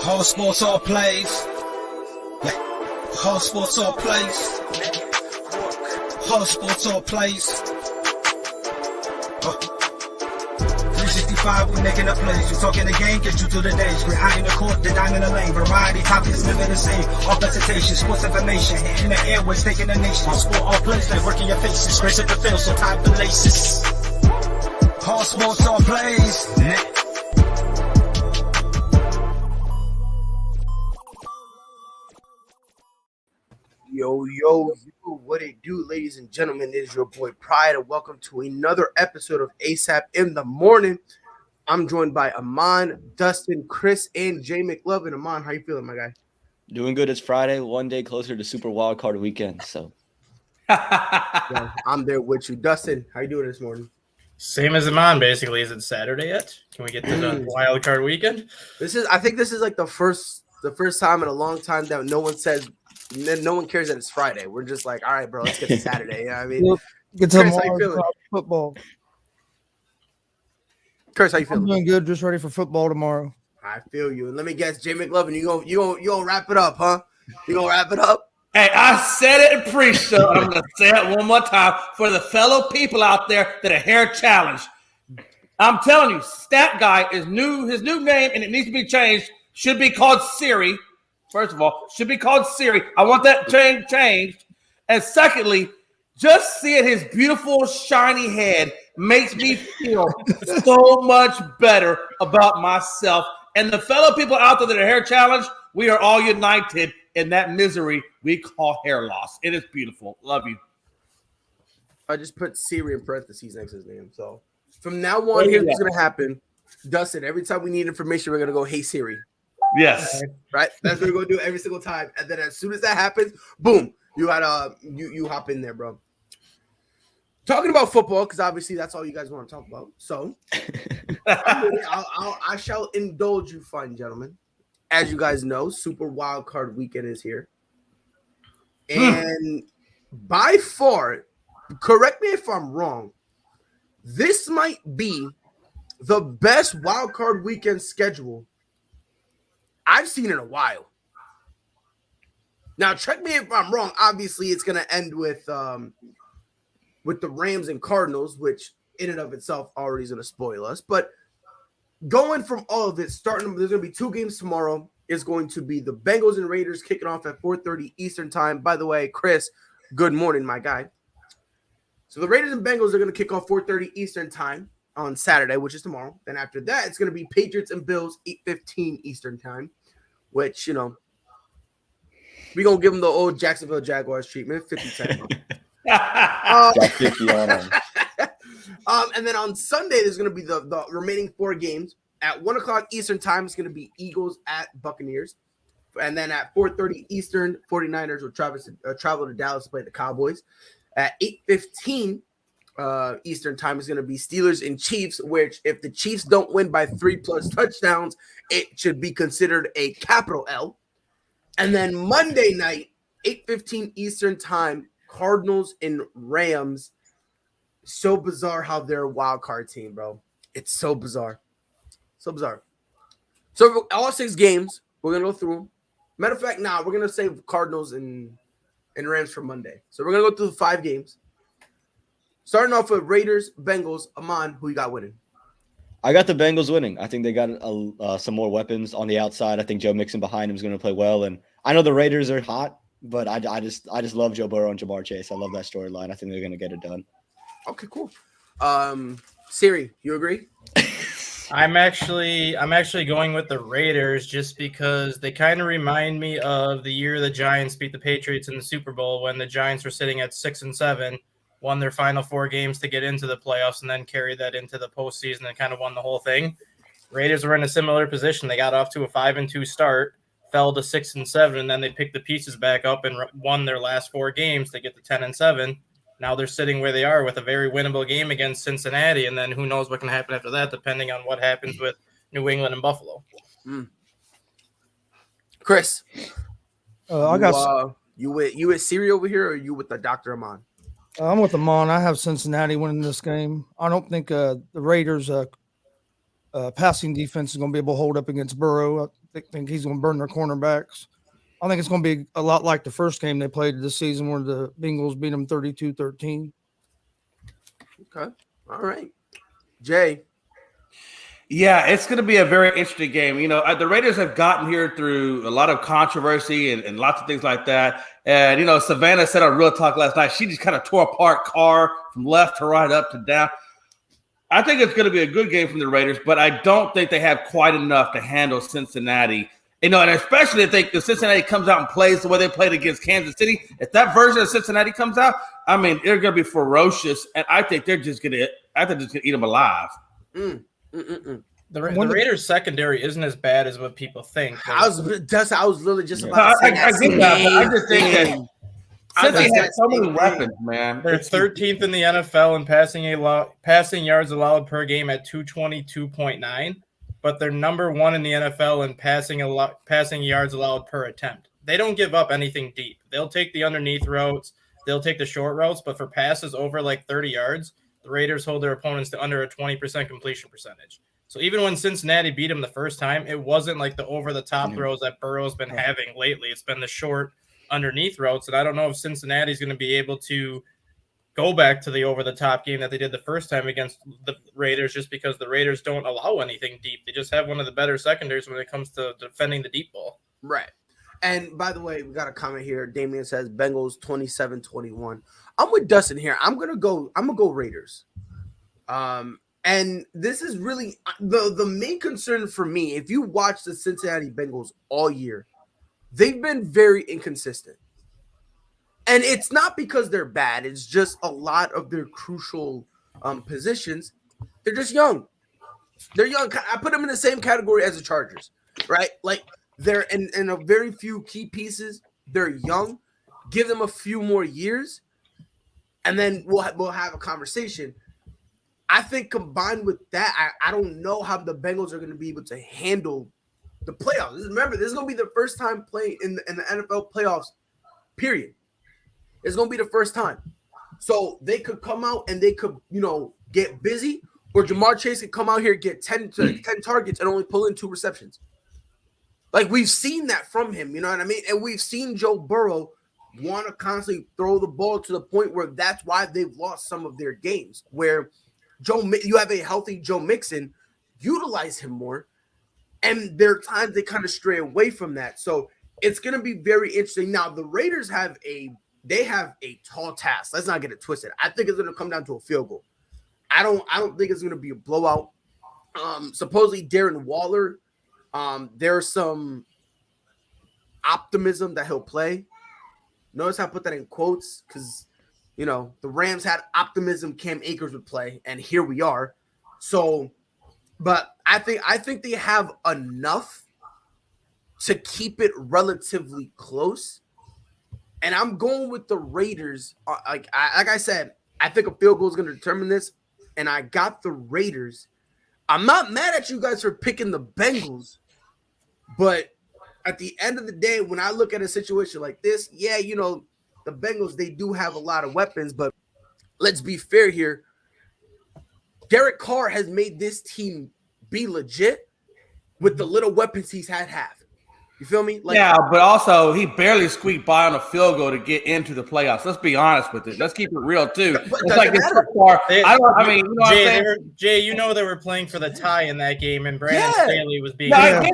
All sports, all plays. All sports, all plays. All sports, all plays. 365, we making a plays. You talking the game, get you to the days. We're high in the court, the dime in the lane. Variety topics, living the same. All presentation, sports information. In the airways, taking the nation. All sport, all plays, like working your faces. Grace at the field, so tie the laces. All sports, all plays. Yo, what it do, ladies and gentlemen? It is your boy Pride, and welcome to another episode of ASAP in the Morning. I'm joined by Amon, Dustin, Chris, and Jay McLovin. Amon, how you feeling, my guy? Doing good. It's Friday, one day closer to Super Wildcard Weekend. So, Yeah, I'm there with you. Dustin, how you doing this morning? Same as Amon, basically. Is it Saturday yet? Can we get to the Wildcard Weekend? I think this is like the first time in a long time that no one cares that it's Friday. We're just like, all right, bro, let's get to Saturday. You know what I mean? Get to Chris, how you feeling? Football. Chris, how you I'm feeling? doing good. Just ready for football tomorrow. I feel you. And let me guess, Jay McLovin, you gonna wrap it up, huh? You gonna wrap it up? Hey, I said it in pre-show. I'm going to say it one more time for the fellow people out there that are hair challenged. I'm telling you, Stat Guy is new. His new name, and it needs to be changed. Should be called Siri. First of all, should be called Siri. I want that changed. And secondly, just seeing his beautiful, shiny head makes me feel so much better about myself. And the fellow people out there that are hair challenged, we are all united in that misery we call hair loss. It is beautiful. Love you. I just put Siri in parentheses next to his name. So from now on, here's what's going to happen. Dustin, every time we need information, we're going to go, hey, Siri. Yes. Right? That's what we're going to do every single time. And then as soon as that happens, boom, you hop in there, bro. Talking about football, because obviously that's all you guys want to talk about. So I shall indulge you, fine gentlemen. As you guys know, Super Wildcard Weekend is here. And by far, correct me if I'm wrong, this might be the best Wildcard Weekend schedule I've seen in a while. Now, check me if I'm wrong. Obviously, it's going to end with the Rams and Cardinals, which in and of itself already is going to spoil us. But going from all of it, there's going to be two games tomorrow. It's going to be the Bengals and Raiders kicking off at 4:30 Eastern time. By the way, Chris, good morning, my guy. So the Raiders and Bengals are going to kick off 4:30 Eastern time on Saturday, which is tomorrow. Then after that, it's going to be Patriots and Bills 8:15 Eastern time, which, you know, we're going to give them the old Jacksonville Jaguars treatment, 50-10. got 50 on them. And then on Sunday, there's going to be the remaining four games. At 1 o'clock Eastern time, it's going to be Eagles at Buccaneers. And then at 4:30 Eastern, 49ers will travel to Dallas to play the Cowboys. At 8:15 Eastern time is going to be Steelers and Chiefs, which if the Chiefs don't win by 3+ touchdowns, it should be considered a capital L. And then Monday night, 8:15 Eastern time, Cardinals and Rams. So bizarre how they're a wild card team, bro. It's so bizarre. So bizarre. So all 6 games, we're going to go through them. Matter of fact, we're going to save Cardinals and Rams for Monday. So we're going to go through the 5 games. Starting off with Raiders, Bengals. Amon, who you got winning? I got the Bengals winning. I think they got some more weapons on the outside. I think Joe Mixon behind him is going to play well. And I know the Raiders are hot, but I just love Joe Burrow and Jamar Chase. I love that storyline. I think they're going to get it done. Okay, cool. Siri, you agree? I'm actually going with the Raiders just because they kind of remind me of the year the Giants beat the Patriots in the Super Bowl when the Giants were sitting at 6-7, won their final 4 games to get into the playoffs, and then carried that into the postseason and kind of won the whole thing. Raiders were in a similar position. They got off to a 5-2 start, fell to 6-7, and then they picked the pieces back up and won their last 4 games to get to 10-7. Now they're sitting where they are with a very winnable game against Cincinnati, and then who knows what can happen after that, depending on what happens with New England and Buffalo. Chris, I got you with Siri over here, or you with the Dr. Amon? I'm with Amon. I have Cincinnati winning this game. I don't think the Raiders passing defense is going to be able to hold up against Burrow. think he's going to burn their cornerbacks. I think it's going to be a lot like the first game they played this season where the Bengals beat them 32-13. Okay. All right. Jay. Yeah, it's going to be a very interesting game. The Raiders have gotten here through a lot of controversy and lots of things like that. And, Savannah said on Real Talk last night, she just kind of tore apart Carr from left to right, up to down. I think it's going to be a good game from the Raiders, but I don't think they have quite enough to handle Cincinnati. And especially if the Cincinnati comes out and plays the way they played against Kansas City. If that version of Cincinnati comes out, I mean, they're going to be ferocious, and I think they're just going to eat them alive. The Raiders secondary isn't as bad as what people think. I was literally just about to say I get that, but I just think that Cincy has so many weapons, man. They're 13th in the NFL in passing yards allowed per game at 222.9, but they're number 1 in the NFL in passing yards allowed per attempt. They don't give up anything deep. They'll take the underneath routes, they'll take the short routes, but for passes over like 30 yards, the Raiders hold their opponents to under a 20% completion percentage. So even when Cincinnati beat them the first time, it wasn't like the over-the-top throws that Burrow's been having lately. It's been the short underneath routes, and I don't know if Cincinnati's going to be able to go back to the over-the-top game that they did the first time against the Raiders, just because the Raiders don't allow anything deep. They just have one of the better secondaries when it comes to defending the deep ball. Right. And by the way, we got a comment here. Damian says Bengals 27-21. I'm with Dustin here. I'm gonna go Raiders. And this is really the main concern for me. If you watch the Cincinnati Bengals all year, they've been very inconsistent. And it's not because they're bad. It's just a lot of their crucial positions. They're just young. They're young. I put them in the same category as the Chargers, right? Like they're in a very few key pieces. They're young. Give them a few more years, and then we'll have a conversation. I think combined with that, I don't know how the Bengals are going to be able to handle the playoffs. Remember, this is going to be the first time playing in the NFL playoffs, period. It's going to be the first time. So they could come out and they could, get busy, or Jamar Chase could come out here, get 10 targets and only pull in 2 receptions. Like, we've seen that from him, you know what I mean? And we've seen Joe Burrow want to constantly throw the ball to the point where that's why they've lost some of their games, where you have a healthy Joe Mixon, utilize him more, and there are times they kind of stray away from that. So it's going to be very interesting. Now, the Raiders have a tall task. Let's not get it twisted. I think it's going to come down to a field goal. I don't think it's going to be a blowout. Supposedly Darren Waller, there's some optimism that he'll play. Notice I put that in quotes because the Rams had optimism Cam Akers would play, and here we are. So, but I think they have enough to keep it relatively close. And I'm going with the Raiders. Like I said, I think a field goal is going to determine this, and I got the Raiders. I'm not mad at you guys for picking the Bengals, but at the end of the day, when I look at a situation like this, yeah, the Bengals, they do have a lot of weapons, but let's be fair here. Derek Carr has made this team be legit with the little weapons he's had. You feel me? Yeah, but also he barely squeaked by on a field goal to get into the playoffs. Let's be honest with it. Let's keep it real too. It's like this far. Jay, they were playing for the tie in that game, and Brandon Staley was being. Staley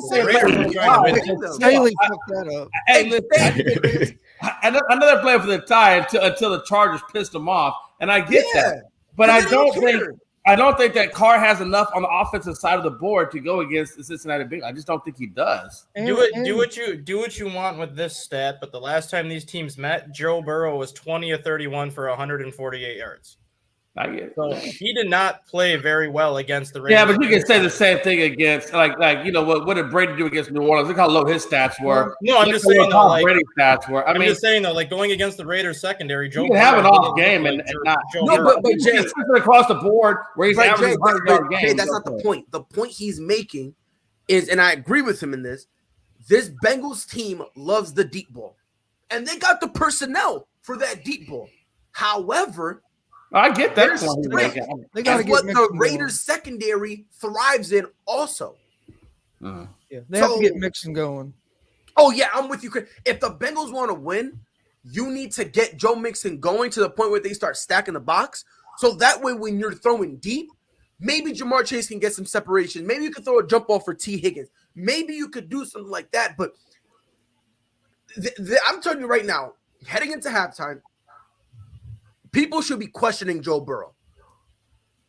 fucked that up. Hey, listen, another player for the tie until the Chargers pissed him off, and I get that, but I don't think that Carr has enough on the offensive side of the board to go against the Cincinnati Bengals. I just don't think he does. Do what you want with this stat, but the last time these teams met, Joe Burrow was 20 of 31 for 148 yards. I get it. So he did not play very well against the Raiders. Yeah, but you can say the same thing against what did Brady do against New Orleans? Look how low his stats were. No, I'm just saying though, Brady's stats were. I'm just saying though, like going against the Raiders secondary, Joe can have an off game and not. No, but Jay, across the board where he's averaging 100-yard games. Jay, that's not the point. The point he's making is, and I agree with him in this Bengals team loves the deep ball, and they got the personnel for that deep ball. However, I get that point. They got what the Raiders secondary thrives in also. Yeah, they have to get Mixon going. Oh yeah, I'm with you, Chris. If the Bengals want to win, you need to get Joe Mixon going to the point where they start stacking the box. So that way, when you're throwing deep, maybe Jamar Chase can get some separation. Maybe you could throw a jump ball for T. Higgins. Maybe you could do something like that. But I'm telling you right now, heading into halftime, people should be questioning Joe Burrow.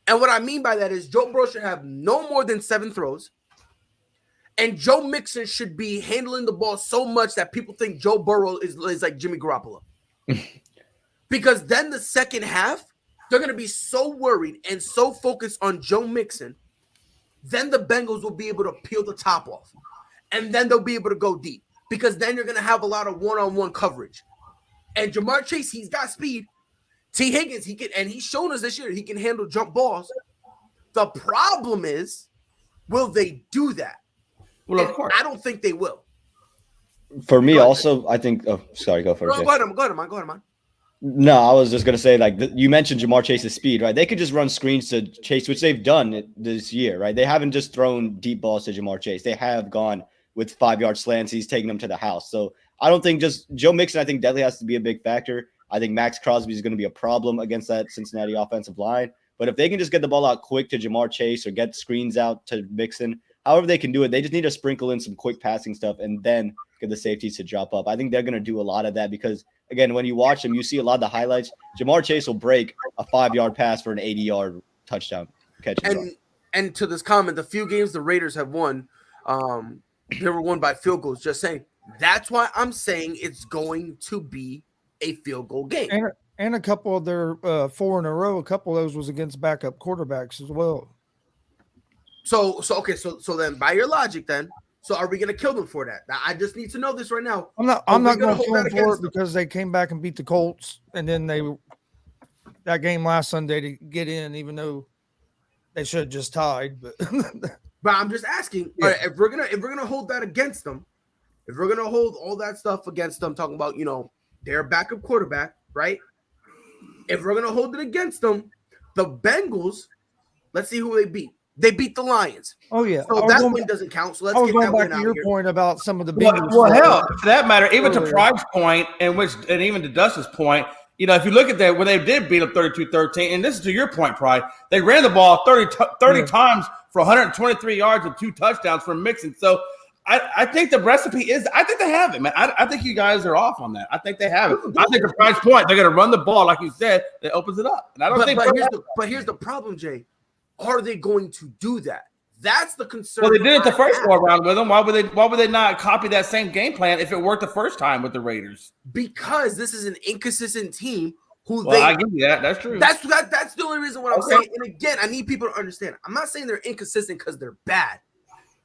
And what I mean by that is Joe Burrow should have no more than 7 throws. And Joe Mixon should be handling the ball so much that people think Joe Burrow is like Jimmy Garoppolo. Because then the second half, they're going to be so worried and so focused on Joe Mixon, then the Bengals will be able to peel the top off. And then they'll be able to go deep. Because then you're going to have a lot of one-on-one coverage. And Jamar Chase, he's got speed. T. Higgins, he can, and he's shown us this year, he can handle jump balls. The problem is, will they do that? Well, And of course. I don't think they will. For me, Go ahead. also, I think. Oh, sorry, go first. Go ahead, man. No, I was just gonna say, like, you mentioned Jamar Chase's speed, right? They could just run screens to Chase, which they've done this year, right? They haven't just thrown deep balls to Jamar Chase. They have gone with 5-yard slants. He's taking them to the house. So I don't think just Joe Mixon, I think definitely has to be a big factor. I think Max Crosby is going to be a problem against that Cincinnati offensive line. But if they can just get the ball out quick to Jamar Chase or get screens out to Mixon, however they can do it, they just need to sprinkle in some quick passing stuff and then get the safeties to drop up. I think they're going to do a lot of that because, again, when you watch them, you see a lot of the highlights. Jamar Chase will break a 5-yard pass for an 80-yard touchdown catch. And to this comment, the few games the Raiders have won, they were won by field goals. Just saying. That's why I'm saying it's going to be a field goal game. And a couple of their 4 in a row, a couple of those was against backup quarterbacks as well. So then by your logic then, so are we going to kill them for that? Now, I just need to know this right now. I'm not going to kill them for it because they came back and beat the Colts, and then that game last Sunday to get in, even though they should have just tied. But but I'm just asking, all right, if we're gonna hold that against them, if we're gonna hold all that stuff against them, talking about their backup quarterback, right? If we're gonna hold it against them, the Bengals, let's see who they beat. They beat the Lions. Oh yeah, so that win doesn't count. So let's get that win out. I was going back to your point about some of the Bengals. Well, hell, for that matter, even to Pride's point, and even to Dustin's point, if you look at that, when they did beat them 32-13, and this is to your point, Pride, they ran the ball 30 times for 123 yards and 2 touchdowns from Mixon. So I think the recipe is – I think they have it, man. I think you guys are off on that. I think they have it. I think to Pride's point, they're going to run the ball, like you said, that opens it up. And I don't think – But here's the problem, Jay. Are they going to do that? That's the concern. Well, they did it the first go around with them. Why would they not copy that same game plan if it worked the first time with the Raiders? Because this is an inconsistent team I give you that. That's true. That's the only reason what I'm saying. And again, I need people to understand. I'm not saying they're inconsistent because they're bad.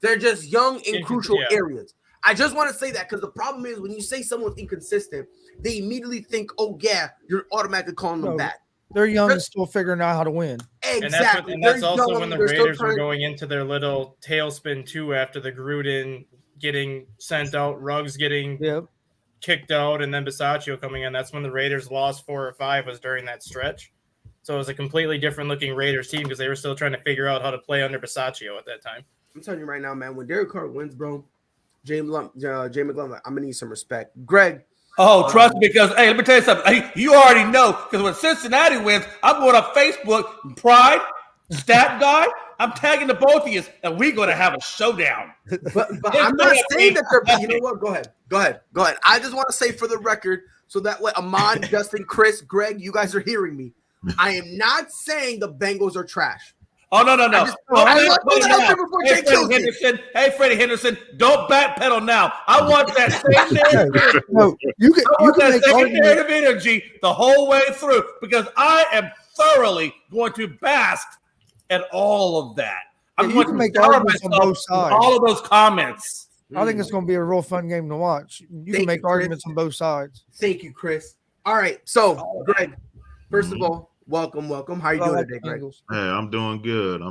They're just young in crucial areas. I just want to say that because the problem is when you say someone's inconsistent, they immediately think, oh yeah, you're automatically calling them bad. They're young and still figuring out how to win. Exactly. And that's also when the Raiders were going into their little tailspin too after the Gruden getting sent out, Ruggs getting kicked out, and then Bisaccio coming in. That's when the Raiders lost 4 or 5 was during that stretch. So it was a completely different looking Raiders team because they were still trying to figure out how to play under Bisaccio at that time. I'm telling you right now, man, when Derek Carr wins, bro, Jay McGlum, I'm going to need some respect. Greg. Oh, trust me, because, hey, let me tell you something. Hey, you already know, because when Cincinnati wins, I'm going on Facebook, Pride, Stat Guy, I'm tagging the both of you, and we're going to have a showdown. But I'm not saying that they're – you know what? Go ahead. I just want to say for the record, so that way Amon, Justin, Chris, Greg, you guys are hearing me. I am not saying the Bengals are trash. Oh, no. Hey, Freddie Henderson, don't backpedal now. I want that same narrative energy the whole way through because I am thoroughly going to bask at all of that. I'm going to make arguments on both sides. All of those comments. I think it's going to be a real fun game to watch. You can make arguments on both sides. Thank you, Chris. All right. So, Greg, first of all, welcome. How are you doing today, Greg? Hey, I'm doing good,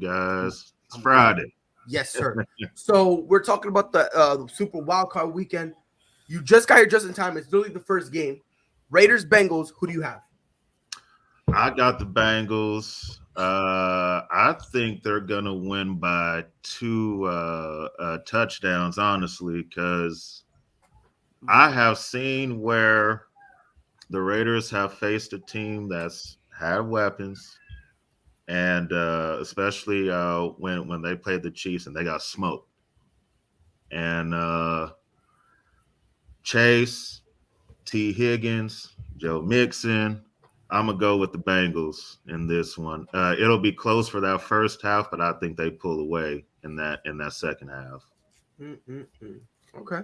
guys. It's Friday. Yes, sir. So we're talking about the Super Wildcard Weekend. You just got here just in time. It's literally the first game. Raiders, Bengals. Who do you have? I got the Bengals. I think they're gonna win by 2 touchdowns, honestly, because I have seen where the Raiders have faced a team that's had weapons, and especially when they played the Chiefs and they got smoked. And Chase, T. Higgins, Joe Mixon. I'm gonna go with the Bengals in this one. It'll be close for that first half, but I think they pull away in that second half. Okay.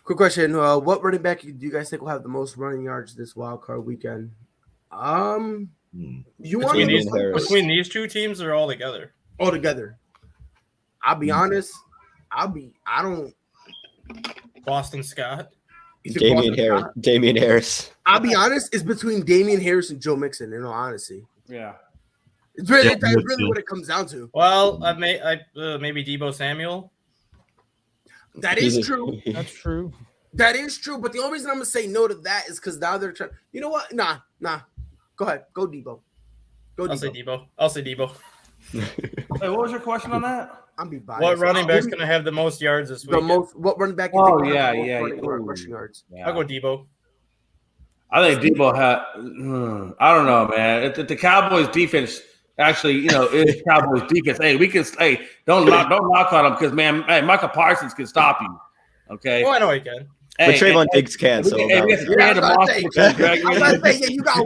Quick question: what running back do you guys think will have the most running yards this wild card weekend? You want between these two teams or all together? All together. I'll be honest. I don't. Boston Scott. Damian Harris. I'll be honest. It's between Damian Harris and Joe Mixon. In all honesty. Yeah. It's really, that's really what it comes down to. Well, maybe Deebo Samuel. That is true. That's true. That is true. But the only reason I'm gonna say no to that is because now they're trying. You know what? Nah. Go ahead. Go Deebo. I'll say Deebo. Hey, what was your question on that? I'm be biased. What running back's gonna have the most yards this week? What running back? Oh, rushing yards. Yeah. I'll go Deebo. I think Deebo had. I don't know, man. The Cowboys defense actually, is Cowboys defense. Hey, don't knock on them because Michael Parsons can stop you. Okay. Oh, I know he can. But Trayvon Diggs can. So you got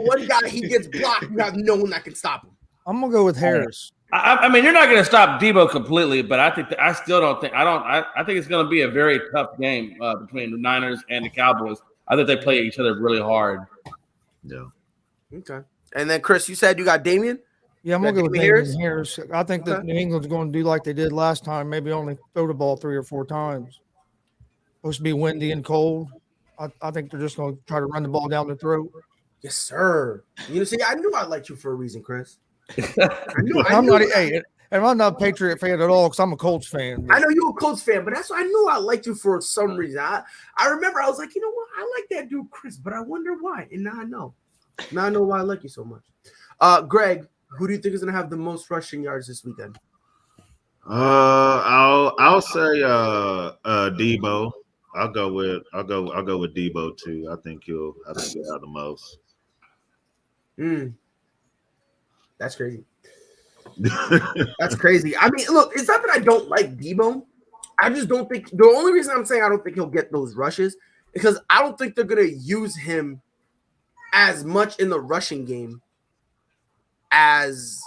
one guy. He gets blocked. You have no one that can stop him. I'm gonna go with Harris. I mean, you're not going to stop Deebo completely, but I think it's going to be a very tough game between the Niners and the Cowboys. I think they play each other really hard. Yeah. Okay. And then Chris, you said you got Damian? Yeah, I'm gonna go with Damian Harris. I think that New England's going to do like they did last time, maybe only throw the ball 3 or 4 times. Supposed to be windy and cold. I think they're just going to try to run the ball down the throat. Yes, sir. See, I knew I liked you for a reason, Chris. I'm not a Patriot fan at all because I'm a Colts fan. I know you're a Colts fan, but that's why I knew I liked you for some reason. I remember I was like, you know what? I like that dude, Chris, but I wonder why. And now I know. Now I know why I like you so much. Greg, who do you think is going to have the most rushing yards this weekend? I'll say Deebo. I'll go with Deebo too. I think he'll have the most. That's crazy. That's crazy. I mean, look, it's not that I don't like Deebo. I just don't think the only reason I'm saying I don't think he'll get those rushes is because I don't think they're gonna use him as much in the rushing game as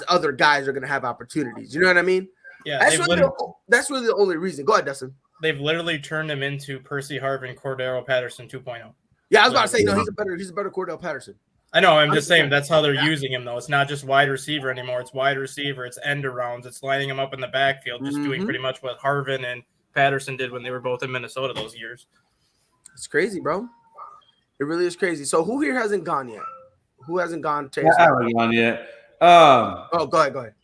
other guys are gonna have opportunities. You know what I mean? Yeah, that's really the only reason. Go ahead, Dustin. They've literally turned him into Percy Harvin, Cordero Patterson 2.0. Yeah, I was about to say no. He's a better Cordell Patterson. I know. I'm just saying that's how they're using him, though. It's not just wide receiver anymore. It's wide receiver. It's end arounds. It's lining him up in the backfield, just doing pretty much what Harvin and Patterson did when they were both in Minnesota those years. It's crazy, bro. It really is crazy. So who here hasn't gone yet? Who hasn't gone? I haven't gone yet. Go ahead.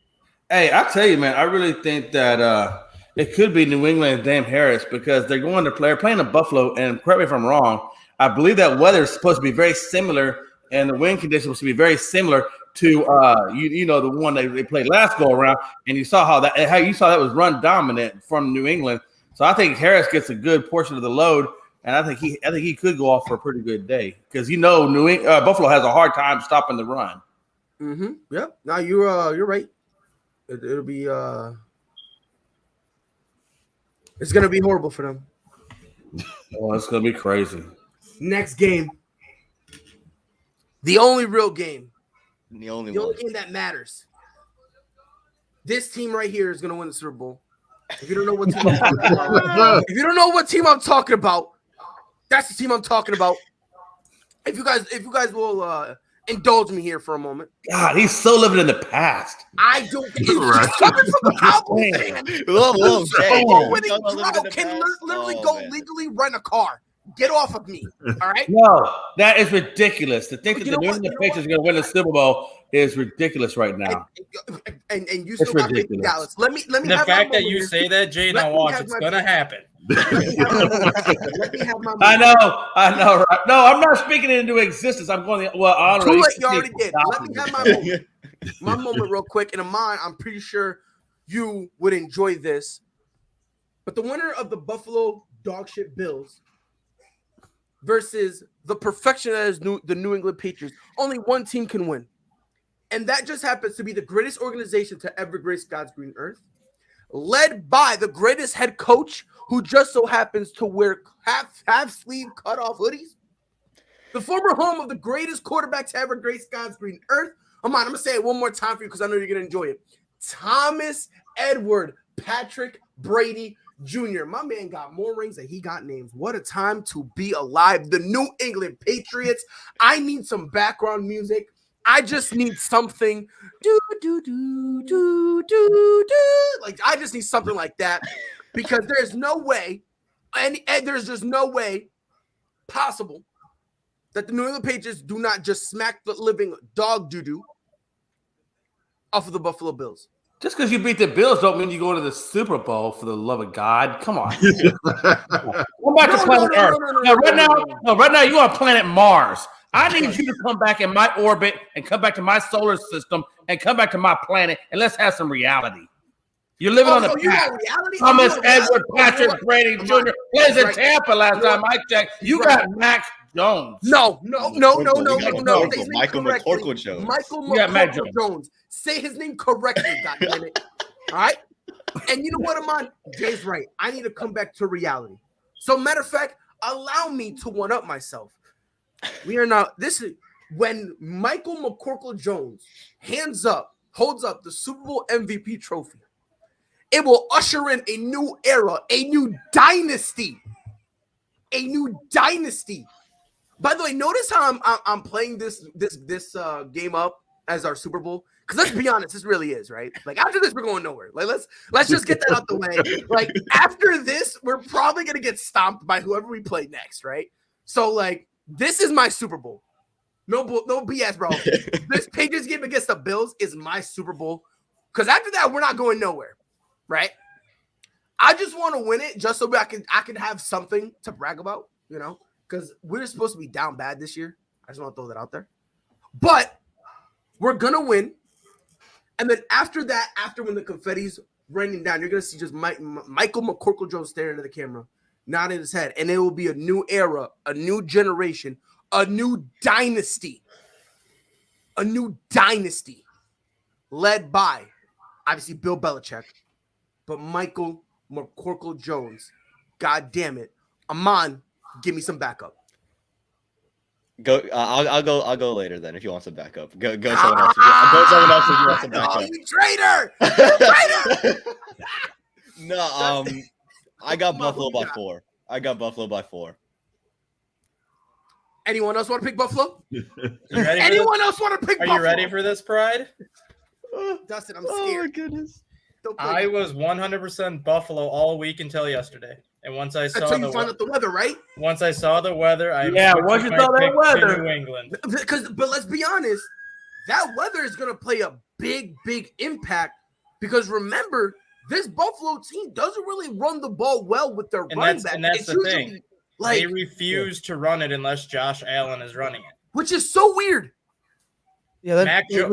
Hey, I tell you, man, I really think that it could be New England and Dame Harris because they're playing in Buffalo, and correct me if I'm wrong, I believe that weather is supposed to be very similar and the wind conditions supposed to be very similar to the one they played last go around, and you saw how that was run dominant from New England. So I think Harris gets a good portion of the load, and I think he could go off for a pretty good day because Buffalo has a hard time stopping the run. Yeah. No, you're right. It'll be it's gonna be horrible for them. Oh, it's gonna be crazy. Next game. The only real game. The only game that matters. This team right here is gonna win the Super Bowl. If you don't know what team I'm talking about, that's the team I'm talking about. If you guys will indulge me here for a moment. God, he's so living in the past. I don't think it's coming from a Cowboys fan. Can literally go legally rent a car. Get off of me. All right. No, that is ridiculous. To think that the New England Patriots are going to win the Super Bowl is ridiculous right now. And you still got Dallas. Let me. The fact that you say that, Jay, now watch, it's going to happen. Let me have my moment. I know, right? No, I'm not speaking it into existence. I'm going. Well, I don't know. Too late, you already did. Let me have my moment. My moment, real quick. And mine, I'm pretty sure you would enjoy this. But the winner of the Buffalo Dogshit Bills versus the perfection that is the New England Patriots. Only one team can win. And that just happens to be the greatest organization to ever grace God's green earth, led by the greatest head coach who just so happens to wear half-sleeve cut-off hoodies, the former home of the greatest quarterback to ever grace God's green earth. I'm going to say it one more time for you because I know you're going to enjoy it. Thomas Edward Patrick Brady Jr. My man got more rings than he got names. What a time to be alive. The New England Patriots. I need some background music. I just need something. Like, I just need something like that because there's no way, and there's just no way possible that the New England Patriots do not just smack the living dog doo-doo off of the Buffalo Bills. Just because you beat the Bills don't mean you go to the Super Bowl, for the love of God. Come on. Come back to planet Earth. Right now you're on planet Mars. I need you to come back in my orbit and come back to my solar system and come back to my planet and let's have some reality. You're living on the path. Thomas Edward Patrick Brady Jr. plays in Tampa last time I checked. You got Mac Jones. No. Michael McCorkle Jones. Michael McCorkle Jones. Say his name correctly, goddammit. All right? And you know what, Amon? Jay's right. I need to come back to reality. So, matter of fact, allow me to one-up myself. We are now, this is when Michael McCorkle Jones holds up the Super Bowl MVP trophy. It will usher in a new era, a new dynasty. A new dynasty. By the way, notice how I'm playing this game up as our Super Bowl. Because let's be honest, this really is, right? Like, after this, we're going nowhere. Like, let's just get that out the way. Like, after this, we're probably gonna get stomped by whoever we play next, right? So, like, this is my Super Bowl. No BS, bro. This Patriots game against the Bills is my Super Bowl. Because after that, we're not going nowhere, right? I just want to win it just so I can have something to brag about, you know? Because we're supposed to be down bad this year. I just want to throw that out there. But we're going to win. And then after that, when the confetti's raining down, you're going to see just Michael McCorkle Jones staring into the camera, nodding his head. And it will be a new era, a new generation, a new dynasty. A new dynasty led by, obviously, Bill Belichick, but Michael McCorkle Jones. God damn it. Amon, give me some backup. Go. I'll go later then if you want some backup. Go someone else. Go someone else if you want some backup. Oh, you traitor! You traitor! No. I got Buffalo by 4. Anyone else want to pick Buffalo? Anyone else want to pick Buffalo? Are you ready for this, Pride? Dustin, I'm scared. Oh my goodness. I was 100% Buffalo all week until yesterday, and once I saw until you found out the weather, right? Once I saw the weather, once you saw that weather, New England. But let's be honest, that weather is going to play a big impact because remember, this Buffalo team doesn't really run the ball well with their running back. And that's the thing. Like, they refuse to run it unless Josh Allen is running it, which is so weird. Yeah, Mac Jones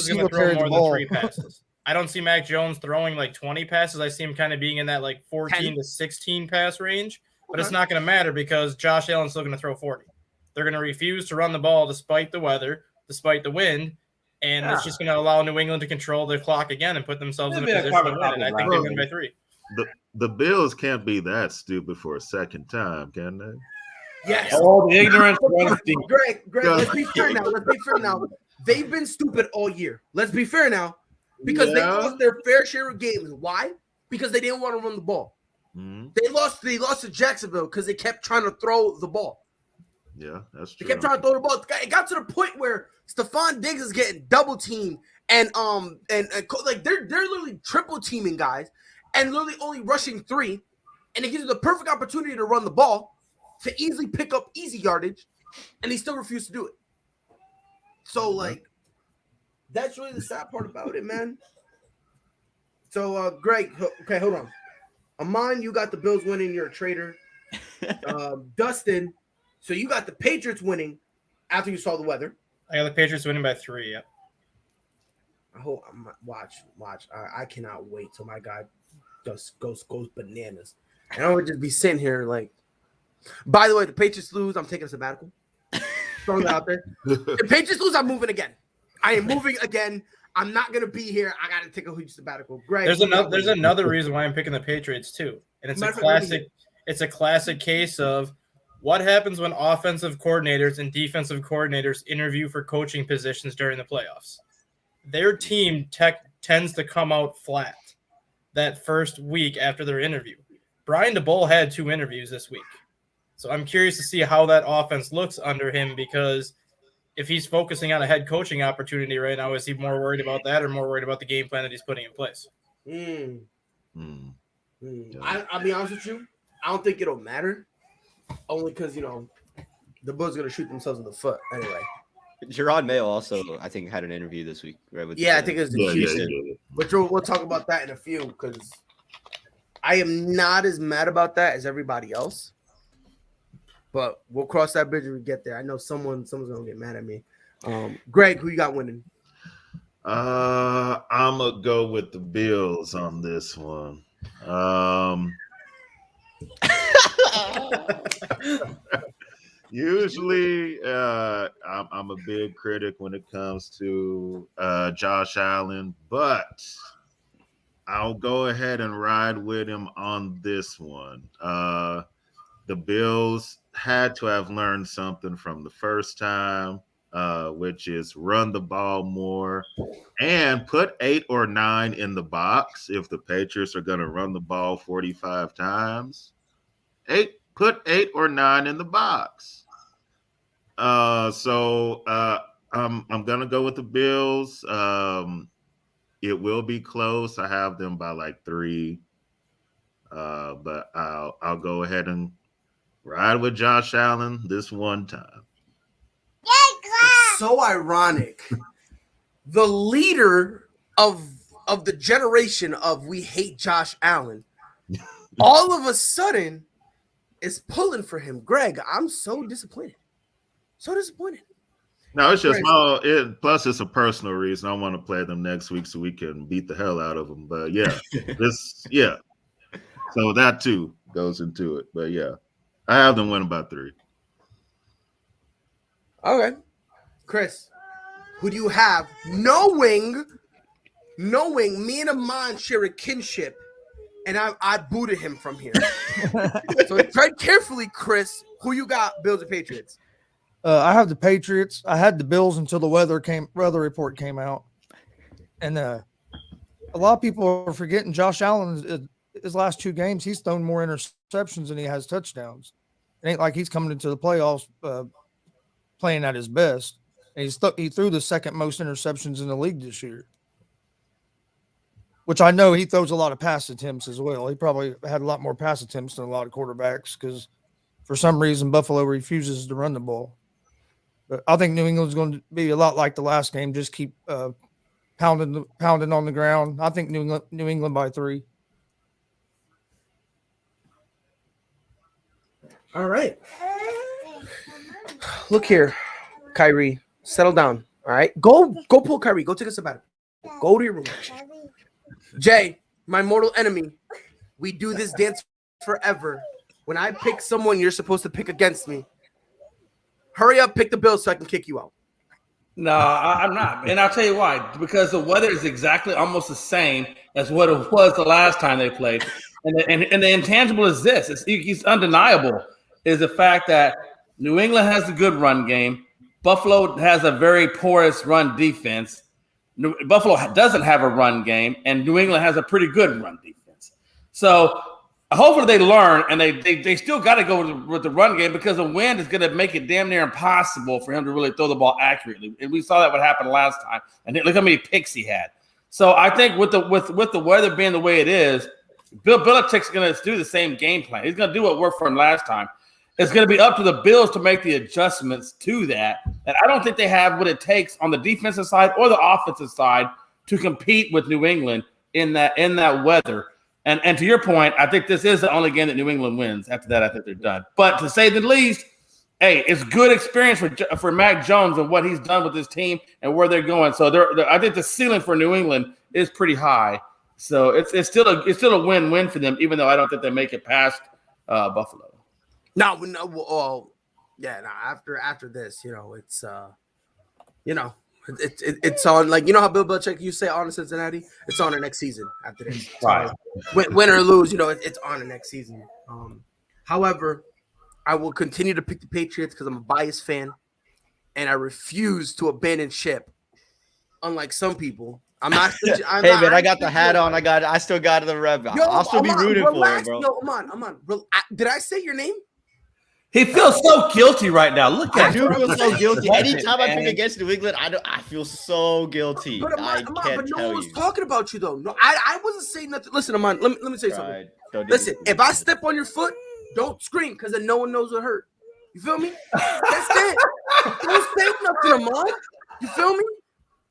is going to throw more than 3 passes. I don't see Mac Jones throwing like 20 passes. I see him kind of being in that like 14 to 16 pass range, but it's not going to matter because Josh Allen's still going to throw 40. They're going to refuse to run the ball despite the weather, despite the wind, and it's just going to allow New England to control their clock again and put themselves in a position to win. And I think they win by 3. The Bills can't be that stupid for a second time, can they? Yes. Oh, the ignorance. Greg, let's be fair now. They've been stupid all year. Let's be fair now. Because they lost their fair share of games. Why? Because they didn't want to run the ball. Mm-hmm. They lost to Jacksonville because they kept trying to throw the ball. Yeah, that's true. They kept trying to throw the ball. It got to the point where Stephon Diggs is getting double teamed and like they're literally triple teaming guys and literally only rushing 3, and it gives you the perfect opportunity to run the ball to easily pick up easy yardage, and they still refuse to do it. So like. That's really the sad part about it, man. So, Greg, okay, hold on. Amon, you got the Bills winning. You're a traitor. Dustin, so you got the Patriots winning after you saw the weather. I got the Patriots winning by 3. Yep. I hope watch. I cannot wait till my guy just goes bananas. And I would just be sitting here like. By the way, the Patriots lose. I'm taking a sabbatical. Throwing that out there. The Patriots lose. I'm moving again. I am moving again. I'm not gonna be here. I gotta take a huge sabbatical. Greg, there's another reason why I'm picking the Patriots too, and it's a classic. It's a classic case of what happens when offensive coordinators and defensive coordinators interview for coaching positions during the playoffs. Their team tends to come out flat that first week after their interview. Brian DeBoll had 2 interviews this week. So I'm curious to see how that offense looks under him, because if he's focusing on a head coaching opportunity right now, is he more worried about that or more worried about the game plan that he's putting in place? I'll be honest with you. I don't think it'll matter, only because, the Bulls are going to shoot themselves in the foot anyway. Gerard Mayo also, I think, had an interview this week. Right, I think it's the Houston. But we'll talk about that in a few, because I am not as mad about that as everybody else. But we'll cross that bridge when we get there. I know someone's gonna get mad at me. Greg, who you got winning? I'm gonna go with the Bills on this one. Usually, I'm a big critic when it comes to Josh Allen, but I'll go ahead and ride with him on this one. The Bills had to have learned something from the first time, which is run the ball more and put 8 or 9 in the box. If the Patriots are going to run the ball 45 times, put 8 or 9 in the box. So I'm going to go with the Bills. It will be close. I have them by like 3, but I'll go ahead and ride with Josh Allen this one time. It's so ironic. The leader of the generation of we hate Josh Allen, all of a sudden is pulling for him. Greg, I'm so disappointed. So disappointed. No, it's just plus it's a personal reason. I want to play them next week so we can beat the hell out of them. But yeah, so that too goes into it. But yeah, I have them winning by 3. Okay. Chris, who do you have? Knowing me and Amon share a kinship, and I booted him from here. So tread carefully, Chris. Who you got, Bills or Patriots? I have the Patriots. I had the Bills until the weather report came out. And a lot of people are forgetting Josh Allen, his last 2 games, he's thrown more interceptions than he has touchdowns. It ain't like he's coming into the playoffs playing at his best. And he threw the second most interceptions in the league this year, which I know he throws a lot of pass attempts as well. He probably had a lot more pass attempts than a lot of quarterbacks because for some reason Buffalo refuses to run the ball. But I think New England's going to be a lot like the last game. Just keep pounding on the ground. I think New England by 3. All right. Look here, Kyrie. Settle down. All right. Go pull Kyrie. Go take a sabbatical. Go to your room. Jay, my mortal enemy. We do this dance forever. When I pick someone you're supposed to pick against me, hurry up, pick the Bills so I can kick you out. No, I'm not. And I'll tell you why. Because the weather is exactly almost the same as what it was the last time they played. And the intangible is this. It's undeniable, is the fact that New England has a good run game. Buffalo has a very porous run defense. Buffalo doesn't have a run game, and New England has a pretty good run defense. So hopefully they learn, and they still got to go with the run game because the wind is going to make it damn near impossible for him to really throw the ball accurately. And we saw that what happened last time. And look how many picks he had. So I think with the weather being the way it is, Bill Belichick's going to do the same game plan. He's going to do what worked for him last time. It's going to be up to the Bills to make the adjustments to that. And I don't think they have what it takes on the defensive side or the offensive side to compete with New England in that weather. And to your point, I think this is the only game that New England wins. After that, I think they're done. But to say the least, hey, it's good experience for Mac Jones and what he's done with his team and where they're going. So I think the ceiling for New England is pretty high. So it's still a win-win for them, even though I don't think they make it past Buffalo. No. After this, it's on, like, how Bill Belichick you say on to Cincinnati, it's on the next season after this. Right. So, win or lose, it's on the next season. However, I will continue to pick the Patriots because I'm a biased fan, and I refuse to abandon ship. Unlike some people, I'm not. Man, I got the hat on. I still got the rep. I'll still be rooting for him, bro. Yo, I'm on. Did I say your name? He feels so guilty right now. Look at him. I do feel so guilty. Anytime I pick against New England, I feel so guilty. But I can't but no tell one was you. talking about you, though. No, I wasn't saying nothing. Listen, Aman, let me say something. Listen, if I step on your foot, don't scream because then no one knows what hurt. You feel me? That's it. Don't say nothing, Aman. You feel me?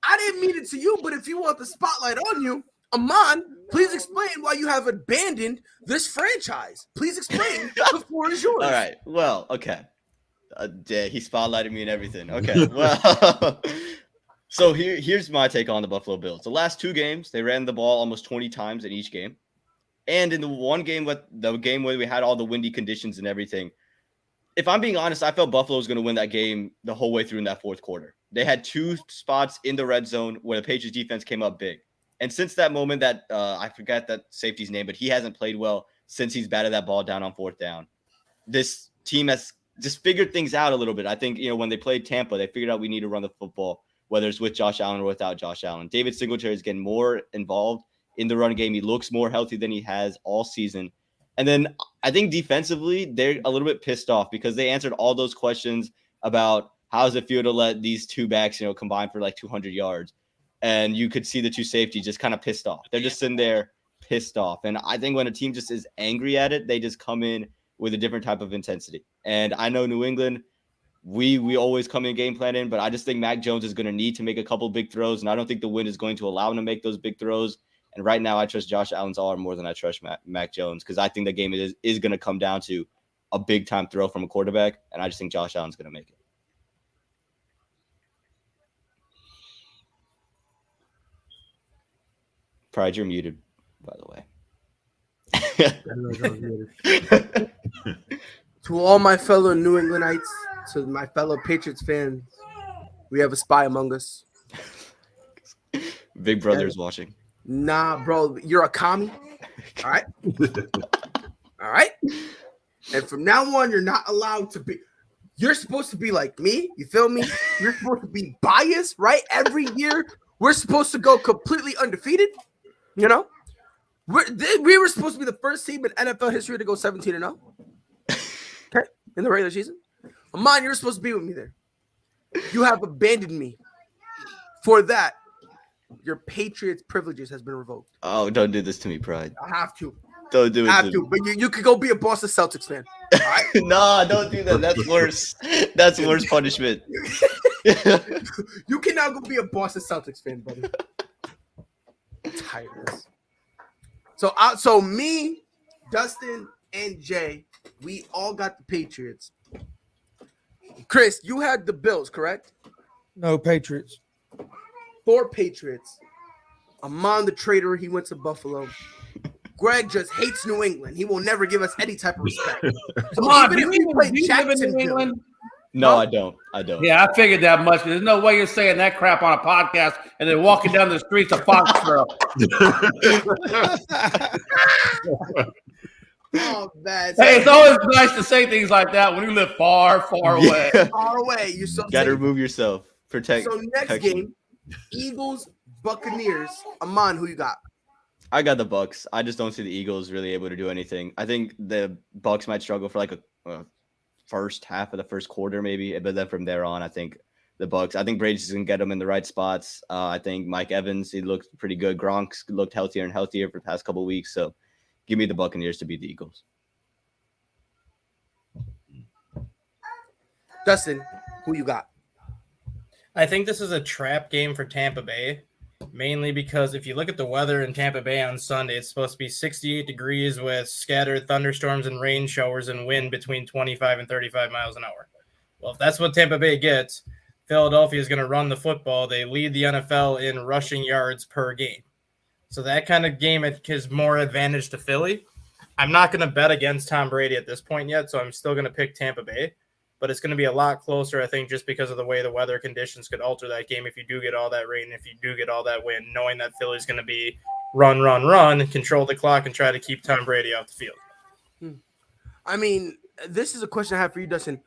I didn't mean it to you, but if you want the spotlight on you, Aman, please explain why you have abandoned this franchise. Please explain. The floor is yours. All right. Well, okay. He spotlighted me and everything. Okay. Well, so here's my take on the Buffalo Bills. The last 2 games, they ran the ball almost 20 times in each game. And in the one game, where we had all the windy conditions and everything, if I'm being honest, I felt Buffalo was going to win that game the whole way through in that fourth quarter. They had 2 spots in the red zone where the Patriots defense came up big. And since that moment that I forgot that safety's name, but he hasn't played well since he's batted that ball down on 4th down. This team has just figured things out a little bit. I think, when they played Tampa, they figured out we need to run the football, whether it's with Josh Allen or without Josh Allen. David Singletary is getting more involved in the run game. He looks more healthy than he has all season. And then I think defensively, they're a little bit pissed off because they answered all those questions about how does it feel to let these 2 backs, combine for like 200 yards. And you could see the 2 safeties just kind of pissed off. They're just sitting there pissed off. And I think when a team just is angry at it, they just come in with a different type of intensity. And I know New England, we always come in game planning, but I just think Mac Jones is going to need to make a couple big throws. And I don't think the win is going to allow him to make those big throws. And right now I trust Josh Allen's arm more than I trust Mac Jones because I think the game is going to come down to a big-time throw from a quarterback. And I just think Josh Allen's going to make it. Pride, you're muted, by the way. To all my fellow New Englandites, to my fellow Patriots fans, we have a spy among us. Big Brother is watching. Nah, bro, you're a commie. All right. All right. And from now on, you're not allowed to be. You're supposed to be like me. You feel me? You're supposed to be biased, right? Every year, we're supposed to go completely undefeated. We were supposed to be the first team in NFL history to go 17-0. Okay, in the regular season. Aman, you're supposed to be with me there. You have abandoned me. For that, your Patriots privileges has been revoked. Oh, don't do this to me, Pride. I have to. Don't do it. I have to. But you could go be a Boston Celtics fan. All right? Nah, don't do that. That's worse. That's worse punishment. You can now go be a Boston Celtics fan, buddy. I'm tired of this. So me, Dustin, and Jay, we all got the Patriots. Chris, you had the Bills, correct? No, Patriots. 4 Patriots. Amon the traitor, he went to Buffalo. Greg just hates New England. He will never give us any type of respect. Come on, do you live in New England? No, I don't. Yeah, I figured that much. There's no way you're saying that crap on a podcast and then walking down the streets of Foxborough. Oh, man. Hey, it's always nice to say things like that when you live far, far away. Far away. You're so Got to safe. remove yourself. Protect. So next game, Eagles, Buccaneers. Amon, who you got? I got the Bucks. I just don't see the Eagles really able to do anything. I think the Bucks might struggle for like a first half of the first quarter, maybe, but then from there on, I think the Bucks. I think Brady's gonna get them in the right spots. I think Mike Evans, he looked pretty good. Gronk's looked healthier and healthier for the past couple of weeks. So, give me the Buccaneers to beat the Eagles. Dustin, who you got? I think this is a trap game for Tampa Bay. mainly because if you look at the weather in Tampa Bay on Sunday, it's supposed to be 68 degrees with scattered thunderstorms and rain showers and wind between 25 and 35 miles an hour. Well, if that's what Tampa Bay gets, Philadelphia is going to run the football. They lead the NFL in rushing yards per game. So that kind of game is more advantage to Philly. I'm not going to bet against Tom Brady at this point yet, so I'm still going to pick Tampa Bay. But it's going to be a lot closer, I think, just because of the way the weather conditions could alter that game if you do get all that rain, if you do get all that wind, knowing that Philly's going to be run, control the clock, and try to keep Tom Brady off the field. I mean, this is a question I have for you, Dustin.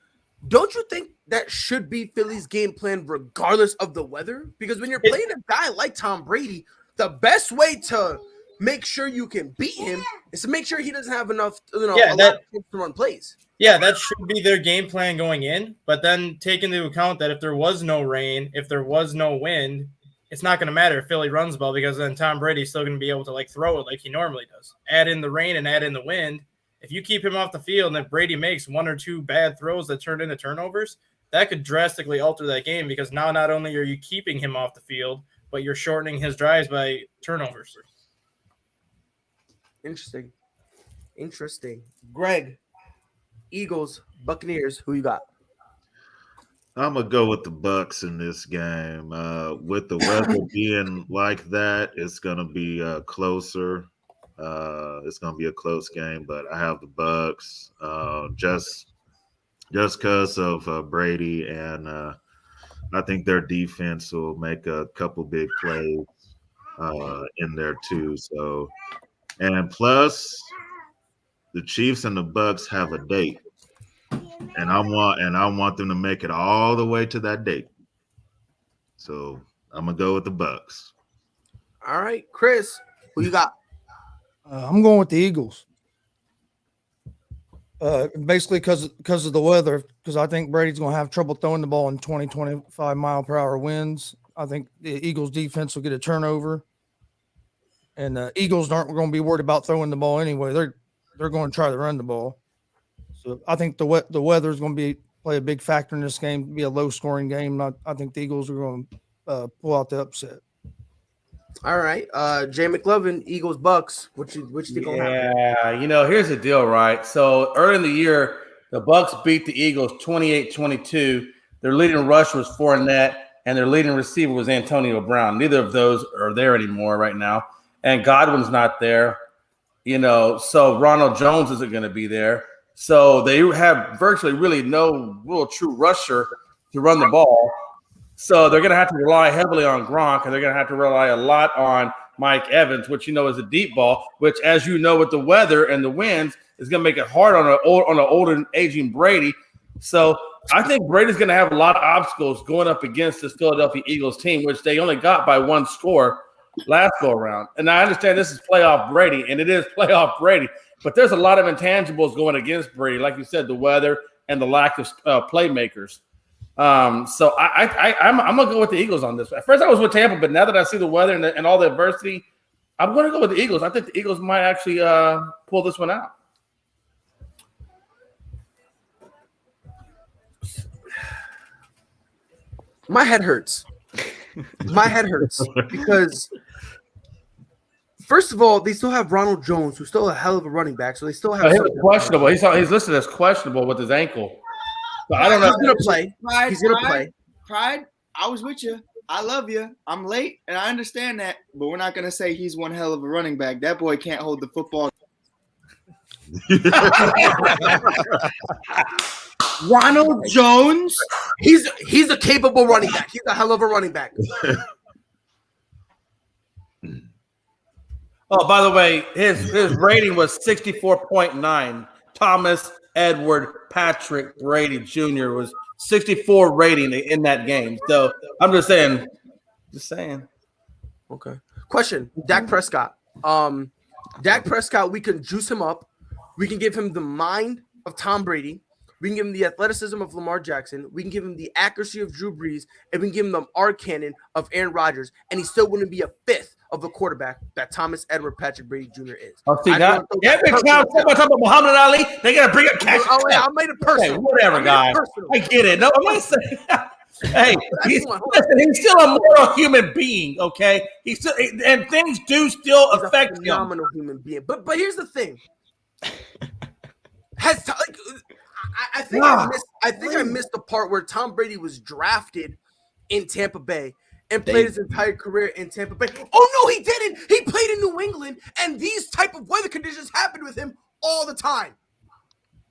Don't you think that should be Philly's game plan regardless of the weather? Because when you're playing a guy like Tom Brady, the best way to make sure you can beat him is to make sure he doesn't have enough, lot of to run plays. Yeah, that should be their game plan going in. But then take into account that if there was no rain, if there was no wind, it's not going to matter if Philly runs ball because then Tom Brady's still going to be able to throw it like he normally does. Add in the rain and add in the wind. If you keep him off the field and if Brady makes one or two bad throws that turn into turnovers, that could drastically alter that game because now not only are you keeping him off the field, but you're shortening his drives by turnovers. Interesting. Greg, Eagles, Buccaneers, who you got? I'm gonna go with the Bucks in this game. With the weather being like that, it's gonna be closer. It's gonna be a close game, but I have the Bucks just because of Brady, and I think their defense will make a couple big plays in there too. So, and plus, the Chiefs and the Bucks have a date, and I want them to make it all the way to that date. So I'm gonna go with the Bucks. All right, Chris, who you got? I'm going with the Eagles. Basically because of the weather, because I think Brady's going to have trouble throwing the ball in 20, 25 mile per hour winds. I think the Eagles defense will get a turnover. And the Eagles aren't going to be worried about throwing the ball anyway. They're going to try to run the ball. So I think the weather is going to play a big factor in this game, be a low scoring game. I think the Eagles are going to pull out the upset. All right, Jay McLovin, Eagles, Bucks. What you think gonna happen? Yeah, here's the deal, right? So early in the year, the Bucks beat the Eagles 28-22. Their leading rusher was Fournette, and their leading receiver was Antonio Brown. Neither of those are there anymore right now, and Godwin's not there. So Ronald Jones isn't going to be there. So they have virtually really no real true rusher to run the ball. So they're going to have to rely heavily on Gronk, and they're going to have to rely a lot on Mike Evans, which is a deep ball, which, as you know, with the weather and the winds, is going to make it hard on an older and aging Brady. So I think Brady's going to have a lot of obstacles going up against this Philadelphia Eagles team, which they only got by one score last go around. And I understand this is playoff Brady, and it is playoff Brady, but there's a lot of intangibles going against Brady, like you said, the weather and the lack of playmakers. So I'm gonna go with the Eagles on this. At first I was with Tampa, but now that I see the weather and all the adversity, I'm gonna go with the Eagles. I think the Eagles might actually pull this one out. My head hurts. Because first of all, they still have Ronald Jones, who's still a hell of a running back. So they still have questionable. He's listed as questionable with his ankle. So I don't know. He's gonna play. He's gonna play. Pride, I was with you. I love you. I'm late, and I understand that, but we're not gonna say he's one hell of a running back. That boy can't hold the football. Ronald Jones, he's a capable running back. He's a hell of a running back. Oh, by the way, his rating was 64.9. Thomas Edward Patrick Brady Jr. was 64 rating in that game. So I'm just saying. Okay. Question: Dak Prescott. Dak Prescott, we can juice him up. We can give him the mind of Tom Brady. We can give him the athleticism of Lamar Jackson. We can give him the accuracy of Drew Brees, and we can give him the arc cannon of Aaron Rodgers, and he still wouldn't be a fifth of the quarterback that Thomas Edward Patrick Brady Jr. is. Somebody talking about Muhammad Ali. They gotta bring up catch. I made it personal. Okay, whatever, guys. I get it. No, I'm not saying. Hey, he's still a mortal human being, okay? He's still, and things do still affect him. Phenomenal human being. But here's the thing. I think I missed the part where Tom Brady was drafted in Tampa Bay and played his entire career in Tampa Bay. Oh no, he didn't. He played in New England, and these type of weather conditions happened with him all the time.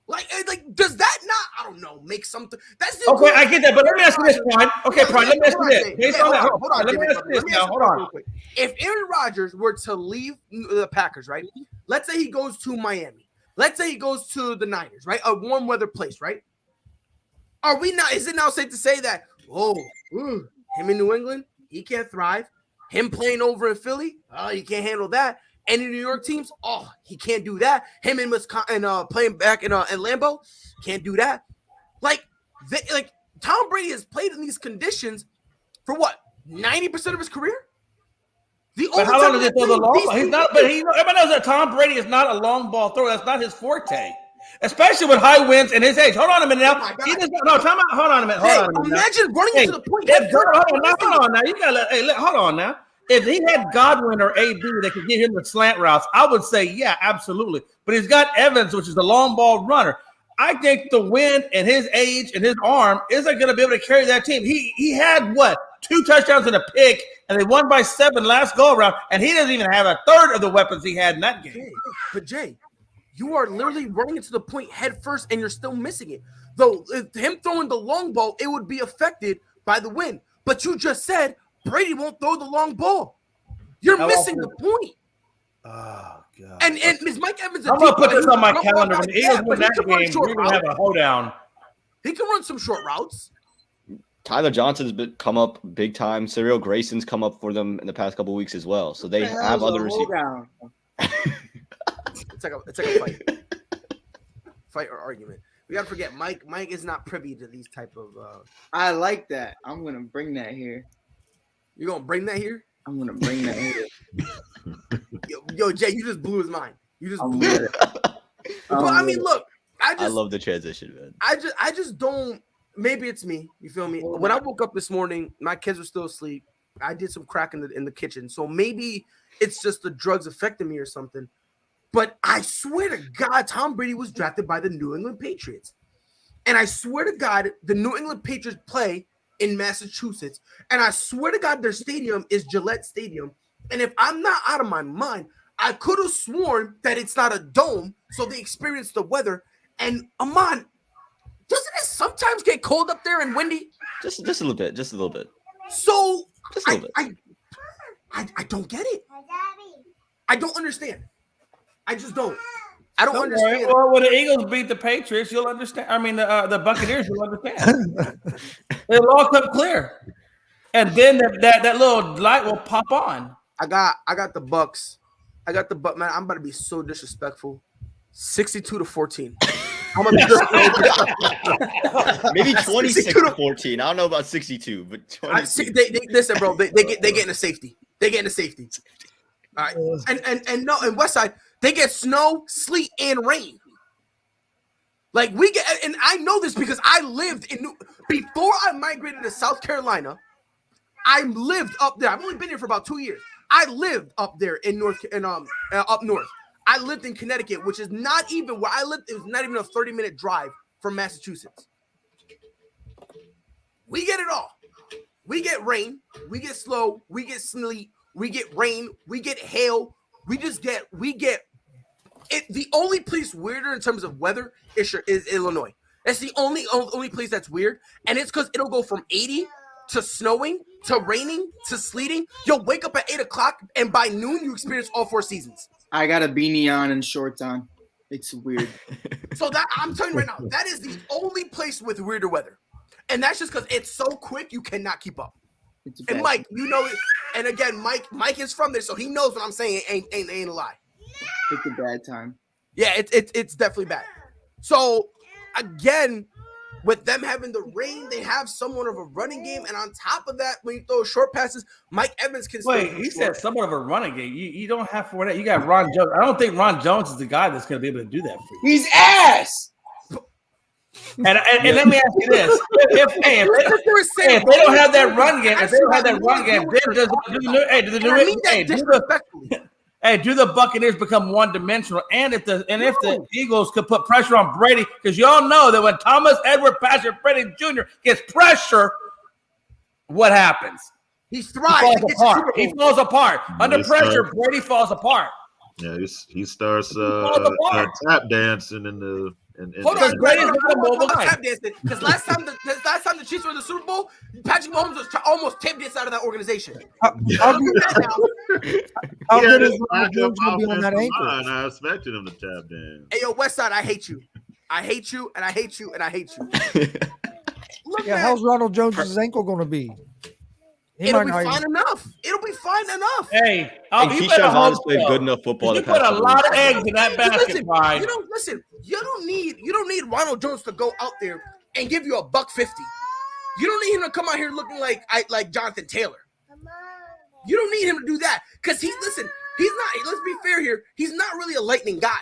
Like, does that not? I don't know. Make something. That's the okay. I get that, but let me ask you this, Prime. Okay, Prime. Let me ask you this. Based on that, hold on. Let me ask you this now. Hold on. If Aaron Rodgers were to leave the Packers, right? Let's say he goes to Miami. Let's say he goes to the Niners, right? A warm weather place, right? Are we not? Is it now safe to say that? Him in New England, he can't thrive. Him playing over in Philly, he can't handle that. Any New York teams, he can't do that. Him in Wisconsin, playing back in Lambeau, can't do that. Like Tom Brady has played in these conditions for what 90% of his career. But how long does he throw the long ball? He's not. But everybody knows that Tom Brady is not a long ball thrower. That's not his forte, especially with high winds and his age. Hold on a minute now. Hold on a minute. Imagine running into the point. Hold on now. You gotta hold on now. If he had Godwin or AB that could get him the slant routes, I would say, yeah, absolutely. But he's got Evans, which is the long ball runner. I think the wind and his age and his arm isn't going to be able to carry that team. He had, 2 touchdowns and a pick, and they won by 7 last go-around, and he doesn't even have a third of the weapons he had in that game. But, Jay, you are literally running into the point head first, and you're still missing it. Though, if him throwing the long ball, it would be affected by the wind. But you just said Brady won't throw the long ball. You're missing the point. Oh, God. And is Mike Evans I'm going to put this on my calendar. When the Eagles win that game, we're going to have a hoedown. He can run some short routes. Tyler Johnson's come up big time. Cyril Grayson's come up for them in the past couple of weeks as well. So they have other receivers. It's like a fight. Fight or argument. We got to forget, Mike is not privy to these type of I like that. I'm going to bring that here. You're going to bring that here? I'm going to bring that here. Yo, Jay, you just blew his mind. You just blew it. But I mean, look, I love the transition, man. I just don't. Maybe it's me. You feel me? When I woke up this morning, my kids were still asleep. I did some crack in the kitchen, so maybe it's just the drugs affecting me or something. But I swear to God, Tom Brady was drafted by the New England Patriots, and I swear to God, the New England Patriots play in Massachusetts, and I swear to God, their stadium is Gillette Stadium. And if I'm not out of my mind, I could have sworn that it's not a dome, so they experience the weather. And Amon, doesn't it sometimes get cold up there and windy? Just a little bit. So just a little bit. I don't get it. I don't understand. I just don't. I don't understand. Well, when the Eagles beat the Patriots, you'll understand. I mean, the Buccaneers, you'll understand. It'll all come clear, and then that little light will pop on. I got the Bucks. I got the Bucks. Man, I'm about to be so disrespectful. 62-14. I'm gonna be maybe 26-14. I don't know about 62, but 22. Listen, bro. They get into safety. They get into safety. All right, and no, in Westside they get snow, sleet, and rain. Like we get, and I know this because I lived before I migrated to South Carolina. I lived up there. I've only been here for about 2 years. I lived up there up north. I lived in Connecticut, which is not even where I lived. It was not even a 30-minute drive from Massachusetts. We get it all. We get rain. We get snow. We get sleet. We get rain. We get hail. We get it. The only place weirder in terms of weather is Illinois. That's the only place that's weird. And it's because it'll go from 80 to snowing to raining to sleeting. You'll wake up at 8 o'clock and by noon you experience all 4 seasons. I got a beanie on and shorts on. It's weird. So that I'm telling you right now, that is the only place with weirder weather. And that's just because it's so quick you cannot keep up. And Mike, you know it. And again, Mike is from there, so he knows what I'm saying ain't a lie. It's a bad time. Yeah, it's definitely bad. So again, with them having the rain, they have somewhat of a running game, and on top of that, when you throw short passes, Mike Evans can. Wait, he said somewhat of a running game. You don't have for that. You got Ron Jones. I don't think Ron Jones is the guy that's going to be able to do that for you. He's ass. And let me ask you this: if they don't have that run game, do the Buccaneers become one-dimensional? And if the Eagles could put pressure on Brady, because y'all know that when Thomas Edward Patrick Brady Jr. gets pressure, what happens? He thrives. He falls apart. Under pressure, Brady falls apart. Yeah, he starts tap dancing in the. Hold on, tap dancing. Because last time the Chiefs were in the Super Bowl, Patrick Mahomes was almost tap danced out of that organization. How good is Ronald Jones going to be on that ankle? I expected him to tap dance. Hey, yo, Westside, I hate you. I hate you, and I hate you, and I hate you. Look, yeah, how's Ronald Jones' ankle going to be? It'll be fine enough. It'll be fine enough. Hey, Keyshawn Vaughn played good enough football. You put a lot of eggs in that basket. Listen. You don't need Ronald Jones to go out there and give you $150. You don't need him to come out here looking like Jonathan Taylor. You don't need him to do that because he's not. Let's be fair here. He's not really a lightning guy.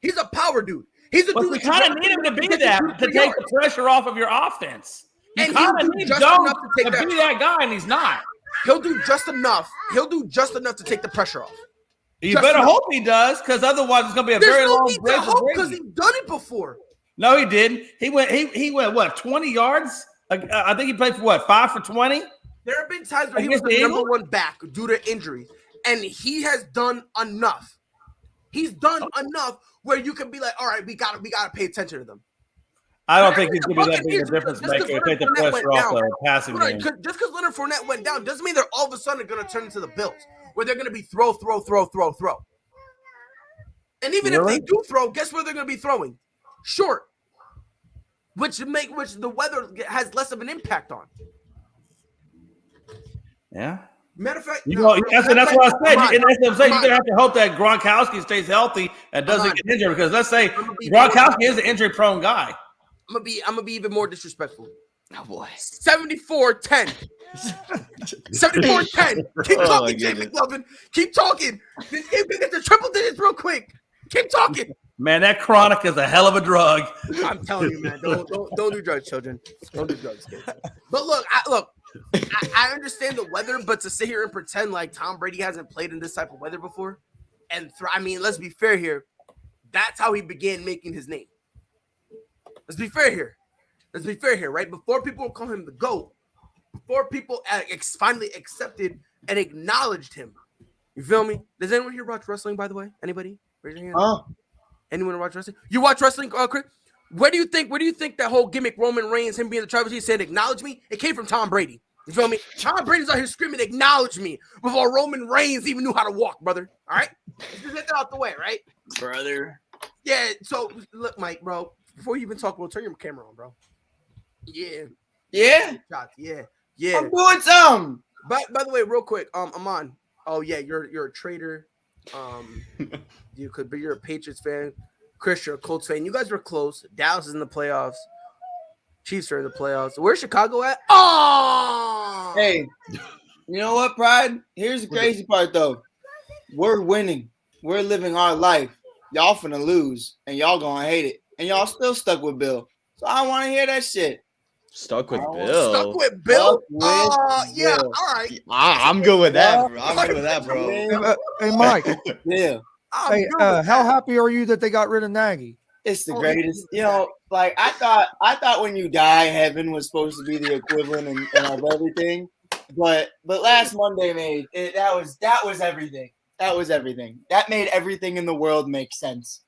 He's a power dude. He's a dude. You kind of need him to be that to take the pressure off of your offense. You kind of need Jones to be that guy, and he's not. He'll do just enough. He'll do just enough to take the pressure off. You better hope he does, because otherwise it's going to be a very long break. Because he's done it before. No, he didn't. He went what, 20 yards? I think he played for what, 5 for 20? There have been times where he was the number one back due to injury, and he has done enough. He's done enough where you can be like, all right, we gotta pay attention to them. I don't think he's going to be that big a difference maker to take the pressure off the passing game. Just because Leonard Fournette went down doesn't mean they're all of a sudden going to turn into the Bills, where they're going to be throw. And even if they do throw, guess where they're going to be throwing? Short, which the weather has less of an impact on. Yeah. Matter of fact, that's what I said. That's what I'm saying. You're going to have to hope that Gronkowski stays healthy and doesn't get injured, because let's say Gronkowski is an injury-prone guy. I'm gonna be even more disrespectful. Oh boy. 74-10. 74-10. Keep talking, Jay McLovin. Keep talking. This game can get to triple digits real quick. Keep talking. Man, that chronic is a hell of a drug. I'm telling you, man. Don't do drugs, children. Don't do drugs, kids. But look, I understand the weather, but to sit here and pretend like Tom Brady hasn't played in this type of weather before, and let's be fair here. That's how he began making his name. Let's be fair here, right? Before people call him the GOAT, before people finally accepted and acknowledged him. You feel me? Does anyone here watch wrestling, by the way? Anybody? Raise your hand. Anyone watch wrestling? You watch wrestling, Chris? Where do you think that whole gimmick, Roman Reigns, him being the tribal chief, saying acknowledge me? It came from Tom Brady. You feel me? Tom Brady's out here screaming, acknowledge me, before Roman Reigns even knew how to walk, brother. All right? Let's just get that out the way, right? Brother. Yeah, so look, Mike, bro. Before you even talk, turn your camera on, bro. Yeah. Yeah? Yeah. I'm doing some. By the way, real quick, Aman. Oh yeah, you're a traitor. You're a Patriots fan. Chris, you're a Colts fan. You guys were close. Dallas is in the playoffs. Chiefs are in the playoffs. Where's Chicago at? Oh! Hey, you know what, Pride? Here's the crazy part, though. We're winning. We're living our life. Y'all finna lose, and y'all gonna hate it. And y'all still stuck with Bill. So I want to hear that shit. Stuck with Bill? Stuck with Bill? Yeah, all right. I'm good with that, bro. I'm good with that, bro. Hey, Mike. Yeah. Hey, how happy are you that they got rid of Nagy? It's the greatest. You know, like I thought when you die, heaven was supposed to be the equivalent of everything. But last Monday that was everything. That was everything. That made everything in the world make sense.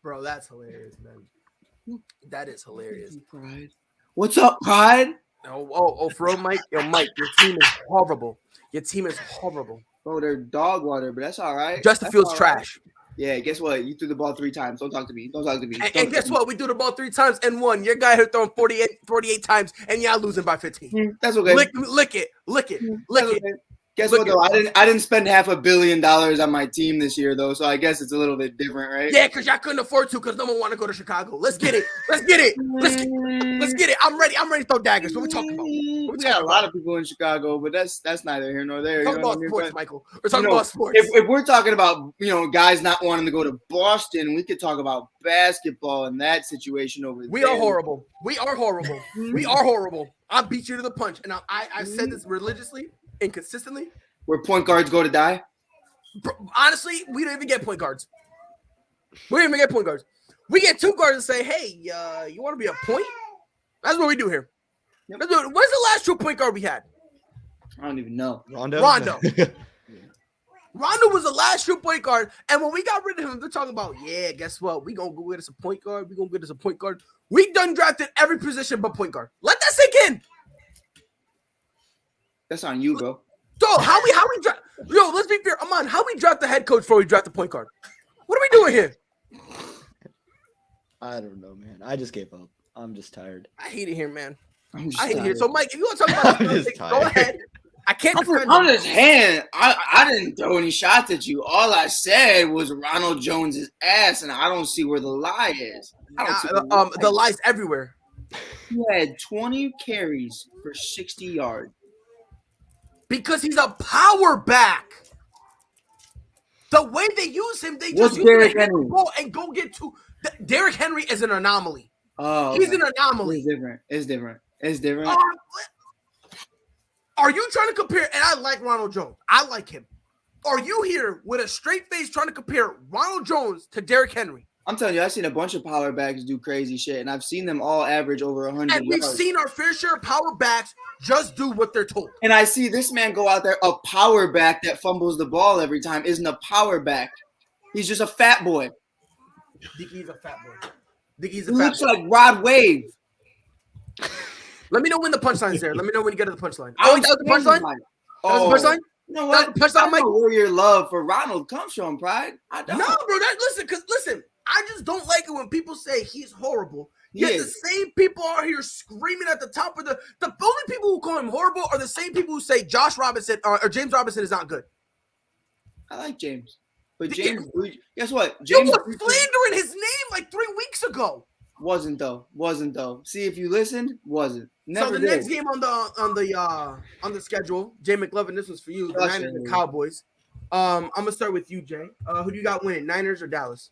Bro, that's hilarious, man. That is hilarious. Pride. What's up, Pride? Oh, for real, Mike? Yo, Mike, your team is horrible. Bro, they're dog water, but that's all right. Justin Fields trash. Yeah, guess what? You threw the ball 3 times. Don't talk to me. And guess what? We threw the ball 3 times and won. Your guy had thrown 48 times, and y'all losing by 15. That's okay. Lick it. Guess what though? I didn't spend $500 million on my team this year though, so I guess it's a little bit different, right? Yeah, because y'all couldn't afford to because no one want to go to Chicago. Let's get it. Let's get it. Let's get it. I'm ready. I'm ready to throw daggers. What we talking about? We got a lot of people in Chicago, but that's neither here nor there. Talk about sports, Michael. We're talking about sports. If we're talking about guys not wanting to go to Boston, we could talk about basketball in that situation over there. We are horrible. We are horrible. We are horrible. I beat you to the punch, and I said this religiously and consistently. Where point guards go to die? Honestly, we don't even get point guards. We don't even get point guards. We get two guards and say, hey, you want to be a point? That's what we do here. Yep. When's the last true point guard we had? I don't even know. Rondo. Rondo was the last true point guard. And when we got rid of him, they're talking about, yeah, guess what? We going to go get us a point guard. We going to get us a point guard. We done drafted every position but point guard. Let that sink in. That's on you, bro. So how we draft? Yo, let's be fair. Aman, how we draft the head coach before we draft the point guard? What are we doing here? I don't know, man. I just gave up. I'm just tired. I hate it here, man. I hate it here. So, Mike, if you want to talk about this, go ahead. I can't defend on his hand. I didn't throw any shots at you. All I said was Ronald Jones's ass, and I don't see where the lie is. The lie's everywhere. He had 20 carries for 60 yards. Because he's a power back. The way they use him, they just use Derrick him Henry? to go and go get two. Derrick Henry is an anomaly. Oh, he's an anomaly. It's different. Are you trying to compare? And I like Ronald Jones. I like him. Are you here with a straight face trying to compare Ronald Jones to Derrick Henry? I'm telling you, I've seen a bunch of power backs do crazy shit, and I've seen them all average over 100 And we've seen our fair share of power backs just do what they're told. And I see this man go out there, a power back that fumbles the ball every time isn't a power back. He's just a fat boy. He's a fat boy. He looks like Rod Wave. Let me know when the punchline's there. Let me know when you get to the punchline. Oh, that was the punchline? That was the punchline? You know what? I know where your love for Ronald comes from, Pride. I don't. No, bro. Listen, I just don't like it when people say he's horrible. Yet the same people are here screaming at the top of the only people who call him horrible are the same people who say Josh Robinson or James Robinson is not good. I like James. But James, guess what? James was slandering his name like 3 weeks ago. Wasn't though. See, if you listened, wasn't. Never so the next game on the schedule, Jay McLovin, this was for you. The Niners and Cowboys. I'm gonna start with you, Jay. Who do you got winning? Niners or Dallas?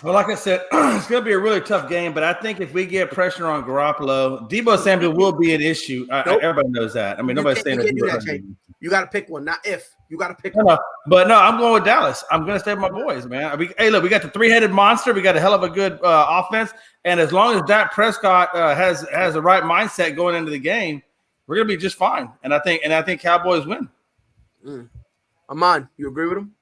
Well, like I said, it's going to be a really tough game, but I think if we get pressure on Garoppolo, Deebo Samuel will be an issue. Everybody knows that. I mean, nobody's saying that. You got to pick one, not if. You got to pick one. No, I'm going with Dallas. I'm going to stay with my boys, man. Hey, look, we got the three-headed monster. We got a hell of a good offense, and as long as Dak Prescott has the right mindset going into the game, we're going to be just fine. And I think Cowboys win. Aman, you agree with him?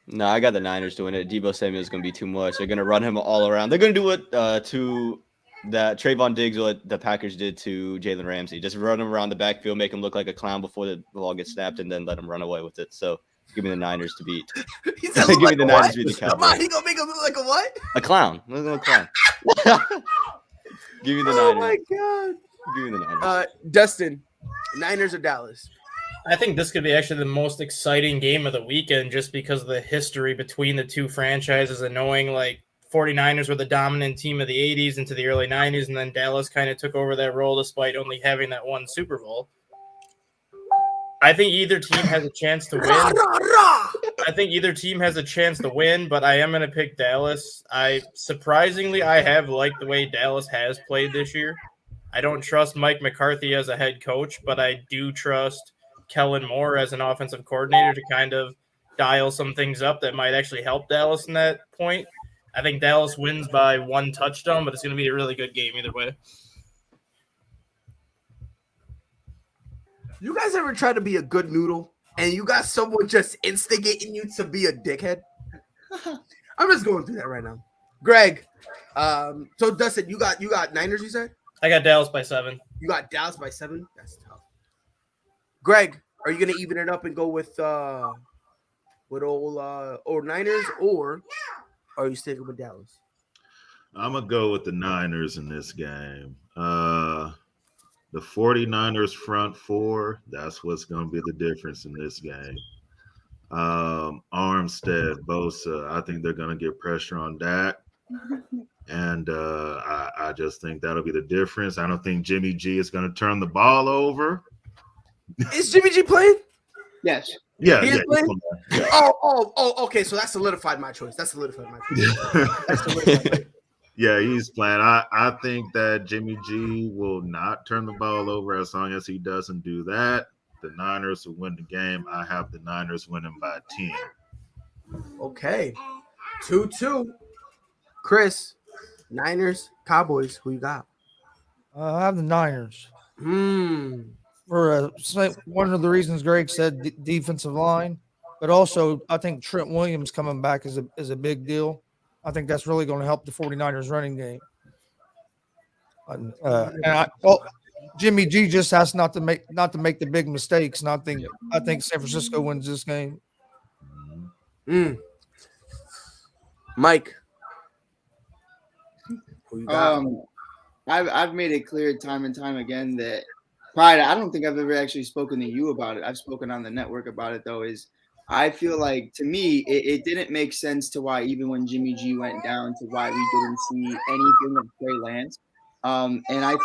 No, I got the Niners doing it. Deebo Samuel is going to be too much. They're going to run him all around. They're going to do it to that Trayvon Diggs, what the Packers did to Jalen Ramsey. Just run him around the backfield, make him look like a clown before the ball gets snapped, and then let him run away with it. So give me the Niners to beat. Give me the Niners to beat the Cowboys. Come on, he going to make him look like a what? A clown. Look like a clown. Give me the Niners. Oh, my God. Give me the Niners. Dustin, Niners or Dallas? I think this could be actually the most exciting game of the weekend just because of the history between the two franchises and knowing like 49ers were the dominant team of the 80s into the early 90s, and then Dallas kind of took over that role despite only having that one Super Bowl. I think either team has a chance to win. But I am going to pick Dallas. Surprisingly, I have liked the way Dallas has played this year. I don't trust Mike McCarthy as a head coach, but I do trust Kellen Moore as an offensive coordinator to kind of dial some things up that might actually help Dallas in that point. I think Dallas wins by 1 touchdown, but it's going to be a really good game either way. You guys ever try to be a good noodle and you got someone just instigating you to be a dickhead? I'm just going through that right now. Greg, so Dustin, you got Niners, you said? I got Dallas by 7. You got Dallas by 7? That's tough. Greg, are you going to even it up and go with old Niners, or are you sticking with Dallas? I'm going to go with the Niners in this game. The 49ers front four, that's what's going to be the difference in this game. Armstead, Bosa, I think they're going to get pressure on Dak. And I just think that'll be the difference. I don't think Jimmy G is going to turn the ball over. Is Jimmy G playing? Yes. Yeah, He is yeah. playing? Yeah. Oh, okay. So that solidified my choice. That's solidified my choice. Yeah, he's playing. I think that Jimmy G will not turn the ball over as long as he doesn't do that. The Niners will win the game. I have the Niners winning by 10. Okay. 2-2. Chris, Niners, Cowboys, who you got? I have the Niners. For One of the reasons Greg said defensive line, but also I think Trent Williams coming back is a big deal. I think that's really going to help the 49ers running game. Jimmy G just has not to make the big mistakes. And I think San Francisco wins this game. Mike, who you got? I've made it clear time and time again that Pride, I don't think I've ever actually spoken to you about it. I've spoken on the network about it, though, is I feel like, to me, it didn't make sense to why, even when Jimmy G went down, to why we didn't see anything of Trey Lance. And I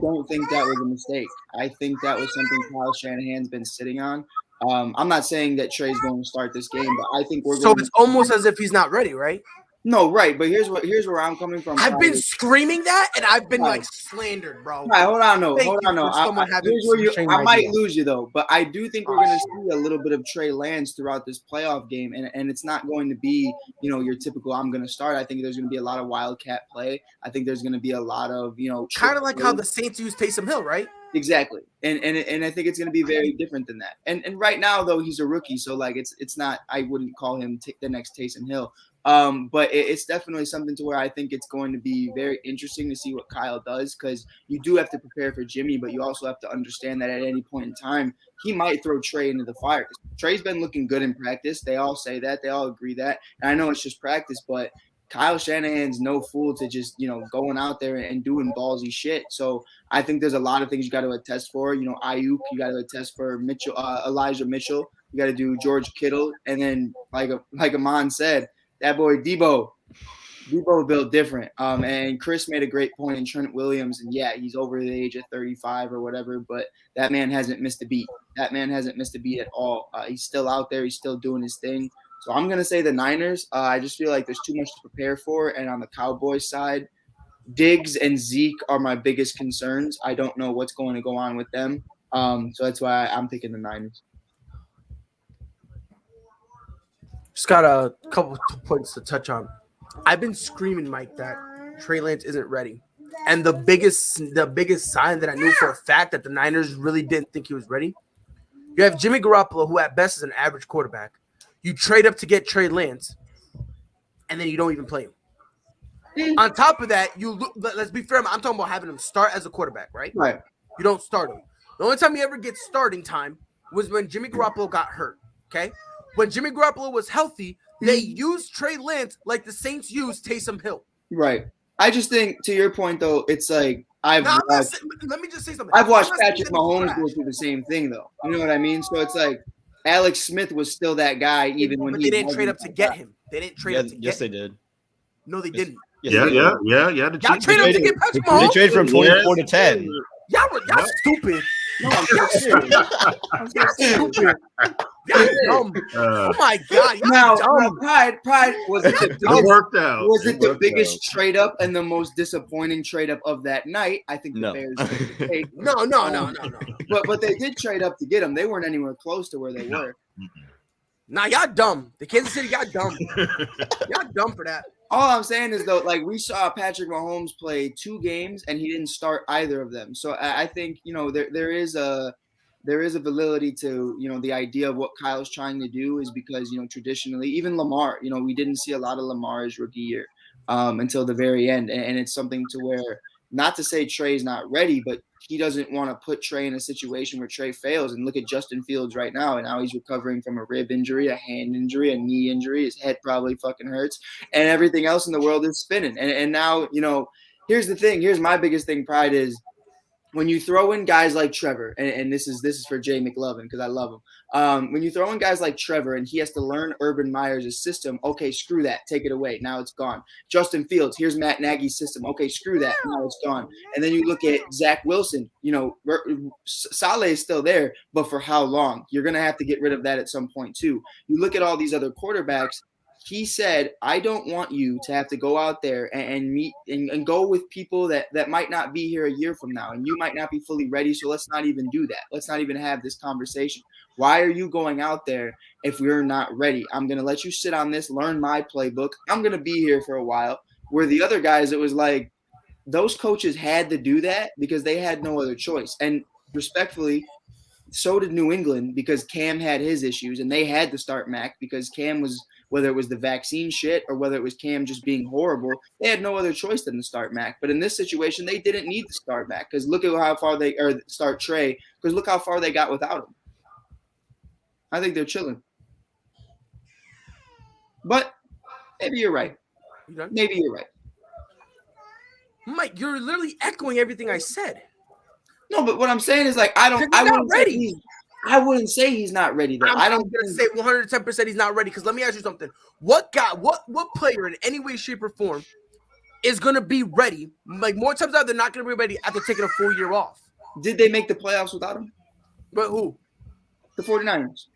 don't think that was a mistake. I think that was something Kyle Shanahan's been sitting on. I'm not saying that Trey's going to start this game, but I think we're So it's almost as if he's not ready, right? No, right. But here's where I'm coming from. I've been screaming that, and I've been like slandered, bro. All right, hold on, no. Here's where I might ideas. lose you though, but I do think we're going to see a little bit of Trey Lance throughout this playoff game, and it's not going to be your typical I'm going to start. I think there's going to be a lot of wildcat play. I think there's going to be a lot of kind of like how the Saints use Taysom Hill, right? Exactly, and I think it's going to be very different than that. And right now though, he's a rookie, so like it's not. I wouldn't call him the next Taysom Hill. But it's definitely something to where I think it's going to be very interesting to see what Kyle does, because you do have to prepare for Jimmy, but you also have to understand that at any point in time, he might throw Trey into the fire. Trey's been looking good in practice. They all say that. They all agree that. And I know it's just practice, but Kyle Shanahan's no fool to just, going out there and doing ballsy shit. So I think there's a lot of things you got to attest for. Ayuk, you got to attest for Mitchell, Elijah Mitchell. You got to do George Kittle. And then, like Amon said, that boy Debo built different. And Chris made a great point in Trent Williams. And yeah, he's over the age of 35 or whatever, but that man hasn't missed a beat. That man hasn't missed a beat at all. He's still out there. He's still doing his thing. So I'm going to say the Niners. I just feel like there's too much to prepare for. And on the Cowboys side, Diggs and Zeke are my biggest concerns. I don't know what's going to go on with them. So that's why I'm picking the Niners. Just got a couple points to touch on. I've been screaming, Mike, that Trey Lance isn't ready. And the biggest sign that I knew for a fact that the Niners really didn't think he was ready, you have Jimmy Garoppolo, who at best is an average quarterback. You trade up to get Trey Lance, and then you don't even play him. On top of that, let's be fair. I'm talking about having him start as a quarterback, right? Right. You don't start him. The only time he ever gets starting time was when Jimmy Garoppolo got hurt, okay? When Jimmy Garoppolo was healthy, they used Trey Lance like the Saints used Taysom Hill. Right. I just think, to your point, though, it's like let me just say something. I've watched Patrick Mahomes go through the same thing, though. You know what I mean? So it's like Alex Smith was still that guy, even when they didn't trade up to get him. They didn't trade up to get him. Yes, they did. No, they didned. Yeah. Y'all traded up to get Patrick Mahomes. They traded from 24 to 10. Y'all stupid. No, I'm so serious. I'm so serious. Y'all dumb. Oh my God. Now, Pride was it worked out. Was it the biggest trade up and the most disappointing trade up of that night? I think the Bears did the take. No. But they did trade up to get him. They weren't anywhere close to where they were. Nah, y'all dumb. The Kansas City got dumb. Y'all dumb for that. All I'm saying is, though, like, we saw Patrick Mahomes play 2 games and he didn't start either of them. So I think, there is a validity to, the idea of what Kyle's trying to do, is because, traditionally, even Lamar, we didn't see a lot of Lamar his rookie year until the very end. And it's something to where, not to say Trey's not ready, but he doesn't want to put Trey in a situation where Trey fails. And look at Justin Fields right now. And now he's recovering from a rib injury, a hand injury, a knee injury. His head probably fucking hurts. And everything else in the world is spinning. And now, here's the thing. Here's my biggest thing, Pride, is when you throw in guys like Trevor, and this is for Jay McLovin because I love him. When you throw in guys like Trevor and he has to learn Urban Meyers' system, okay, screw that, take it away. Now it's gone. Justin Fields, here's Matt Nagy's system. Okay, screw that, now it's gone. And then you look at Zach Wilson. Saleh is still there, but for how long? You're gonna have to get rid of that at some point too. You look at all these other quarterbacks. He said, I don't want you to have to go out there and meet and go with people that might not be here a year from now, and you might not be fully ready. So let's not even do that. Let's not even have this conversation. Why are you going out there if we're not ready? I'm going to let you sit on this, learn my playbook. I'm going to be here for a while. Where the other guys, it was like those coaches had to do that because they had no other choice. And respectfully, so did New England because Cam had his issues, and they had to start Mac because Cam was – whether it was the vaccine shit or whether it was Cam just being horrible, they had no other choice than to start Mac. But in this situation, they didn't need to start Mac because look at how far start Trey because look how far they got without him. I think they're chilling. But maybe you're right. Maybe you're right. Mike, you're literally echoing everything I said. No, but what I'm saying is like I wouldn't say he's not ready though. I'm gonna say 110% he's not ready because let me ask you something. What player in any way, shape, or form is gonna be ready? Like more times out, they're not gonna be ready after taking a full year off. Did they make the playoffs without him? But who? The 49ers.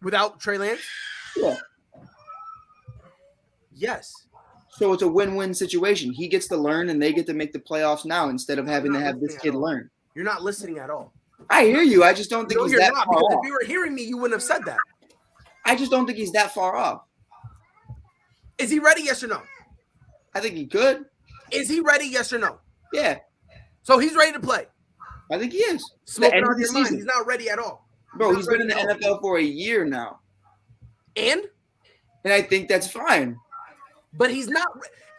Without Trey Lance? Yeah. Yes. So it's a win-win situation. He gets to learn and they get to make the playoffs now instead of having to have this kid learn. You're not listening at all. I hear you. I just don't think he's that far off. If you were hearing me, you wouldn't have said that. I just don't think he's that far off. Is he ready? Yes or no? I think he could. Is he ready? Yes or no? Yeah. So he's ready to play. I think he is. Smoking on his mind. He's not ready at all. Bro, he's been in the NFL for a year now. And I think that's fine. But he's not.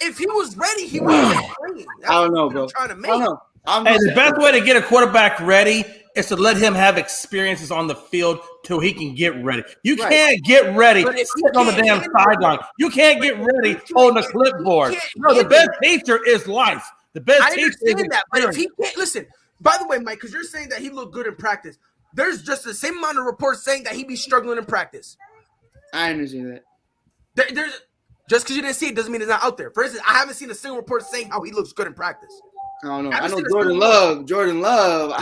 If he was ready, he would have playing. I don't know, bro. Trying to make. I don't know. And the best way to get a quarterback ready is to let him have experiences on the field till he can get ready. You can't get ready sitting on the damn sideline. You can't get ready holding a clipboard. No, the best teacher is life. The best teacher is that. But if he can't listen, by the way, Mike, because you're saying that he looked good in practice, there's just the same amount of reports saying that he be struggling in practice. I understand that. There's just because you didn't see it doesn't mean it's not out there. For instance, I haven't seen a single report saying how he looks good in practice. I don't know. I know Jordan Love. Jordan Love.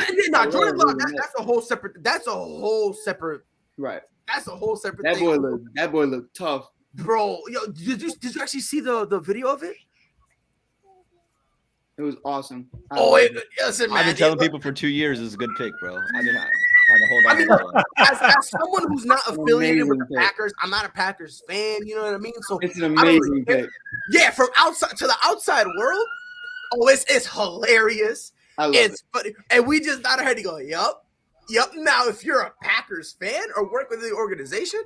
Jordan Love. That's a whole separate. That's a whole separate. Right. That's a whole separate. That boy looked tough, bro. Yo, did you actually see the video of it? It was awesome. Listen, man. I've been telling people for 2 years it's a good pick, bro. I've been trying to hold on. As someone who's not affiliated with the Packers, I'm not a Packers fan. You know what I mean? So it's an amazing pick. Yeah, from outside to the outside world. Oh, it's hilarious. It's funny. And we just nodded our head to go, yup. Now, if you're a Packers fan or work with the organization,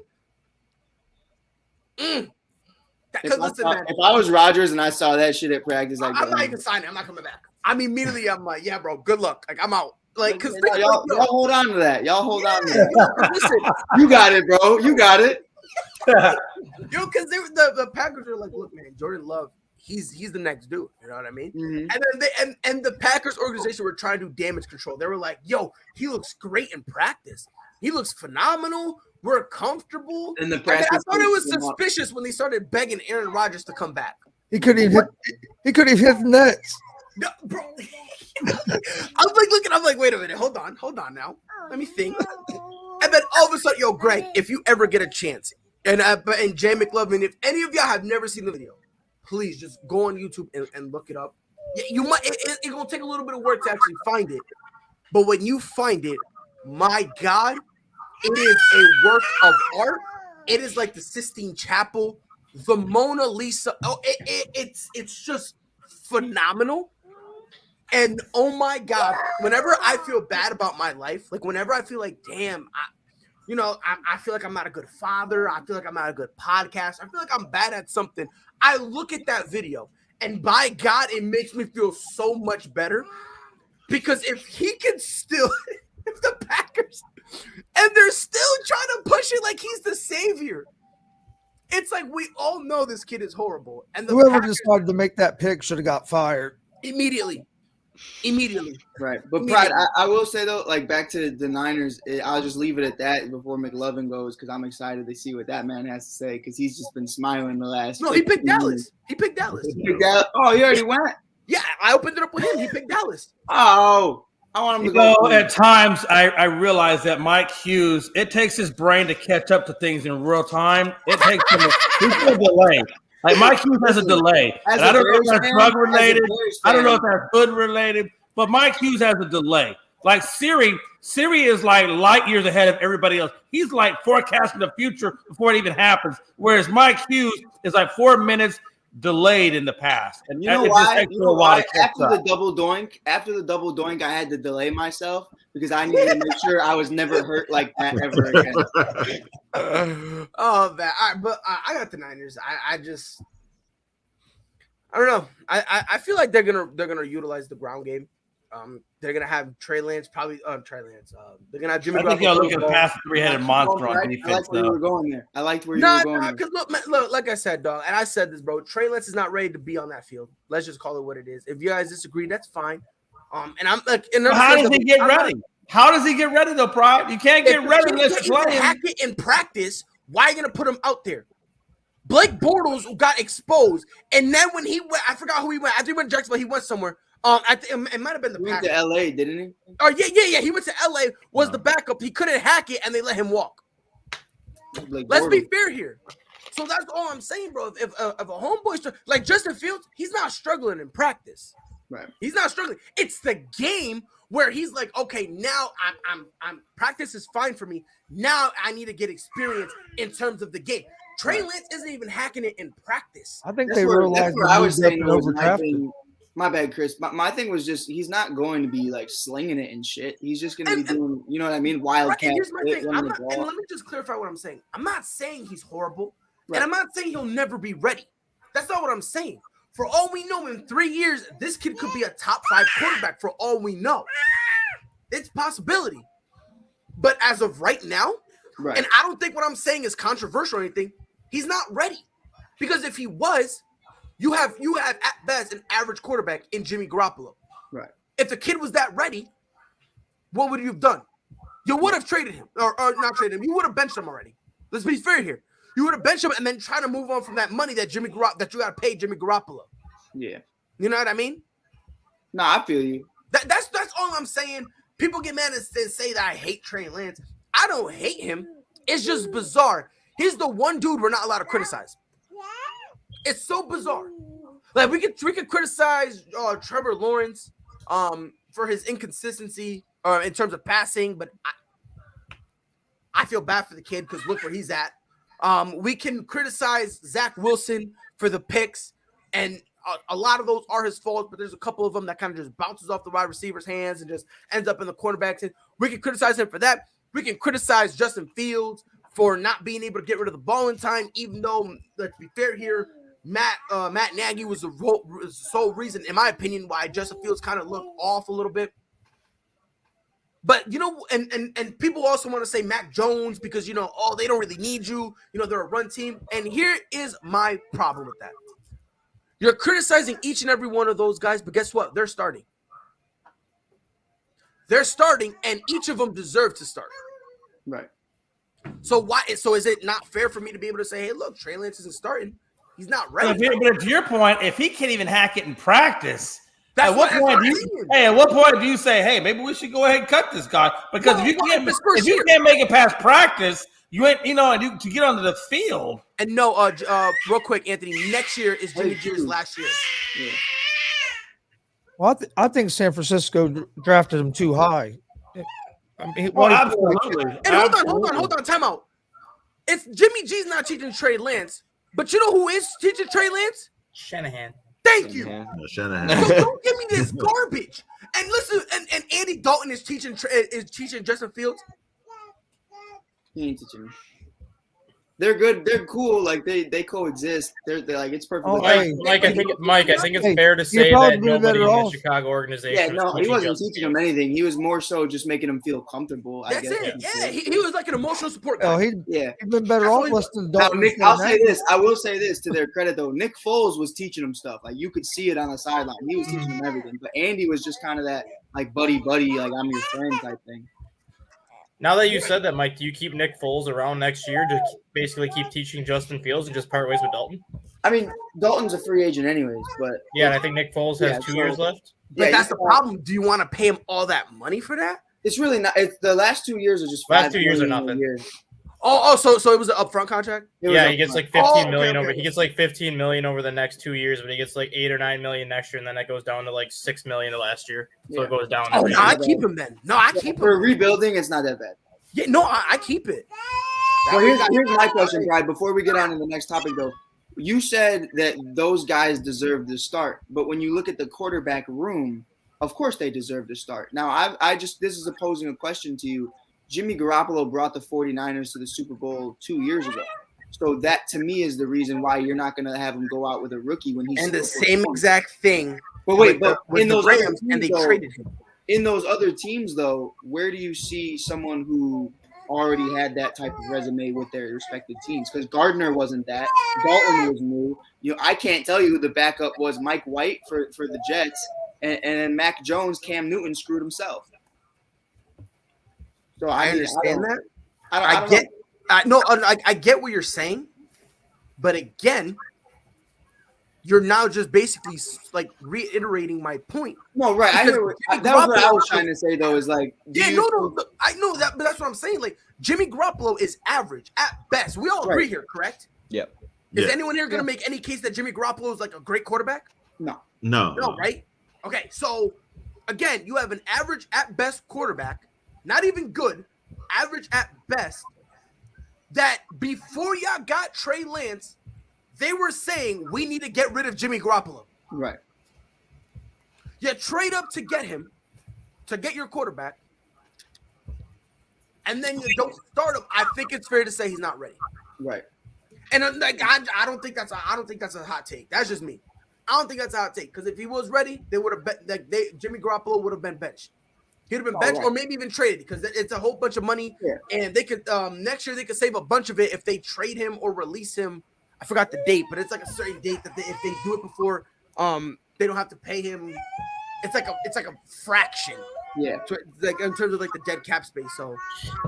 if I was Rodgers and I saw that shit at practice, I'm not even signing. I'm not coming back. I mean, immediately I'm like, yeah, bro, good luck. Like, I'm out. Like, because y'all hold on to that. Y'all hold on to that. Listen, you got it, bro. You got it. Yo, because the Packers are like, look, man, Jordan Love. He's the next dude, you know what I mean? Mm-hmm. And then and the Packers organization were trying to do damage control. They were like, "Yo, he looks great in practice. He looks phenomenal. We're comfortable." And the practice I thought it was suspicious when they started begging Aaron Rodgers to come back. He could have hit the nets. No, bro. I'm like, wait a minute, hold on now. Let me think. And then all of a sudden, yo, Greg, if you ever get a chance, and Jay McLovin, if any of y'all have never seen the video, please just go on YouTube and look it up. You might it's gonna take a little bit of work to actually find it, but when you find it, my God, it is a work of art. It is like the Sistine Chapel, the Mona Lisa. Oh, it's just phenomenal. And oh my God, whenever I feel bad about my life, like whenever I feel like, damn, I feel like I'm not a good father. I feel like I'm not a good podcast. I feel like I'm bad at something. I look at that video, and by God, it makes me feel so much better. Because if he can still, if the Packers, and they're still trying to push it like he's the savior, it's like we all know this kid is horrible. And whoever decided to make that pick should have got fired immediately. immediately. Right. But Pride, I will say though, like back to the Niners, I'll just leave it at that before McLovin goes because I'm excited to see what that man has to say because he's just been smiling the last. No, he picked 15 Dallas. minutes. He picked Dallas. He picked Dallas. Oh, he already went. Yeah, I opened it up with him. He picked Dallas. Oh, I want him to You go. know, at times I realize that Mike Hughes, it takes his brain to catch up to things in real time. It takes him he's a delay. Like Mike Hughes has a delay. And I don't know if that's drug related. I don't know if that's hood related, but Mike Hughes has a delay. Like Siri is like light years ahead of everybody else. He's like forecasting the future before it even happens. Whereas Mike Hughes is like 4 minutes delayed in the past. And You know why? After the double doink, I had to delay myself because I needed to make sure I was never hurt like that ever again. Oh, man. I got the Niners. I don't know. I feel like they're gonna utilize the ground game. They're gonna have Trey Lance, probably Trey Lance. They're gonna have Jimmy. I think you're looking past the three-headed monster on defense. I like where you were going there. I liked where you were going. Because look, like I said, dog, and I said this, bro. Trey Lance is not ready to be on that field. Let's just call it what it is. If you guys disagree, that's fine. And I'm like, how does he get ready? How does he get ready though, Pride? You can't get ready unless you're playing. Hack it in practice. Why are you gonna put him out there? Blake Bortles got exposed, and then when he went, I forgot who he went. I think he went to Jacksonville. He went somewhere. I think it might have been the Packers. Packers. He went to LA, didn't he? Oh yeah. He went to LA. Was the backup? He couldn't hack it, and they let him walk. Let's be fair here. So that's all I'm saying, bro. If a homeboy like Justin Fields, he's not struggling in practice. Right. He's not struggling. It's the game where he's like, okay, now I'm practice is fine for me. Now I need to get experience in terms of the game. Trey Lance isn't even hacking it in practice. I think they realized what I was saying. overdrafted. My bad, Chris. My thing was just he's not going to be like slinging it and shit. He's just going to be doing, you know what I mean? Wildcat. Here's my thing. And let me just clarify what I'm saying. I'm not saying he's horrible, and I'm not saying he'll never be ready. That's not what I'm saying. For all we know, in 3 years, this kid could be a top 5 quarterback. For all we know, it's a possibility. But as of right now, and I don't think what I'm saying is controversial or anything, he's not ready. Because if he was, you have at best an average quarterback in Jimmy Garoppolo. Right. If the kid was that ready, what would you have done? You would have traded him, or not traded him. You would have benched him already. Let's be fair here. You would have benched him and then try to move on from that money that you got to pay Jimmy Garoppolo. Yeah. You know what I mean? No, I feel you. That's all I'm saying. People get mad and say that I hate Trey Lance. I don't hate him. It's just bizarre. He's the one dude we're not allowed to criticize. It's so bizarre. Like we could criticize Trevor Lawrence for his inconsistency in terms of passing, but I feel bad for the kid because look where he's at. We can criticize Zach Wilson for the picks, and a lot of those are his fault, but there's a couple of them that kind of just bounces off the wide receiver's hands and just ends up in the cornerback's hand. We can criticize him for that. We can criticize Justin Fields for not being able to get rid of the ball in time, even though, let's be fair here, Matt Nagy was the sole reason, in my opinion, why Justin Fields kind of looked off a little bit. But, you know, and people also want to say Mac Jones because, you know, they don't really need you. You know, they're a run team. And here is my problem with that. You're criticizing each and every one of those guys, but guess what? They're starting. They're starting, and each of them deserve to start. Right. So why? So is it not fair for me to be able to say, hey, look, Trey Lance isn't starting. He's not ready. But to your point, if he can't even hack it in practice, at what point do you say, hey, maybe we should go ahead and cut this guy? Because if you can't make it past practice, you ain't, and to get onto the field. And no, real quick, Anthony, next year is Jimmy G's last year. Yeah. Well, I think San Francisco drafted him too high. I mean, absolutely. And hold on, time out. If Jimmy G's not teaching Trey Lance, but you know who is teaching Trey Lance? Shanahan. Thank you. Shanahan. So don't give me this garbage. And listen, and Andy Dalton is teaching Justin Fields. He ain't teaching him. They're good. They're cool. Like they coexist. They're like it's perfect. Oh, Mike, hey. Mike, I think it's Hey, fair to you'd say probably that be nobody better in the off. Chicago organization. Yeah, no, he wasn't Justin teaching them Fields. anything. He was more so just making them feel comfortable. I That's guess. it. Yeah, he was like an emotional support guy. Oh, he'd Yeah. been better off listening to Now, Dalton. Nick, instead I'll of say Nagy. this. I will say this to their credit, though. Nick Foles was teaching them stuff. Like you could see it on the sideline. He was teaching them everything. But Andy was just kind of that like buddy, like I'm your friend type thing. Now that you said that, Mike, do you keep Nick Foles around next year to basically keep teaching Justin Fields and just part ways with Dalton? I mean, Dalton's a free agent anyways, but Yeah, and I think Nick Foles has 2 years left. But yeah, that's the problem. Do you want to pay him all that money for that? It's really not. It's the last 2 years are just Last 5 2 years are million a nothing. year. So it was an upfront contract? It was Yeah, up he gets front. like 15 Oh, million okay, over. okay. He gets like 15 million over the next 2 years, but he gets like 8 or 9 million next year, and then that goes down to like 6 million the last year. So Yeah. it goes down. Oh, every no, year. I keep him then. No, I keep For him. rebuilding, it's not that bad. Yeah, no, I keep it. So here's my question, Brad. Before we get on to the next topic, though, you said that those guys deserve to start, but when you look at the quarterback room, of course they deserve to start. Now, this is posing a question to you. Jimmy Garoppolo brought the 49ers to the Super Bowl 2 years ago. So that, to me, is the reason why you're not going to have him go out with a rookie when he's And the still same 21. exact thing. But wait, with in the those other Rams, teams, and they though, traded him. in those other teams, though, where do you see someone who already had that type of resume with their respective teams? Because Gardner wasn't that. Dalton was new. I can't tell you who the backup was. Mike White for the Jets, and then Mac Jones, Cam Newton screwed himself. So I mean, understand that. I don't know. I get what you're saying, but again, you're now just basically like reiterating my point. No, right. I Because hear Jimmy that was what I Garoppolo- was trying to say, though, is like, Yeah, no, I know that, but that's what I'm saying. Like Jimmy Garoppolo is average at best. We all agree here, correct? Yep. Is Yeah. anyone here going to make any case that Jimmy Garoppolo is like a great quarterback? No. No. No, right? Okay, so again, you have an average at best quarterback, not even good, average at best. That before y'all got Trey Lance, they were saying we need to get rid of Jimmy Garoppolo. Right. You trade up to get him, to get your quarterback, and then you don't start him. I think it's fair to say he's not ready. Right. And like, I don't think that's a hot take. That's just me. I don't think that's a hot take because if he was ready, they would have Jimmy Garoppolo would have been benched. He'd have been benched or maybe even traded because it's a whole bunch of money. Yeah. And they could next year they could save a bunch of it if they trade him or release him. I forgot the date, but it's like a certain date that if they do it before they don't have to pay him. It's like a fraction. Yeah. So, like in terms of like the dead cap space. So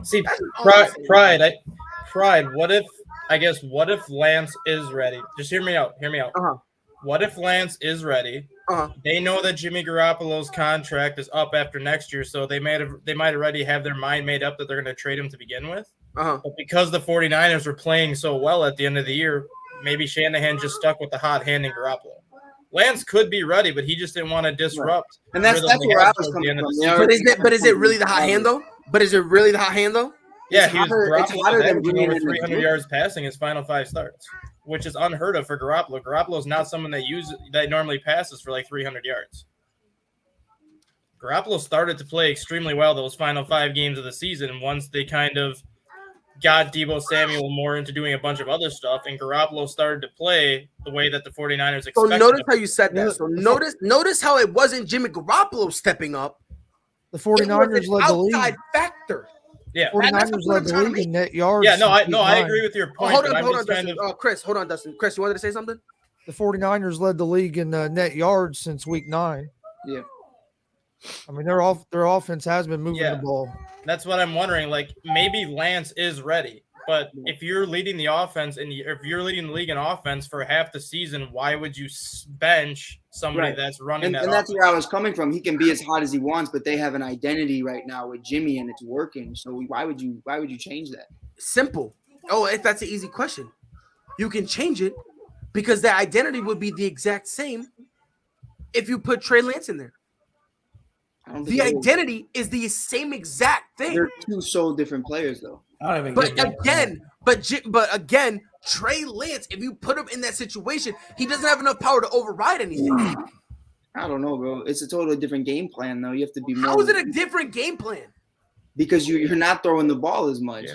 See, that's all I'm saying. Pride. What if Lance is ready? Just hear me out. Uh-huh. What if Lance is ready? Uh-huh. They know that Jimmy Garoppolo's contract is up after next year, so they might already have their mind made up that they're going to trade him to begin with. Uh-huh. But because the 49ers were playing so well at the end of the year, maybe Shanahan just stuck with the hot hand in Garoppolo. Lance could be ready, but he just didn't want to disrupt. And that's the rhythm they where had I was towards the coming end of from. the You season. know? But is it really the hot hand though? Yeah, It's he was hotter Garoppolo than averaging bringing over in the 300 group. yards passing his final 5 starts, which is unheard of for Garoppolo. Garoppolo's not someone that normally passes for like 300 yards. Garoppolo started to play extremely well those final 5 games of the season once they kind of got Deebo Samuel more into doing a bunch of other stuff, and Garoppolo started to play the way that the 49ers So expected. notice how you said that. So notice how it wasn't Jimmy Garoppolo stepping up. The It was 49ers an led the league. outside factor. Yeah. 49ers led the league in net yards. Yeah, no, since week I 9. agree with your Oh, point. hold but on, I'm hold on, just kind Dustin. of Chris, hold on, Dustin. Chris, you wanted to say something? The 49ers led the league in net yards since week 9. Yeah. I mean, their offense has been moving the ball. That's what I'm wondering. Like, maybe Lance is ready, but if you're leading the offense and if you're leading the league in offense for half the season, why would you bench somebody Right. that's running And that's where I was coming from. He can be as hot as he wants, but they have an identity right now with Jimmy, and it's working. So why would you change that? Simple. Oh, that's an easy question. You can change it because the identity would be the exact same if you put Trey Lance in there. I don't think The it is. identity is the same exact thing. They're two so different players, though. I don't even But get that. again, Trey Lance, if you put him in that situation, he doesn't have enough power to override anything. I don't know, bro. It's a totally different game plan, though. You have to be more. How is it a different game plan? Because you're not throwing the ball as much,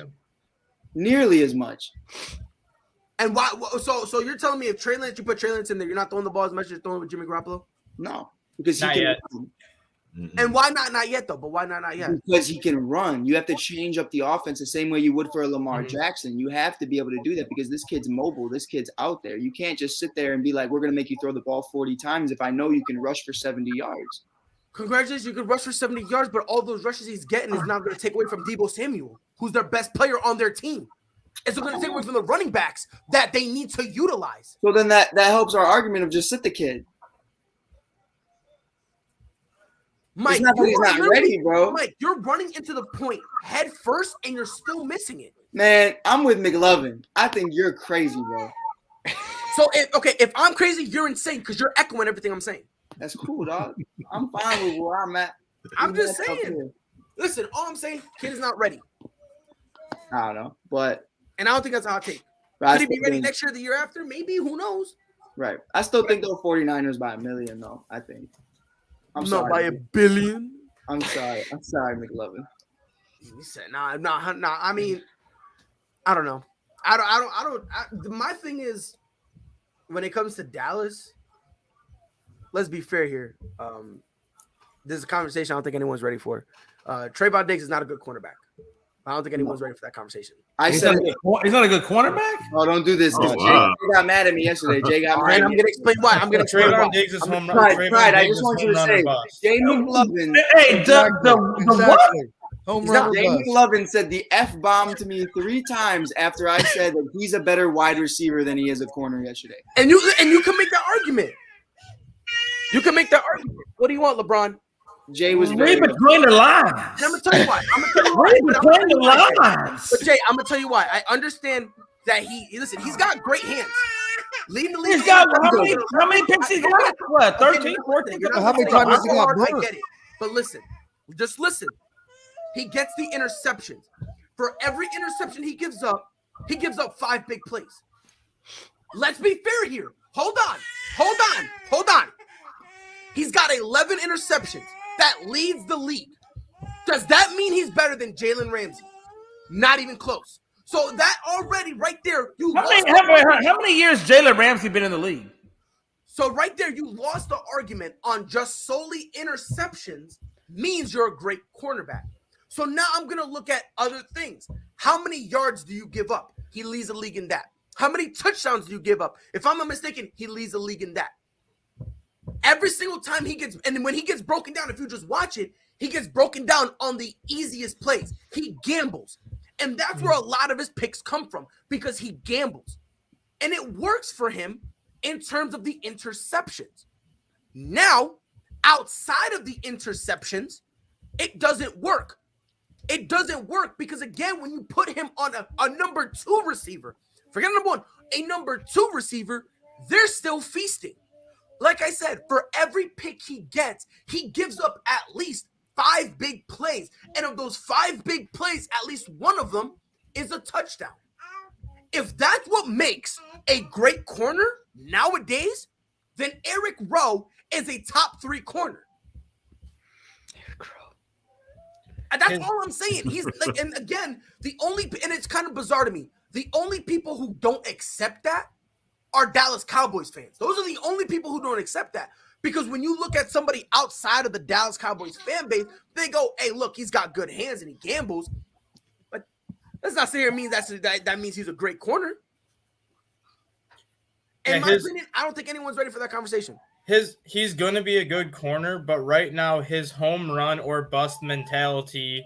nearly as much. And why? So you're telling me if Trey Lance, you put Trey Lance in there, you're not throwing the ball as much as you're throwing with Jimmy Garoppolo? No, because he Not can yet. run. And why not yet though? But why not yet? Because he can run. You have to change up the offense the same way you would for a Lamar Mhm. Jackson. You have to be able to do that because this kid's mobile. This kid's out there. You can't just sit there and be like, we're going to make you throw the ball 40 times if I know you can rush for 70 yards. Congratulations, you could rush for 70 yards, but all those rushes he's getting is not going to take away from Deebo Samuel, who's their best player on their team. It's going to take away from the running backs that they need to utilize. So then that helps our argument of just sit the kid. Mike, It's not that he's not ready, bro. Mike, you're running into the point head first, and you're still missing it. Man, I'm with McLovin. I think you're crazy, bro. So, if I'm crazy, you're insane because you're echoing everything I'm saying. That's cool, dog. I'm fine with where I'm at. I'm just That's up saying. here. Listen, all I'm saying, kid is not ready. I don't know, but And I don't think that's a hot take. I Could he be still ready think- next year, the year after? Maybe. Who knows? right. I still think they'll 49ers by $1 million, though. I think. I'm Not sorry. by $1 billion. I'm sorry, McLovin. He said, nah. I mean, I don't know. My thing is, when it comes to Dallas, let's be fair here. This is a conversation I don't think anyone's ready for. Trayvon Diggs is not a good cornerback. I don't think anyone's ready for that conversation. He's not a good cornerback? Oh, don't do this. 'Cause Oh, wow. Jay got mad at me yesterday. Jay got mad And at I'm me. going to explain why. I'm going to explain why. Trayvon Diggs is home run. Pride, Trayvon I Diggs just is want you home to run or say, bust. Jay McLovin. Hey, the what? Exactly. Home run or Jay bust. McLovin said the F-bomb to me 3 times after I said that he's a better wide receiver than he is a corner yesterday. And you can make that argument. You can make that argument. What do you want, LeBron? Jay was very Read between the lines. And I'm gonna tell you why. Read between the lines. But Jay, I'm gonna tell you why. I understand that he's got great hands. Leading the league. He's got how many picks he got? What, 13, 14? How many times has he got I burned? get it. But listen, just listen. He gets the interceptions. For every interception he gives up 5 big plays. Let's be fair here. Hold on. He's got 11 interceptions. That leads the league. Does that mean he's better than Jalen Ramsey? Not even close. So that already right there, How many years Jalen Ramsey been in the league? So right there, you lost the argument on just solely interceptions means you're a great cornerback. So now I'm going to look at other things. How many yards do you give up? He leads the league in that. How many touchdowns do you give up? If I'm not mistaken, he leads the league in that. Every single time and when he gets broken down, if you just watch it, he gets broken down on the easiest plays. He gambles. And that's where a lot of his picks come from because he gambles. And it works for him in terms of the interceptions. Now, outside of the interceptions, it doesn't work. It doesn't work because, again, when you put him on a number 2 receiver, forget number 1, a number 2 receiver, they're still feasting. Like I said, for every pick he gets, he gives up at least 5 big plays. And of those 5 big plays, at least one of them is a touchdown. If that's what makes a great corner nowadays, then Eric Rowe is a top 3 corner. And that's all I'm saying. He's like, and again, and it's kind of bizarre to me. The only people who don't accept that are Dallas Cowboys fans. Those are the only people who don't accept that. Because when you look at somebody outside of the Dallas Cowboys fan base, they go, hey, look, he's got good hands and he gambles. But that's not saying it means that means he's a great corner. In my opinion, I don't think anyone's ready for that conversation. He's going to be a good corner, but right now his home run or bust mentality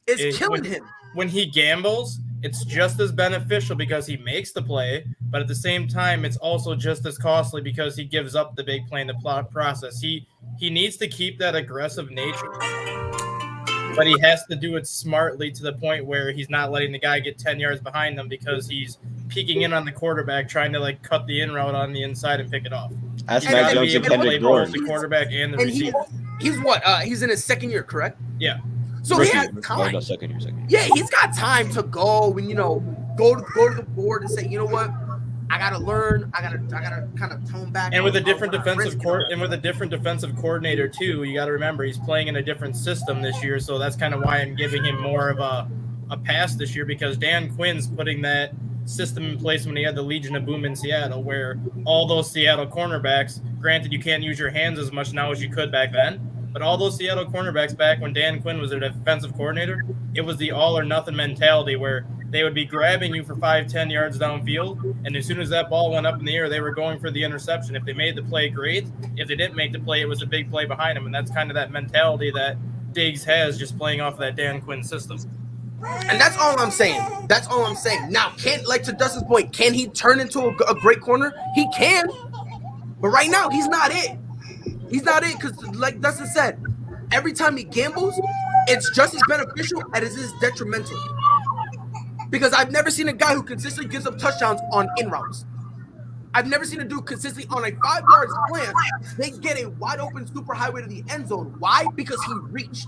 is killing him. When he gambles, it's just as beneficial because he makes the play, but at the same time, it's also just as costly because he gives up the big play in the process. He needs to keep that aggressive nature, but he has to do it smartly to the point where he's not letting the guy get 10 yards behind them because he's peeking in on the quarterback, trying to like cut the in route on the inside and pick it off. That's Mac Jones and Kendrick Bourne. The quarterback and the receiver. He's what? He's in his second year, correct? Yeah. So he has time. No, second year. Yeah, he's got time to go and go to the board and say, you know what, I gotta learn. I gotta kind of tone back. And with a different defensive coordinator too, you got to remember he's playing in a different system this year. So that's kind of why I'm giving him more of a pass this year because Dan Quinn's putting that system in place when he had the Legion of Boom in Seattle, where all those Seattle cornerbacks, granted you can't use your hands as much now as you could back then, but all those Seattle cornerbacks back when Dan Quinn was their defensive coordinator, it was the all or nothing mentality where they would be grabbing you for 5-10 yards downfield, and as soon as that ball went up in the air, they were going for the interception. If they made the play, great. If they didn't make the play, it was a big play behind them, and that's kind of that mentality that Diggs has just playing off of that Dan Quinn system. And that's all I'm saying. That's all I'm saying. Now, to Dustin's point, can he turn into a great corner? He can. But right now, he's not it. He's not it because, like Dustin said, every time he gambles, it's just as beneficial as it is detrimental. Because I've never seen a guy who consistently gives up touchdowns on in routes. I've never seen a dude consistently on a 5-yard slant. They get a wide open super highway to the end zone. Why? Because he reached.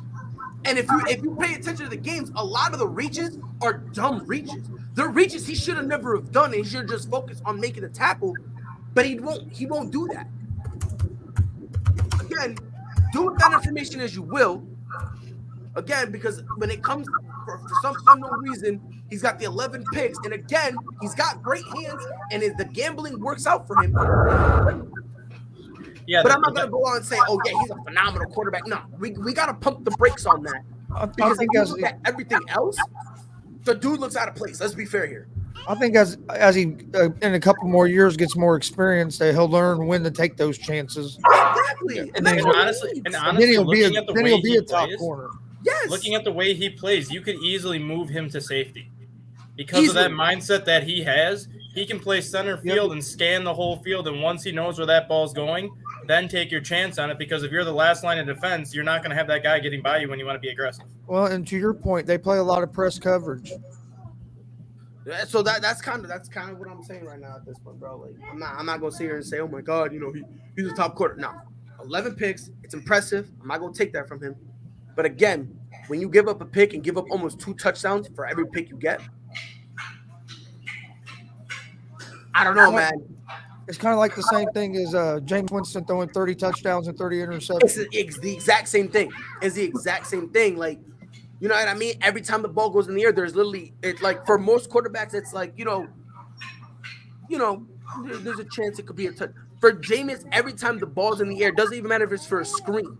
And if you pay attention to the games, a lot of the reaches are dumb reaches. They're reaches he should have never have done, and he should have just focused on making the tackle. But he won't do that. Again, do with that information as you will. Again, because when it comes for some unknown reason, he's got the 11 picks, and again, he's got great hands, and the gambling works out for him. Yeah, but I'm not gonna go on and say, "Oh yeah, he's a phenomenal quarterback." No, we gotta pump the brakes on that because if you look at everything else, the dude looks out of place. Let's be fair here. I think as he in a couple more years gets more experience, that he'll learn when to take those chances. Exactly, and honestly, then he'll be a top corner. Yes. Looking at the way he plays, you could easily move him to safety because of that mindset that he has. He can play center field and scan the whole field, and once he knows where that ball's going, then take your chance on it, because if you're the last line of defense, you're not going to have that guy getting by you when you want to be aggressive. Well, and to your point, they play a lot of press coverage. Yeah, so that's kind of what I'm saying right now at this point, bro. Like I'm not gonna sit here and say, oh my God, he's a top quarter. No, 11 picks, it's impressive. I'm not gonna take that from him. But again, when you give up a pick and give up almost 2 touchdowns for every pick you get, I don't know, man. It's kind of like the same thing as James Winston throwing 30 touchdowns and 30 interceptions. It's the exact same thing. It's the exact same thing. Like, you know what I mean? Every time the ball goes in the air, there's literally, it's like for most quarterbacks, it's like, there's a chance it could be a touch. For Jameis, every time the ball's in the air, doesn't even matter if it's for a screen,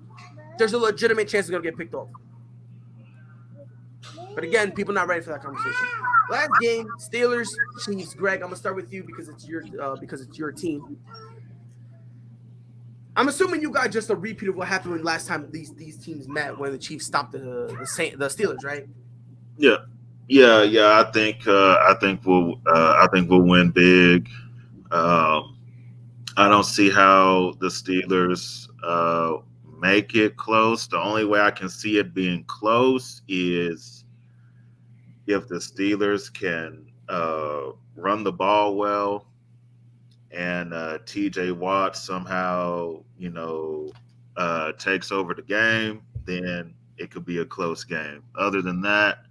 there's a legitimate chance it's going to get picked off. But again, people not ready for that conversation. Last game, Steelers, Chiefs. Greg, I'm gonna start with you because it's your team. I'm assuming you got just a repeat of what happened when last time these teams met when the Chiefs stopped the Steelers, right? Yeah. I think we'll win big. I don't see how the Steelers make it close. The only way I can see it being close is if the Steelers can run the ball well and TJ Watt somehow, takes over the game, then it could be a close game. Other than that,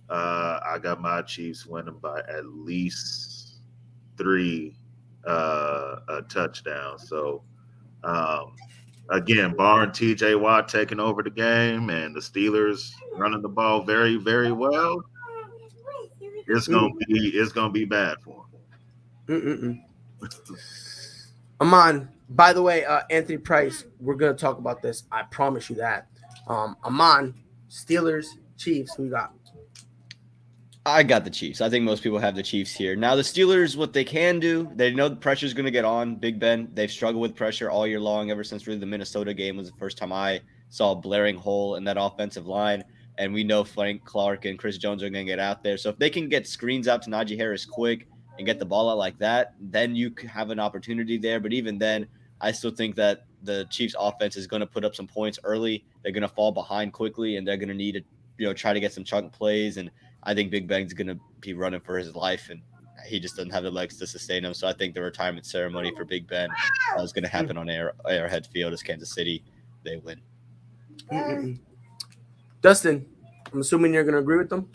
I got my Chiefs winning by at least 3 touchdowns. So, again, barring TJ Watt taking over the game and the Steelers running the ball very, very well, it's gonna be bad for him. Aman, by the way, Anthony Price, we're gonna talk about this. I promise you that. Aman, Steelers, Chiefs, who you got? I got the Chiefs. I think most people have the Chiefs here. Now, the Steelers, what they can do, they know the pressure is going to get on Big Ben. They've struggled with pressure all year long, ever since really the Minnesota game was the first time I saw a blaring hole in that offensive line. And we know Frank Clark and Chris Jones are going to get out there. So if they can get screens out to Najee Harris quick and get the ball out like that, then you have an opportunity there. But even then, I still think that the Chiefs offense is going to put up some points early. They're going to fall behind quickly, and they're going to need to, try to get some chunk plays. And I think Big Ben's going to be running for his life, and he just doesn't have the legs to sustain him. So I think the retirement ceremony for Big Ben is going to happen on Arrowhead Field as Kansas City. They win. Dustin, I'm assuming you're going to agree with them?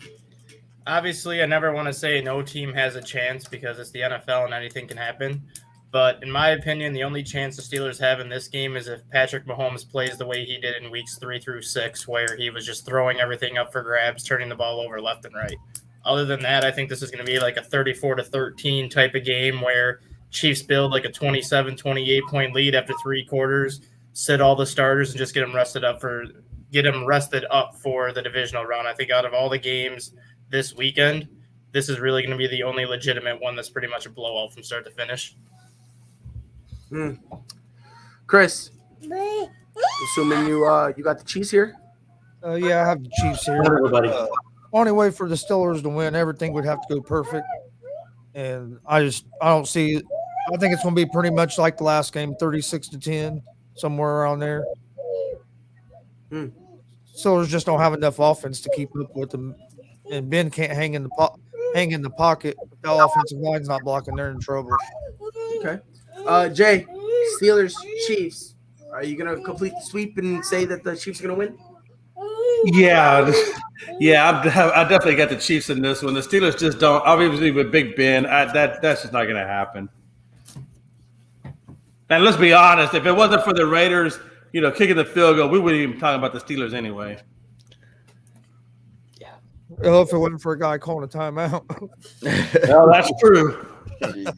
Obviously, I never want to say no team has a chance because it's the NFL and anything can happen. But in my opinion, the only chance the Steelers have in this game is if Patrick Mahomes plays the way he did in weeks 3 through 6, where he was just throwing everything up for grabs, turning the ball over left and right. Other than that, I think this is going to be like a 34-13 type of game where Chiefs build like a 27, 28 point lead after 3 quarters, sit all the starters and just get them rested up for the divisional round. I think out of all the games this weekend, this is really going to be the only legitimate one that's pretty much a blowout from start to finish. Chris, assuming you got the Chiefs here. Yeah, I have the Chiefs here. Everybody. Only way for the Steelers to win, everything would have to go perfect. And I don't see it. I think it's going to be pretty much like the last game, 36-10, somewhere around there. Steelers just don't have enough offense to keep up with them. And Ben can't hang in the pocket. If the offensive line's not blocking, they're in trouble. Okay. Jay, Steelers, Chiefs. Are you going to complete the sweep and say that the Chiefs are going to win? Yeah, I definitely got the Chiefs in this one. The Steelers just don't. Obviously, with Big Ben, that's just not going to happen. And let's be honest, if it wasn't for the Raiders, kicking the field goal, we wouldn't even talk about the Steelers anyway. Yeah. Well, if it wasn't for a guy calling a timeout. Well, that's true. Yeah.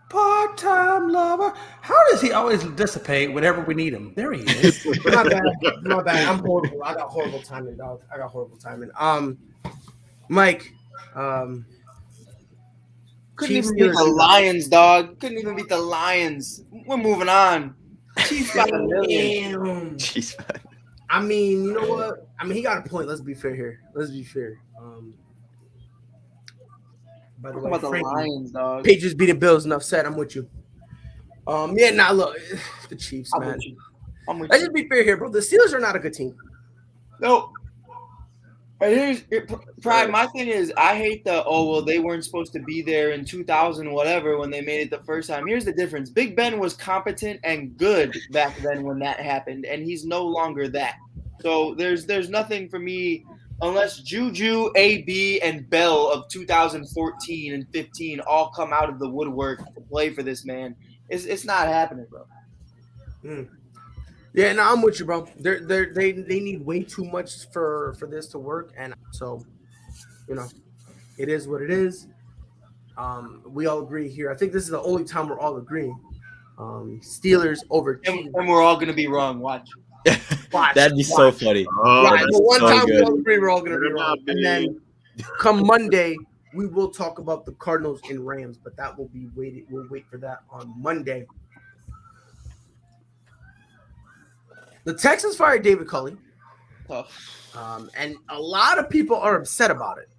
Part-time lover. How does he always dissipate whenever we need him? There he is. My bad. I'm horrible. I got horrible timing, dog. Mike, couldn't Chiefs, even beat the Steelers. Lions, dog. Couldn't even beat the Lions. We're moving on. Chiefs got a million. Damn. Jeez, man. I mean, you know what? I mean, he got a point. Let's be fair here. By the Talk way, about the Frankie, Lions, dog. Patriots beating Bills. Enough said. I'm with you. Look, the Chiefs, I'm man. with you. I'm with Let's you. just be fair here, bro. The Steelers are not a good team. No. Pride, my thing is, I hate they weren't supposed to be there in 2000 whatever when they made it the first time. Here's the difference. Big Ben was competent and good back then when that happened, and he's no longer that. So there's nothing for me unless Juju, AB, and Bell of 2014 and 15 all come out of the woodwork to play for this man. It's not happening, bro. Yeah, no, I'm with you, bro. They need way too much for this to work, and so, it is what it is. We all agree here. I think this is the only time we're all agreeing. Steelers over Chiefs. And we're all gonna be wrong. Watch. That'd be so funny. Oh, Right, that's but one so time we good. all agree we're all gonna be Better wrong, not and be. then come Monday we will talk about the Cardinals and Rams, but that will be waited. We'll wait for that on Monday. The Texans fired David Culley, Tough. and a lot of people are upset about it.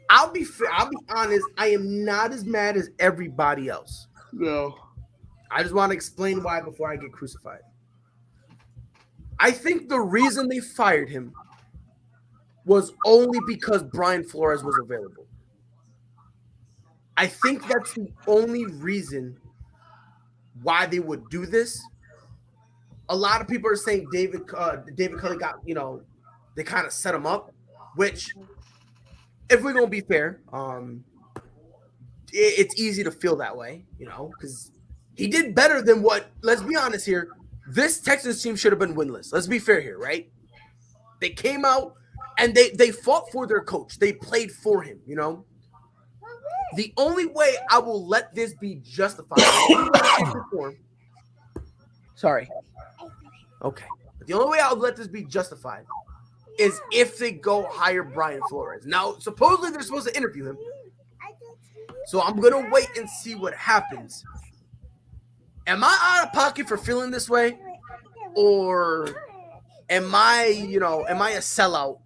I'll be honest. I am not as mad as everybody else. No. I just want to explain why before I get crucified. I think the reason they fired him was only because Brian Flores was available. I think that's the only reason why they would do this. A lot of people are saying David Culley got, they kind of set him up, which, if we're going to be fair, it's easy to feel that way, because he did better than what, let's be honest here, this Texans team should have been winless. Let's be fair here, right? They came out and they fought for their coach. They played for him, The only way I will let this be justified sorry. Okay. The only way I'll let this be justified is if they go hire Brian Flores. Now, supposedly they're supposed to interview him. So I'm going to wait and see what happens. Am I out of pocket for feeling this way? Or am I a sellout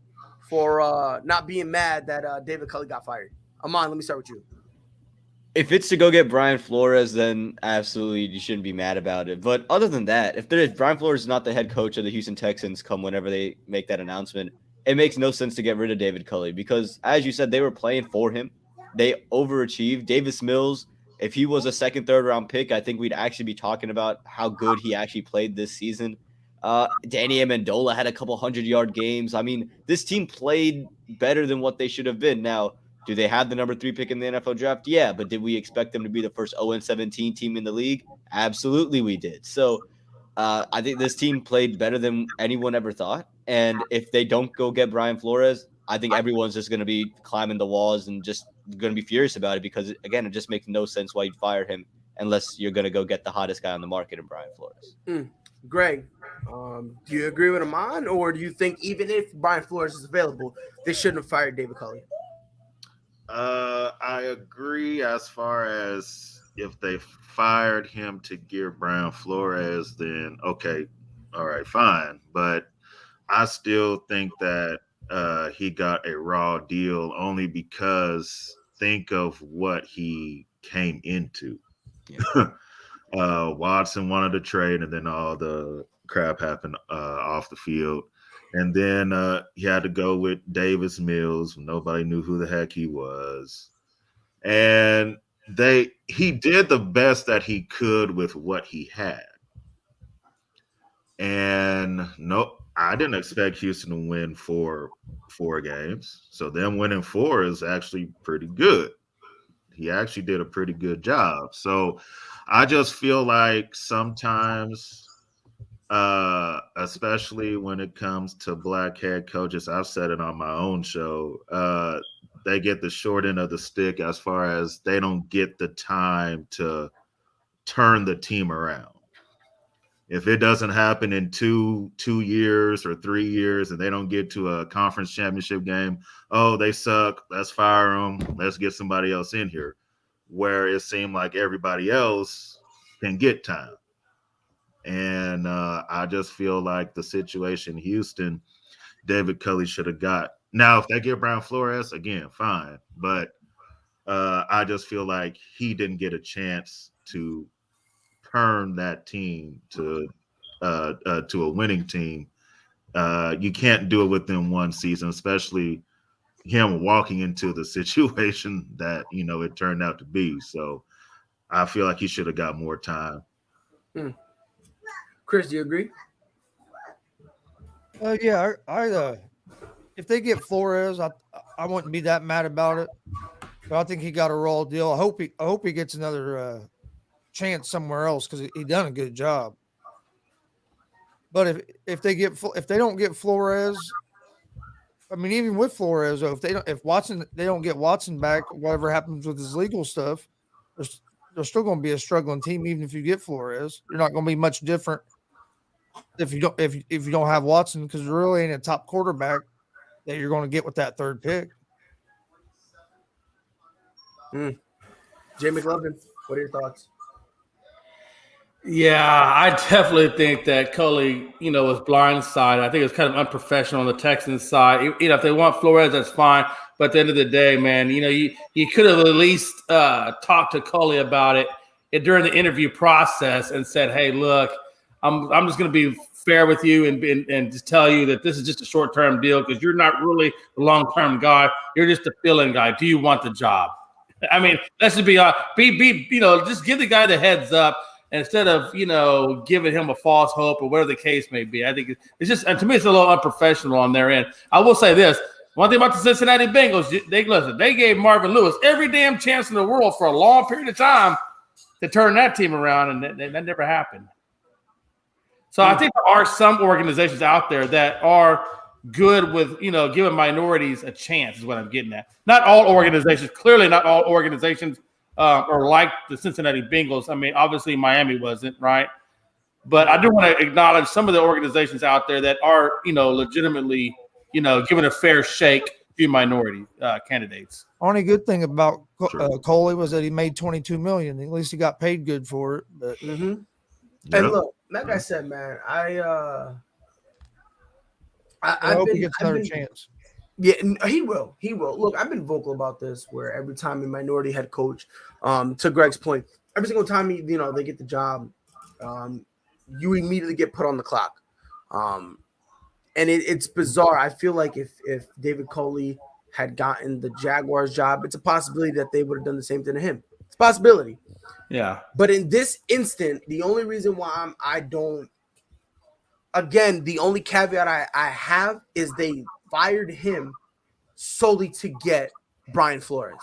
for not being mad that David Culley got fired? Amon, let me start with you. If it's to go get Brian Flores, then absolutely you shouldn't be mad about it. But other than that, if Brian Flores is not the head coach of the Houston Texans come whenever they make that announcement, it makes no sense to get rid of David Culley because, as you said, they were playing for him. They overachieved. Davis Mills, if he was a second, third round pick, I think we'd actually be talking about how good he actually played this season. Danny Amendola had a couple 100-yard games. I mean, this team played better than what they should have been. Now, Do they have the number 3 pick in the NFL draft? Yeah, but did we expect them to be the first 0-17 team in the league? Absolutely, we did. So I think this team played better than anyone ever thought. And if they don't go get Brian Flores, I think everyone's just going to be climbing the walls and just going to be furious about it because, again, it just makes no sense why you'd fire him unless you're going to go get the hottest guy on the market in Brian Flores. Greg, do you agree with Amon, or do you think even if Brian Flores is available, they shouldn't have fired David Culley? I agree as far as if they fired him to give Brian Flores, then okay, all right, fine. But I still think that he got a raw deal only because think of what he came into. Yeah. Watson wanted to trade, and then all the crap happened off the field. And then he had to go with Davis Mills. Nobody knew who the heck he was. And he did the best that he could with what he had. And no, I didn't expect Houston to win four games. So them winning 4 is actually pretty good. He actually did a pretty good job. So I just feel like sometimes especially when it comes to black head coaches, I've said it on my own show, they get the short end of the stick as far as they don't get the time to turn the team around. If it doesn't happen in 2 years or 3 years and they don't get to a conference championship game, oh, they suck, let's fire them, let's get somebody else in here, where it seemed like everybody else can get time. And I just feel like the situation in Houston, David Culley should have got. Now, if they get Brian Flores, again, fine. But I just feel like he didn't get a chance to turn that team to a winning team. You can't do it within one season, especially him walking into the situation that, it turned out to be. So I feel like he should have got more time. Chris, do you agree? Yeah, I if they get Flores, I wouldn't be that mad about it. But I think he got a raw deal. I hope he gets another chance somewhere else because he done a good job. But if they don't get Flores, I mean, even with Flores, though, they don't get Watson back, whatever happens with his legal stuff, they're still going to be a struggling team. Even if you get Flores, you're not going to be much different if you don't have Watson, because there really ain't a top quarterback that you're going to get with that 3rd pick. Jay McLovin, what are your thoughts? Yeah, I definitely think that Culley, was blindsided. I think it was kind of unprofessional on the Texans side. If they want Flores, that's fine. But at the end of the day, man, you could have at least talked to Culley about it during the interview process and said, hey, look, I'm just going to be fair with you and just tell you that this is just a short-term deal because you're not really the long-term guy. You're just a fill-in guy. Do you want the job? I mean, that should be just give the guy the heads up instead of, giving him a false hope or whatever the case may be. I think it's just, and to me, it's a little unprofessional on their end. I will say this. One thing about the Cincinnati Bengals, they gave Marvin Lewis every damn chance in the world for a long period of time to turn that team around, and that never happened. So I think there are some organizations out there that are good with, giving minorities a chance is what I'm getting at. Not all organizations. Clearly not all organizations are like the Cincinnati Bengals. I mean, obviously Miami wasn't, right? But I do want to acknowledge some of the organizations out there that are, legitimately, giving a fair shake to minority candidates. Only good thing about Coley was that he made $22 million. At least he got paid good for it. But And look, like I said, man, I hope he gets another chance. Yeah, he will. He will. Look, I've been vocal about this where every time a minority head coach, to Greg's point, every single time they get the job, you immediately get put on the clock. And it's bizarre. I feel like if David Culley had gotten the Jaguars job, it's a possibility that they would have done the same thing to him. It's a possibility. Yeah. But in this instant, the only reason why the only caveat I have is they fired him solely to get Brian Flores.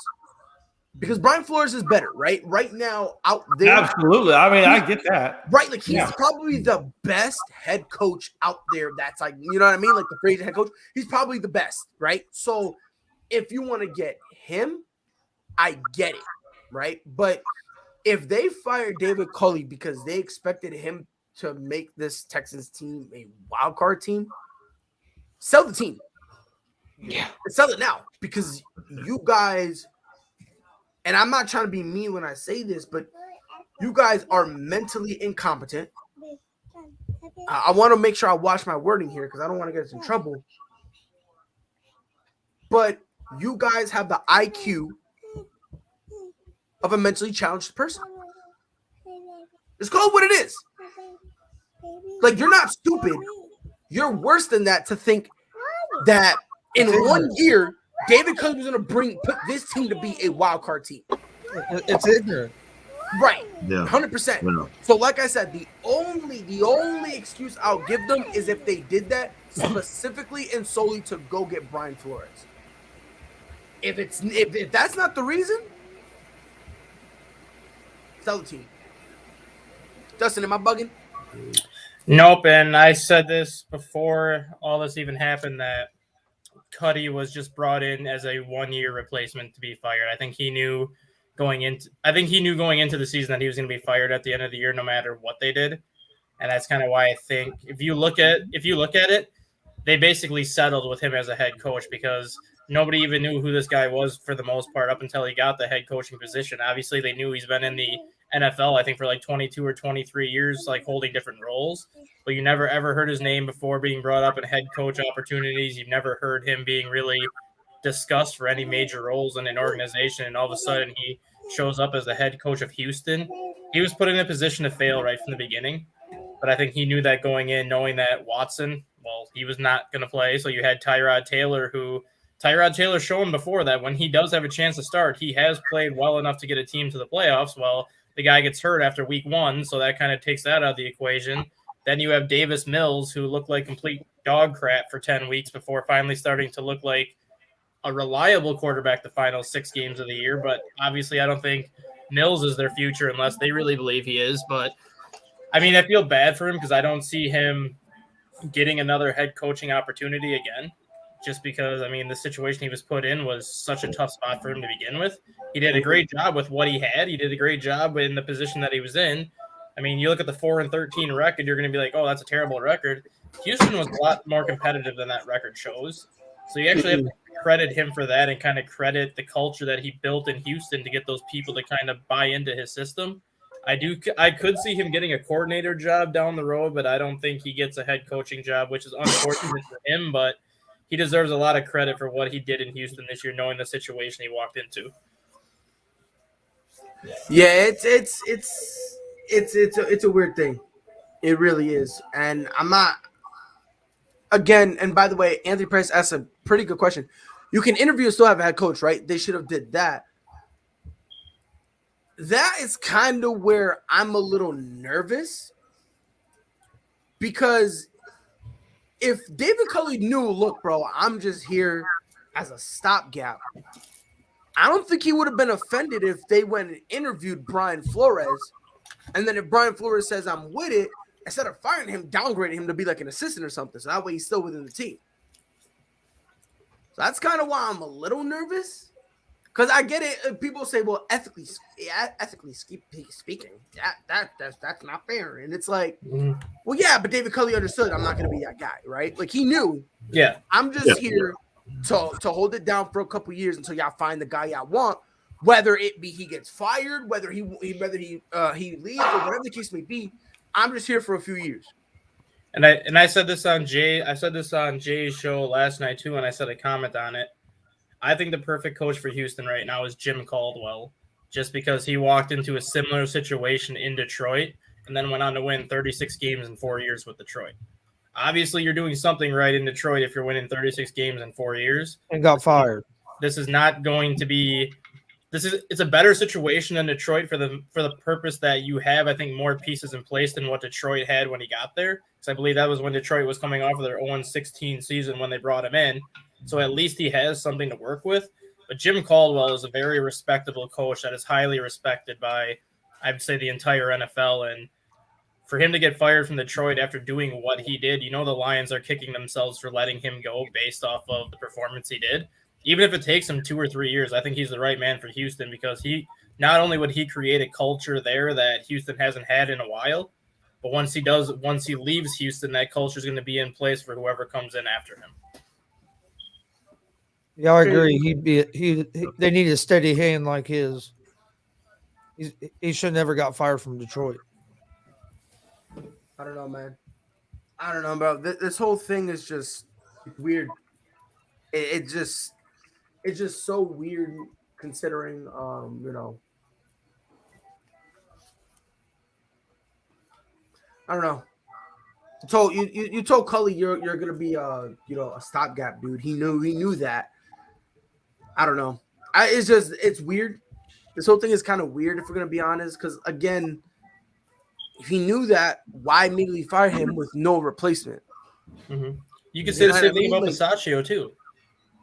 Because Brian Flores is better, right? Right now, out there. Absolutely. I mean, I get that. Right, like he's probably the best head coach out there. That's like, you know what I mean? Like the phrase head coach. He's probably the best, right? So if you want to get him, I get it, right? But if they fire David Culley because they expected him to make this Texans team a wild card team, sell the team. Yeah. Sell it now because you guys, and I'm not trying to be mean when I say this, but you guys are mentally incompetent. I want to make sure I watch my wording here because I don't want to get us in trouble. But you guys have the IQ of a mentally challenged person. Just call it what it is. Like, you're not stupid. You're worse than that to think that in 1 year, David Culley was going to put this team to be a wild card team. It's ignorant. Right. Yeah. 100%. Yeah. So like I said, the only excuse I'll give them is if they did that specifically and solely to go get Brian Flores. If that's not the reason, sell the team. Dustin, am I bugging? Nope, and I said this before all this even happened that Cuddy was just brought in as a 1-year replacement to be fired. I think he knew going into the season that he was going to be fired at the end of the year no matter what they did. And that's kind of why I think if you look at it, they basically settled with him as a head coach because nobody even knew who this guy was for the most part up until he got the head coaching position. Obviously, they knew he's been in the NFL, I think, for like 22 or 23 years, like holding different roles. But you never ever heard his name before being brought up in head coach opportunities. You've never heard him being really discussed for any major roles in an organization. And all of a sudden, he shows up as the head coach of Houston. He was put in a position to fail right from the beginning. But I think he knew that going in, knowing that Watson, well, he was not going to play. So you had Tyrod Taylor shown before that when he does have a chance to start, he has played well enough to get a team to the playoffs. Well, the guy gets hurt after week 1, so that kind of takes that out of the equation. Then you have Davis Mills, who looked like complete dog crap for 10 weeks before finally starting to look like a reliable quarterback the final 6 games of the year. But obviously, I don't think Mills is their future unless they really believe he is. But, I mean, I feel bad for him because I don't see him getting another head coaching opportunity again. Just because, I mean, the situation he was put in was such a tough spot for him to begin with. He did a great job with what he had. He did a great job in the position that he was in. I mean, you look at the 4-13 record, you're going to be like, oh, that's a terrible record. Houston was a lot more competitive than that record shows. So you actually have to credit him for that and kind of credit the culture that he built in Houston to get those people to kind of buy into his system. I could see him getting a coordinator job down the road, but I don't think he gets a head coaching job, which is unfortunate for him, but he deserves a lot of credit for what he did in Houston this year, knowing the situation he walked into. Yeah, it's a weird thing. It really is. And I'm not again, and by the way, Anthony Price asked a pretty good question. You can interview and still have a head coach, right? They should have did that. That is kind of where I'm a little nervous because if David Culley knew, look, bro, I'm just here as a stopgap, I don't think he would have been offended if they went and interviewed Brian Flores. And then if Brian Flores says, I'm with it, instead of firing him, downgrading him to be like an assistant or something. So that way he's still within the team. So that's kind of why I'm a little nervous. Because I get it. People say, well, ethically speaking, that's not fair. And it's like, well, yeah, but David Culley understood I'm not going to be that guy, right? Like he knew. Yeah. I'm just here to hold it down for a couple years until y'all find the guy y'all want. Whether it be he gets fired, whether he leaves, or whatever the case may be, I'm just here for a few years. And I said this on Jay's show last night too, and I said a comment on it. I think the perfect coach for Houston right now is Jim Caldwell, just because he walked into a similar situation in Detroit and then went on to win 36 games in 4 years with Detroit. Obviously, you're doing something right in Detroit if you're winning 36 games in 4 years. And got fired. This is not going to be – it's a better situation than Detroit for the purpose that you have, I think, more pieces in place than what Detroit had when he got there. Because I believe that was when Detroit was coming off of their 0-16 season when they brought him in. So at least he has something to work with. But Jim Caldwell is a very respectable coach that is highly respected by, I'd say, the entire NFL. And for him to get fired from Detroit after doing what he did, the Lions are kicking themselves for letting him go based off of the performance he did. Even if it takes him 2 or 3 years, I think he's the right man for Houston, because he not only would he create a culture there that Houston hasn't had in a while, but once he leaves Houston, that culture is going to be in place for whoever comes in after him. Yeah, I agree. They need a steady hand like his. He should never got fired from Detroit. I don't know, man. I don't know, bro. This whole thing is just weird. It's just so weird considering, I don't know. You told Cully you're gonna be a stopgap dude. He knew that. I don't know. It's weird. This whole thing is kind of weird if we're gonna be honest, because again, if he knew that, why immediately fire him with no replacement? Mm-hmm. You could say the same thing about Bisaccio too.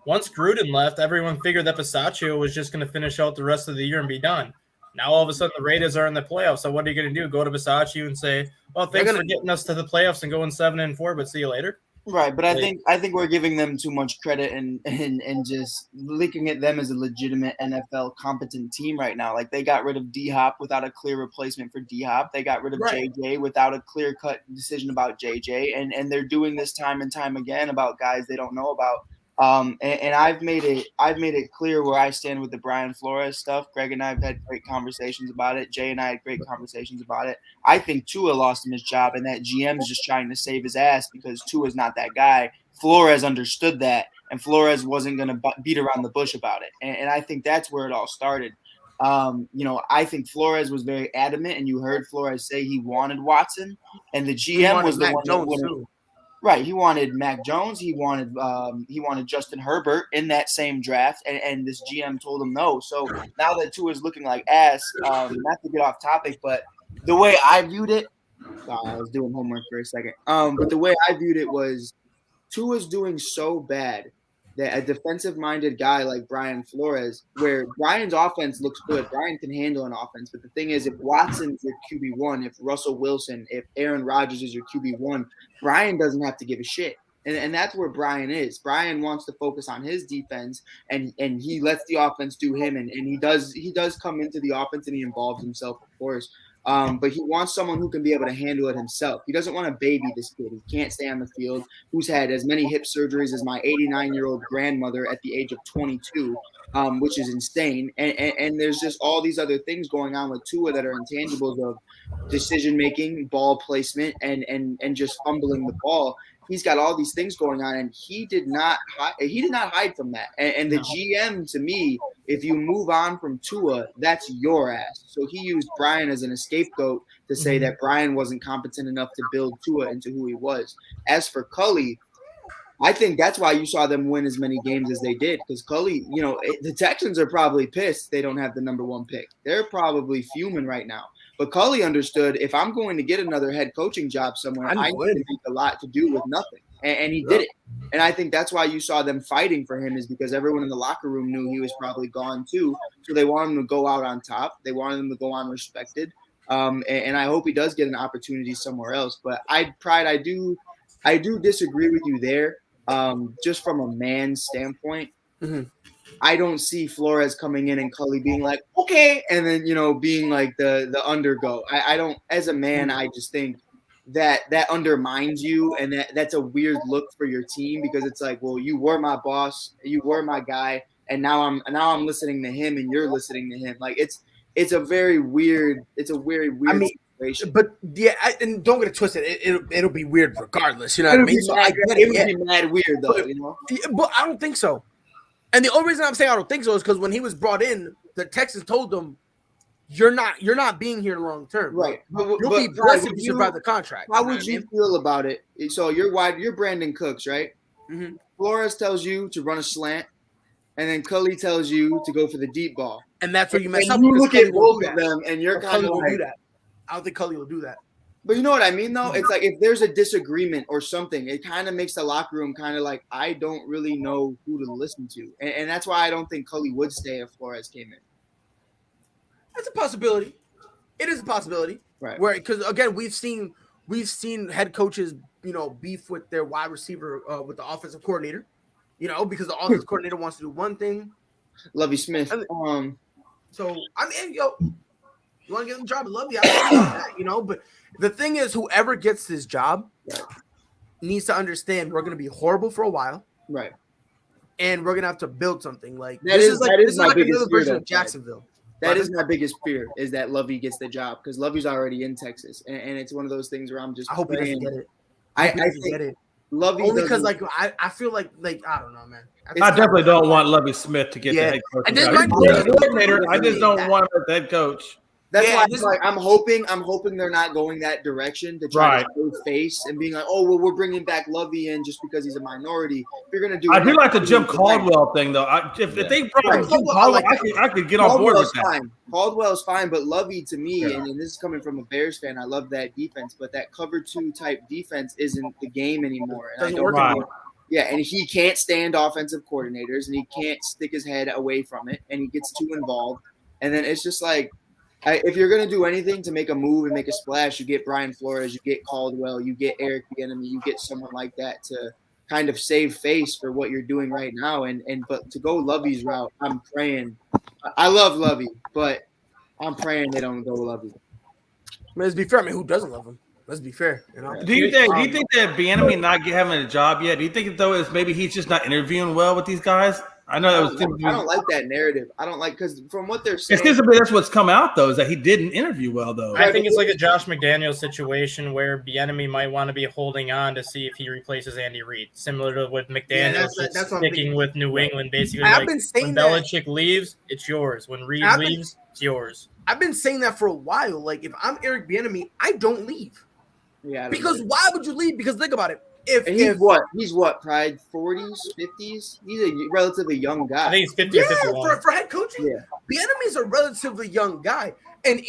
Once Gruden left, everyone figured that Bisaccio was just going to finish out the rest of the year and be done. Now all of a sudden the Raiders are in the playoffs. So what are you going to do? Go to Bisaccio and say, "Well, thanks for getting us to the playoffs and going 7-4, but see you later." Right, but I think we're giving them too much credit and just looking at them as a legitimate NFL competent team right now. Like, they got rid of D-Hop without a clear replacement for D-Hop. They got rid of JJ without a clear-cut decision about JJ, and they're doing this time and time again about guys they don't know about. And I've made it clear where I stand with the Brian Flores stuff. Greg and I have had great conversations about it. Jay and I had great conversations about it. I think Tua lost him his job, and that GM is just trying to save his ass because Tua's not that guy. Flores understood that, and Flores wasn't going to beat around the bush about it. And I think that's where it all started. I think Flores was very adamant, and you heard Flores say he wanted Watson, and the GM was the one that wouldn't. Right, he wanted Mac Jones. He wanted Justin Herbert in that same draft, and this GM told him no. So now that Tua is looking like ass, not to get off topic, but the way I viewed it, I was doing homework for a second. But the way I viewed it was Tua's doing so bad that a defensive-minded guy like Brian Flores, where Brian's offense looks good, Brian can handle an offense. But the thing is, if Watson's your QB1, if Russell Wilson, if Aaron Rodgers is your QB1, Brian doesn't have to give a shit. And that's where Brian is. Brian wants to focus on his defense, and he lets the offense do him. And he does come into the offense, and he involves himself, of course. But he wants someone who can be able to handle it himself. He doesn't want to baby this kid. He can't stay on the field, who's had as many hip surgeries as my 89-year-old grandmother at the age of 22, which is insane. And there's just all these other things going on with Tua that are intangibles of decision-making, ball placement, and just fumbling the ball. He's got all these things going on, and he did not hide from that. And the GM, to me, if you move on from Tua, that's your ass. So he used Brian as an scapegoat to say that Brian wasn't competent enough to build Tua into who he was. As for Cully, I think that's why you saw them win as many games as they did, because Cully, the Texans are probably pissed they don't have the number 1 pick. They're probably fuming right now. But Cully understood, if I'm going to get another head coaching job somewhere, I need to make a lot to do with nothing. And he did it. And I think that's why you saw them fighting for him, is because everyone in the locker room knew he was probably gone too. So they wanted him to go out on top. They wanted him to go on respected. And I hope he does get an opportunity somewhere else. But I do disagree with you there. Just from a man's standpoint. Mm-hmm. I don't see Flores coming in and Cully being like, okay, and then, being like the undergo. I don't, as a man, I just think that undermines you, and that's a weird look for your team, because it's like, well, you were my boss, you were my guy, and now I'm listening to him and you're listening to him. Like, it's a very weird situation. But yeah, and don't get it twisted. It'll be weird regardless. You know what I mean? So it would be mad weird though, But I don't think so. And the only reason I'm saying I don't think so is because when he was brought in, the Texans told him, "You're not being here long term, right? You'll be blessed if you survive the contract." How would you feel about it? So you're Brandon Cooks, right? Mm-hmm. Flores tells you to run a slant, and then Cully tells you to go for the deep ball, and that's where you mess up. You look at both of them, and you're kind of do that. I don't think Cully will do that. But you know what I mean, though? It's like if there's a disagreement or something, it kind of makes the locker room kind of like, I don't really know who to listen to. And that's why I don't think Cully would stay if Flores came in. That's a possibility. It is a possibility. Right. Where, because again, we've seen head coaches, beef with their wide receiver, with the offensive coordinator, because the offensive coordinator wants to do one thing. Lovie Smith. So, I mean, you want to get the job? I love you. That, but the thing is, whoever gets this job needs to understand we're going to be horrible for a while. Right. And we're going to have to build something. Like, this is like another version of Jacksonville. That is my biggest fear, is that Lovie gets the job, because Lovie's already in Texas. And it's one of those things where I'm just I hope he doesn't get it. I think get it. Lovie only because I feel like I don't know, man. I definitely don't want Lovie Smith to get the head coach. I just don't want him as the head coach. That's why I'm hoping they're not going that direction to try to save face and being like, oh well, we're bringing back Lovie in just because he's a minority. If you're gonna do, I do like the Jim Caldwell thing though. If they brought Jim Caldwell, I could get on board with that. Fine. Caldwell's fine, but Lovie to me, and this is coming from a Bears fan, I love that defense, but that cover 2 type defense isn't the game anymore. And doesn't work anymore. Yeah, and he can't stand offensive coordinators, and he can't stick his head away from it, and he gets too involved, and then it's just like. If you're going to do anything to make a move and make a splash, you get Brian Flores, you get Caldwell, you get Eric Bieniemy, you get someone like that to kind of save face for what you're doing right now. But to go Lovie's route, I'm praying. I love Lovie, but I'm praying they don't go Lovie. Let's be fair. I mean, who doesn't love him? Let's be fair. Do you think that Bieniemy not having a job yet? Do you think though is maybe he's just not interviewing well with these guys? I know that was. I don't like that narrative. I don't like, because from what they're saying, that's what's come out though, is that he didn't interview well though. I think it's like a Josh McDaniels situation where Bieniemy might want to be holding on to see if he replaces Andy Reid, similar to what McDaniels is sticking with New England. Basically, I've been saying when Belichick leaves, it's yours. When Reid leaves, it's yours. I've been saying that for a while. Like, if I'm Eric Bieniemy, I don't leave. Yeah, because why would you leave? Because think about it. He's Pride 40s, 50s. He's a relatively young guy. I think he's 50 or 51. For head coaching. Yeah. Bieniemy's a relatively young guy. And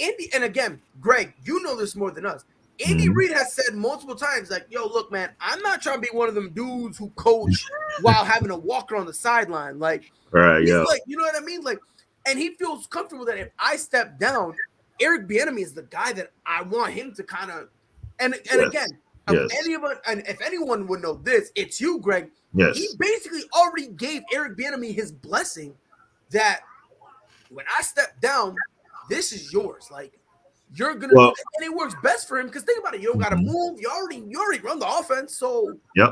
again, Greg, you know this more than us. Andy Reid has said multiple times, like, yo, look, man, I'm not trying to be one of them dudes who coach while having a walker on the sideline. Like, like, you know what I mean? Like, and he feels comfortable that if I step down, Eric Bieniemy is the guy that I want him to kind of, and again, if anyone would know this, it's you, Greg. Yes. He basically already gave Eric Bieniemy his blessing that when I step down, this is yours. Like, you're gonna do it, and it works best for him because think about it, you don't gotta move. You already run the offense, so you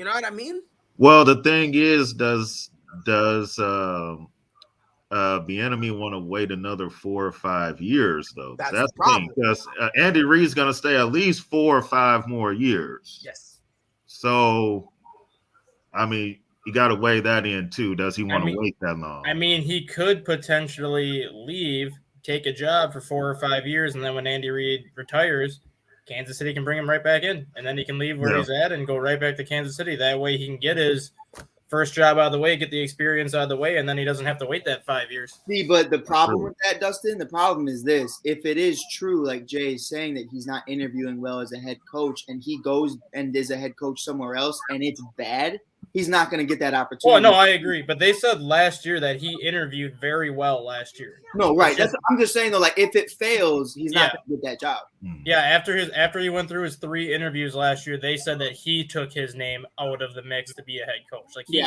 know what I mean? Well, the thing is, does Bieniemy want to wait another 4 or 5 years though? That's the thing, because Andy Reid's going to stay at least 4 or 5 more years. Yes. So, I mean, you got to weigh that in too. Does he want to wait that long? I mean, he could potentially leave, take a job for 4 or 5 years, and then when Andy Reid retires, Kansas City can bring him right back in, and then he can leave where he's at and go right back to Kansas City. That way he can get his first job out of the way, get the experience out of the way, and then he doesn't have to wait that 5 years. See, but the problem with that, Dustin, the problem is this. If it is true, like Jay is saying, that he's not interviewing well as a head coach, and he goes and is a head coach somewhere else, and it's bad, he's not going to get that opportunity. Well, no, I agree. But they said last year that he interviewed very well last year. No, right. I'm just saying, though, like, if it fails, he's not going to get that job. Yeah, after he went through his 3 interviews last year, they said that he took his name out of the mix to be a head coach. Like, he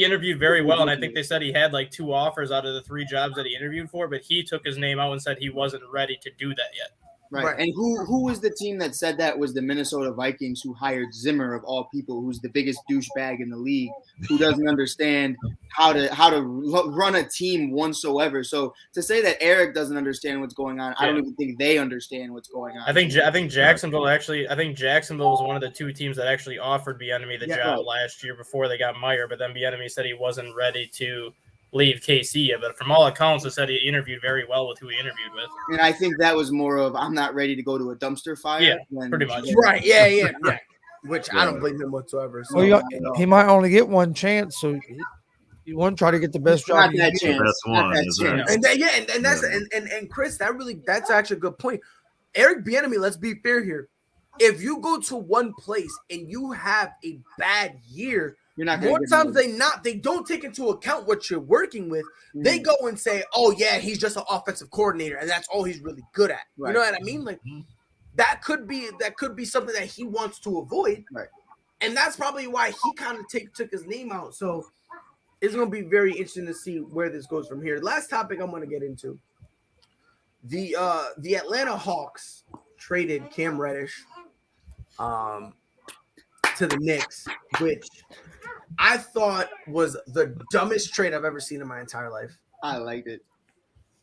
interviewed very well, and I think they said he had like 2 offers out of the 3 jobs that he interviewed for, but he took his name out and said he wasn't ready to do that yet. Right. And who was the team that said that was the Minnesota Vikings, who hired Zimmer of all people, who's the biggest douchebag in the league, who doesn't understand how to run a team whatsoever. So to say that Eric doesn't understand what's going on, I don't even think they understand what's going on. I think Jacksonville was one of the 2 teams that actually offered Bieniemy the job last year before they got Meyer, but then Bieniemy said he wasn't ready to leave KC, but from all accounts, it said he interviewed very well with who he interviewed with. And I think that was more of, I'm not ready to go to a dumpster fire. Yeah, pretty much. Right. Yeah. Which I don't blame him whatsoever. So, he might only get one chance, so you want to try to get the best job. Not that chance. That's one. And Chris, that's actually a good point. Eric Bieniemy, let's be fair here. If you go to one place and you have a bad year, You're not more times they don't take into account what you're working with. They go and say, "Oh yeah, he's just an offensive coordinator, and that's all he's really good at." Right. You know what I mean? Like that could be something that he wants to avoid, right? And that's probably why he kind of took his name out. So it's going to be very interesting to see where this goes from here. Last topic I'm going to get into: the Atlanta Hawks traded Cam Reddish to the Knicks, which I thought was the dumbest trade I've ever seen in my entire life. I liked it.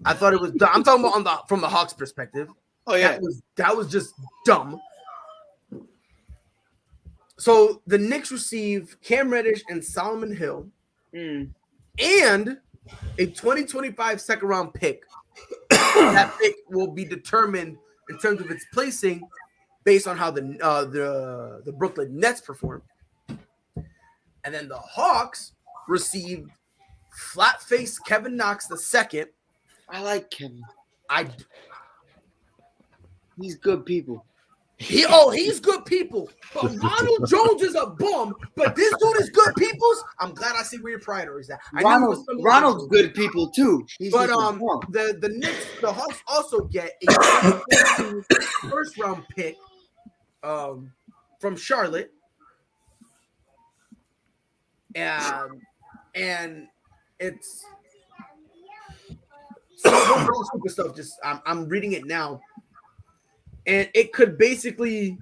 I thought it was dumb. I'm talking about from the Hawks' perspective. Oh yeah, that was just dumb. So the Knicks receive Cam Reddish and Solomon Hill, and a 2025 second round pick. That pick will be determined in terms of its placing based on how the Brooklyn Nets perform. And then the Hawks received flat-faced Kevin Knox II. I like Kevin. He's good people. He's good people. But Ronald Jones is a bum. But this dude is good people's. I'm glad I see where your priorities at. Ronald's good people too. But the Knicks, the Hawks also get a first round pick from Charlotte. And it's so stupid stuff. Just I'm reading it now. And it could basically,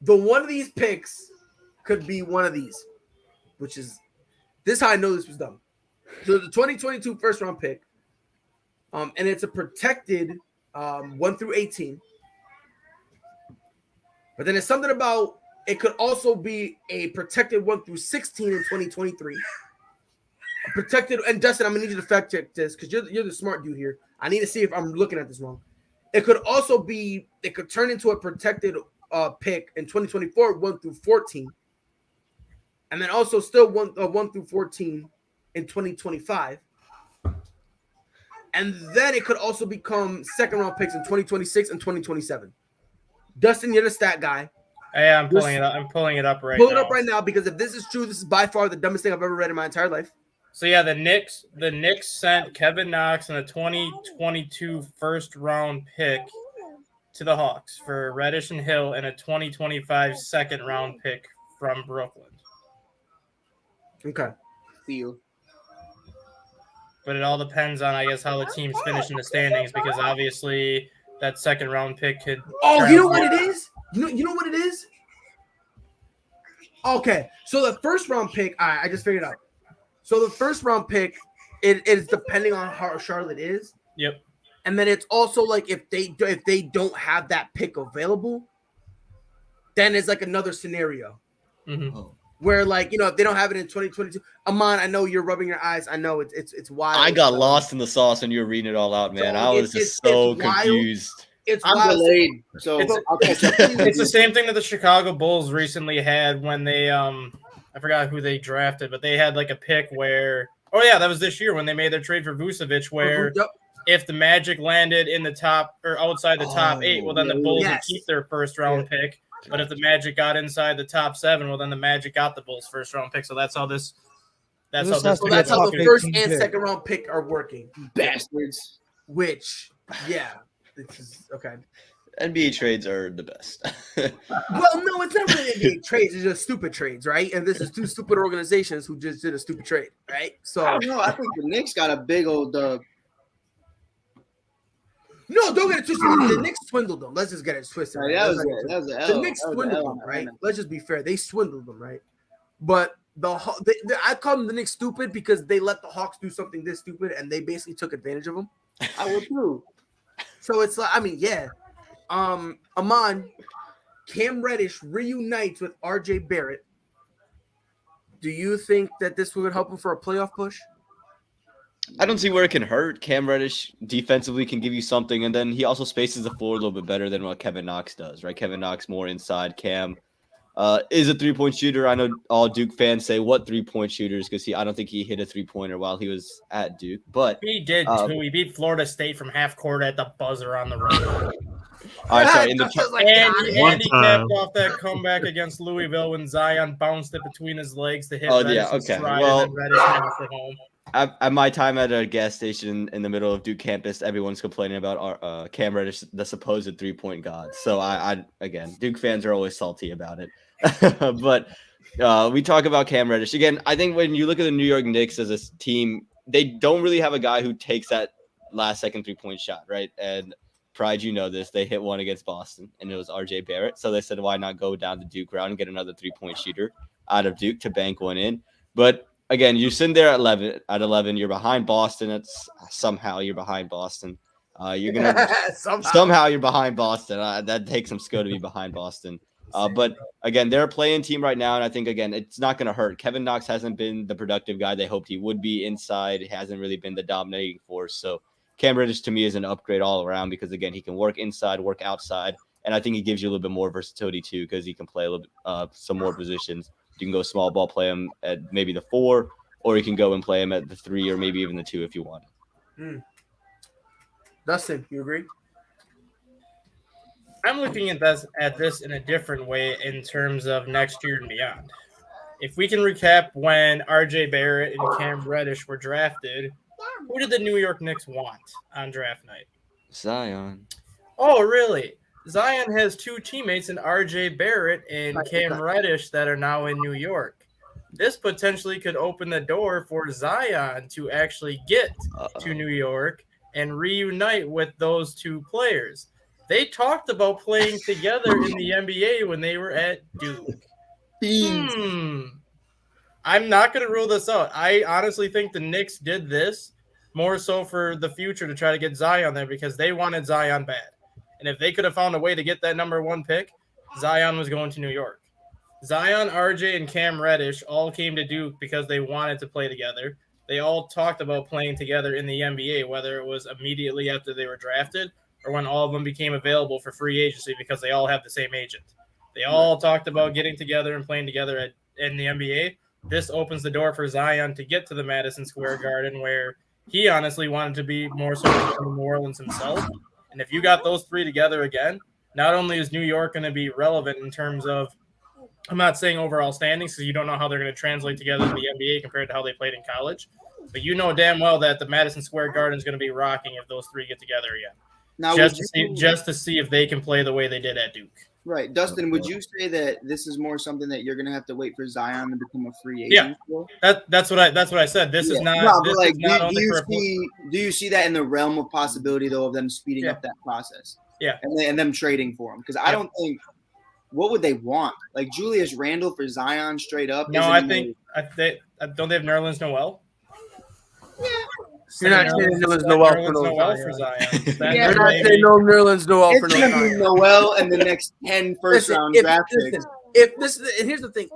one of these picks could be one of these, which is, this is how I know this was done. So the 2022 first round pick, and it's a protected 1 through 18. But then it's something about, it could also be a protected 1 through 16 in 2023. A protected, and Dustin, I'm gonna need you to fact check this because you're the smart dude here. I need to see if I'm looking at this wrong. It could also be, it could turn into a protected pick in 2024, 1 through 14. And then also still 1 through 14 in 2025. And then it could also become second round picks in 2026 and 2027. Dustin, you're the stat guy. Yeah, I'm pulling it up. I'm pulling it up right now. Pull it up right now because if this is true, this is by far the dumbest thing I've ever read in my entire life. So yeah, the Knicks sent Kevin Knox and a 2022 first round pick to the Hawks for Reddish and Hill and a 2025 second round pick from Brooklyn. Okay. Deal. But it all depends on, I guess, how the teams finish in the standings because obviously that second round pick could. Oh, you know what it is? You know what it is? Okay, so the first round pick, I just figured it out. So the first round pick, it is depending on how Charlotte is. Yep. And then it's also like if they don't have that pick available, then it's like another scenario where, like, you know, if they don't have it in 2022. Amon, I know you're rubbing your eyes. I know it's wild. I got lost in the sauce when you were reading it all out, man. So I was just so confused. I'm delayed, so I'll catch up. It's the same thing that the Chicago Bulls recently had when they I forgot who they drafted, but they had like a pick where, oh yeah, that was this year when they made their trade for Vucevic, where if the Magic landed in the top or outside the top 8, well then the Bulls would keep their first round pick. But if the Magic got inside the top 7, well then the Magic got the Bulls' first round pick. So that's how this. That's how the first and second round pick are working. Bastards. Which, yeah, this is okay. NBA trades are the best. Well, no, it's not really NBA trades. It's just stupid trades, right? And this is two stupid organizations who just did a stupid trade, right? So I don't know. I think the Knicks got a big old dub. No, don't get it twisted. The Knicks swindled them. Let's just get it twisted. Right? The Knicks swindled them, right? Let's just be fair. They swindled them, right? But I call them the Knicks stupid because they let the Hawks do something this stupid, and they basically took advantage of them. I would too. So it's like, I mean, yeah. Amon, Cam Reddish reunites with RJ Barrett. Do you think that this would help him for a playoff push? I don't see where it can hurt. Cam Reddish defensively can give you something, and then he also spaces the floor a little bit better than what Kevin Knox does, right? Kevin Knox more inside. Cam is a three-point shooter. I know all Duke fans say what three-point shooters because I don't think he hit a three-pointer while he was at Duke, but he did too. He beat Florida State from half court at the buzzer on the road. All right, sorry. In the Dustin's like, And he time. capped off that comeback against Louisville when Zion bounced it between his legs to hit Oh, Reddish yeah, and okay. stride, Well- and then Reddish knocked it home. at my time at a gas station in the middle of Duke campus, everyone's complaining about our Cam Reddish, the supposed 3-point god. So I again, Duke fans are always salty about it. But we talk about Cam Reddish again. I think when you look at the New York Knicks as a team, they don't really have a guy who takes that last second 3-point shot, right? And Pride, you know this. They hit one against Boston, and it was RJ Barrett. So they said, why not go down the Duke route and get another 3-point shooter out of Duke to bank one in? But again, you're sitting there at 11. At 11, you're behind Boston. It's somehow you're behind Boston. You're gonna somehow you're behind Boston. That takes some skill to be behind Boston. But again, they're a playing team right now, and I think again it's not going to hurt. Kevin Knox hasn't been the productive guy they hoped he would be inside. He hasn't really been the dominating force. So Cam Reddish to me is an upgrade all around because again he can work inside, work outside, and I think he gives you a little bit more versatility too because he can play a little bit some more positions. You can go small ball, play him at maybe the 4, or you can go and play him at the 3 or maybe even the 2 if you want. Dustin, you agree? I'm looking at this in a different way in terms of next year and beyond. If we can recap when RJ Barrett and Cam Reddish were drafted, who did the New York Knicks want on draft night? Zion. Oh, really? Zion has 2 teammates in RJ Barrett and Cam Reddish that are now in New York. This potentially could open the door for Zion to actually get to New York and reunite with those 2 players. They talked about playing together in the NBA when they were at Duke. I'm not going to rule this out. I honestly think the Knicks did this more so for the future to try to get Zion there because they wanted Zion bad. And if they could have found a way to get that number 1 pick, Zion was going to New York. Zion, RJ, and Cam Reddish all came to Duke because they wanted to play together. They all talked about playing together in the NBA, whether it was immediately after they were drafted or when all of them became available for free agency because they all have the same agent. They all talked about getting together and playing together in the NBA. This opens the door for Zion to get to the Madison Square Garden where he honestly wanted to be more so from New Orleans himself. And if you got those 3 together again, not only is New York going to be relevant in terms of, I'm not saying overall standings because you don't know how they're going to translate together in the NBA compared to how they played in college, but you know damn well that the Madison Square Garden is going to be rocking if those 3 get together again. Now, Just to see if they can play the way they did at Duke. right, Dustin, would you say that this is more something that you're going to have to wait for Zion to become a free agent? Yeah, that's what I said. This is not. No, this but like, is not only for do you see that in the realm of possibility though of them speeding up that process? Yeah, and them trading for him because I don't think. What would they want? Like Julius Randle for Zion straight up? No, I think don't they have Nerlens Noel? You're not saying Nerlens Noel for Zion. You're not saying no Nerlens Noel for Zion. Noel and the next 10 first-round draft picks. And here's the thing: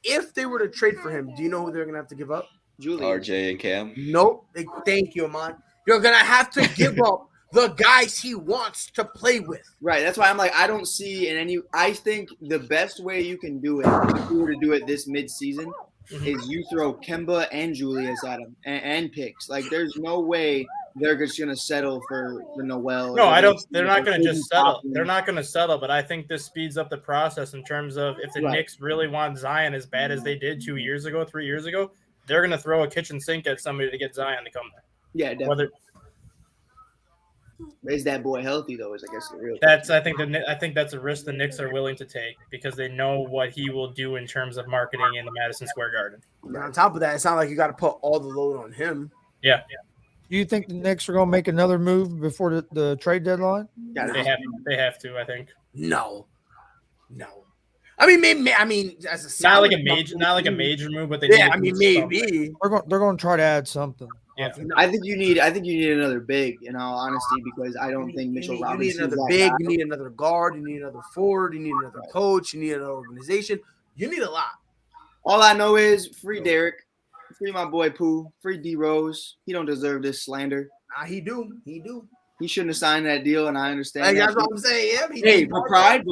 if they were to trade for him, do you know who they're gonna have to give up? Julius. RJ and Cam. Nope. Thank you, Amon. You're gonna have to give up the guys he wants to play with. Right. That's why I'm like, I don't see in any. I think the best way you can do it, if you were to do it this mid-season, is you throw Kemba and Julius at him and picks. Like, there's no way they're just gonna settle for Noel. No, I don't. They're not gonna just settle. They're not gonna settle. But I think this speeds up the process in terms of if the Knicks really want Zion as bad as they did 2 years ago, 3 years ago, they're gonna throw a kitchen sink at somebody to get Zion to come there. Yeah, definitely. Is that boy healthy though? Is I guess the real. I think that's a risk the Knicks are willing to take because they know what he will do in terms of marketing in the Madison Square Garden. And on top of that, it's not like you got to put all the load on him. Yeah. Do you think the Knicks are going to make another move before the trade deadline? They have to. I think. No. I mean, maybe. I mean, as a not like a major move, but they. Yeah, I mean, maybe they're going to try to add something. Yeah. I think you need another big, in all honesty, because I don't think Mitchell Robinson. You need another big. You need another guard. You need another forward. You need another coach. You need another organization. You need a lot. All I know is free Derek, free my boy Pooh, free D Rose. He don't deserve this slander. Nah, he do. He shouldn't have signed that deal, and I understand. Like, that's what I'm saying. Yeah, hey, but pride,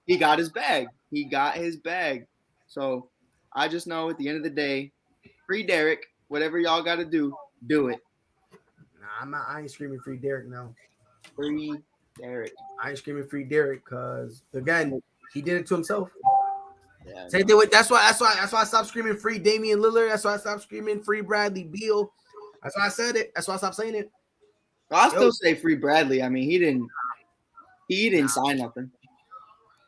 he got his bag. He got his bag. So I just know at the end of the day, free Derek. Whatever y'all got to do it. Nah, I ain't screaming free Derek now. Free Derek. I ain't screaming free Derek because again, he did it to himself. Yeah, Same thing with that's why I stopped screaming free Damian Lillard. That's why I stopped screaming free Bradley Beal. That's why I said it. That's why I stopped saying it. I'll still say free Bradley. I mean, he didn't sign nothing.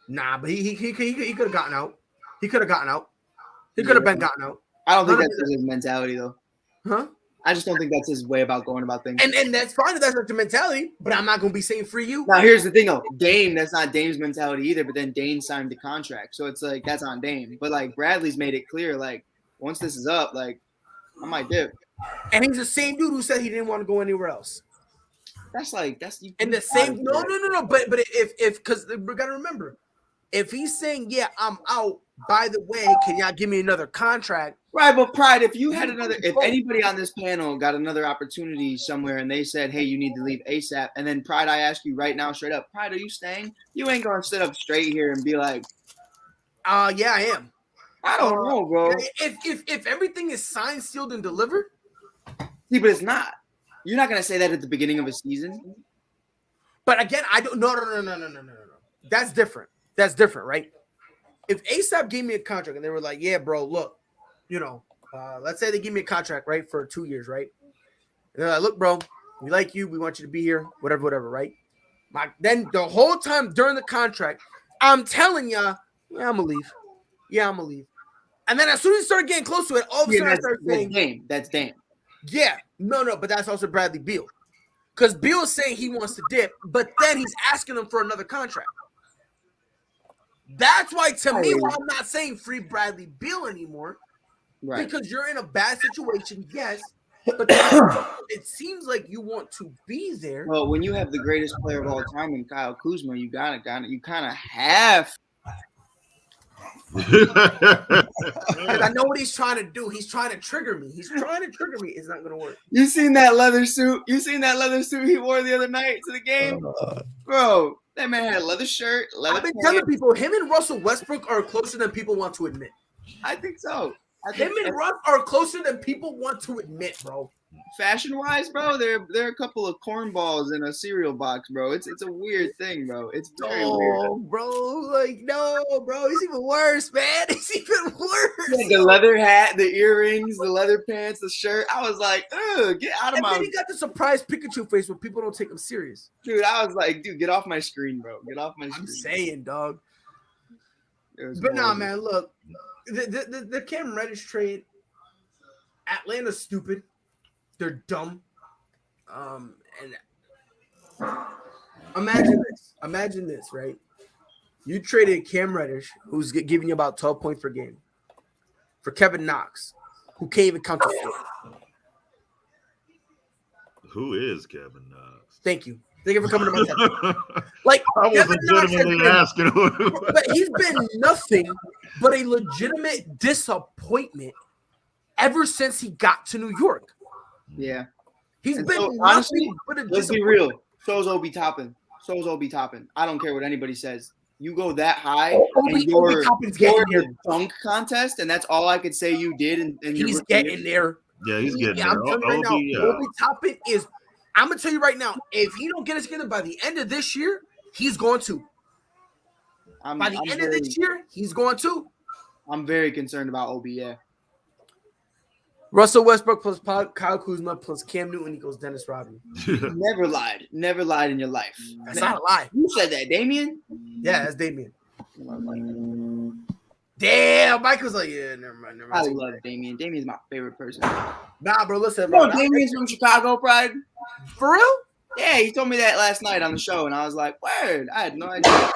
Nah, but he could have gotten out. He could have gotten out. He could have been gotten out. I don't think that's his mentality though. Huh? I just don't think that's his way about going about things. And that's fine if that's not your mentality, but I'm not gonna be saying free you. Now here's the thing though, Dame, that's not Dame's mentality either, but then Dame signed the contract. So it's like that's on Dame. But like Bradley's made it clear, like once this is up, like I might dip. And he's the same dude who said he didn't want to go anywhere else. That's you And the same no. But if because we gotta remember, if he's saying, yeah, I'm out, by the way, can y'all give me another contract? Right, but Pride, if anybody on this panel got another opportunity somewhere and they said, hey, you need to leave ASAP, and then Pride, I ask you right now straight up, Pride, are you staying? You ain't gonna sit up straight here and be like, yeah, I am. I don't know, bro. If everything is signed, sealed, and delivered. See, but it's not. You're not gonna say that at the beginning of a season. But again, I don't no. That's different. That's different, right? If ASAP gave me a contract and they were like, yeah, bro, look, let's say they give me a contract, right, for 2 years, right? And they're like, look, bro, we like you. We want you to be here, whatever, right? Then the whole time during the contract, I'm telling y'all, yeah, I'm going to leave. And then as soon as you start getting close to it, all of a sudden I start saying, That's Dame. Yeah, no, but that's also Bradley Beal. Because Beal is saying he wants to dip, but then he's asking him for another contract. That's why, to me, I'm not saying free Bradley Beal anymore, right? Because you're in a bad situation, yes, but it seems like you want to be there. Well, when you have the greatest player of all time in Kyle Kuzma, you kind of have. Because I know what he's trying to do. He's trying to trigger me. It's not going to work. You seen that leather suit? He wore the other night to the game, bro. That man had a leather shirt, I've been telling people him and Russell Westbrook are closer than people want to admit. I think so. Him and Russ are closer than people want to admit, bro. Fashion-wise, bro, they're a couple of cornballs in a cereal box, bro. It's a weird thing, bro. It's very weird. Bro, bro. It's even worse, man. It's even worse. Like the leather hat, the earrings, the leather pants, the shirt. I was like, ugh, get out of my. And then he got the surprise Pikachu face where people don't take him serious. Dude, I was like, dude, get off my screen, bro. Get off my screen. I'm saying, dog. But nah, man, look. The Cam Reddish trade, Atlanta's stupid. They're dumb. And imagine this, right? You traded Cam Reddish, who's giving you about 12 points per game, for Kevin Knox, who can't even count to 4. Who is Kevin Knox? Thank you for coming to my attention. Like, I was legitimately asking. But he's been nothing but a legitimate disappointment ever since he got to New York. Yeah. He's and been so, honestly, let's be real. So's Obi Toppin. I don't care what anybody says. You go that high Obi Toppin's getting your dunk contest, and that's all I could say you did. And he's getting there. Yeah, he's getting there. Obi Toppin is. I'm gonna tell you right now. If he don't get us together by the end of this year, he's going to. By the end of this year, he's going to. I'm very concerned about Obi. Yeah. Russell Westbrook plus Kyle Kuzma plus Cam Newton equals Dennis Rodman. Never lied in your life. That's not a lie. Who said that, Damien? Yeah, that's Damien. Damn, Mike was like, yeah, never mind. I love Damien. Damien's my favorite person. Nah, bro, listen. Bro, Damien's from Chicago, Pride. For real? Yeah, he told me that last night on the show, and I was like, word. I had no idea.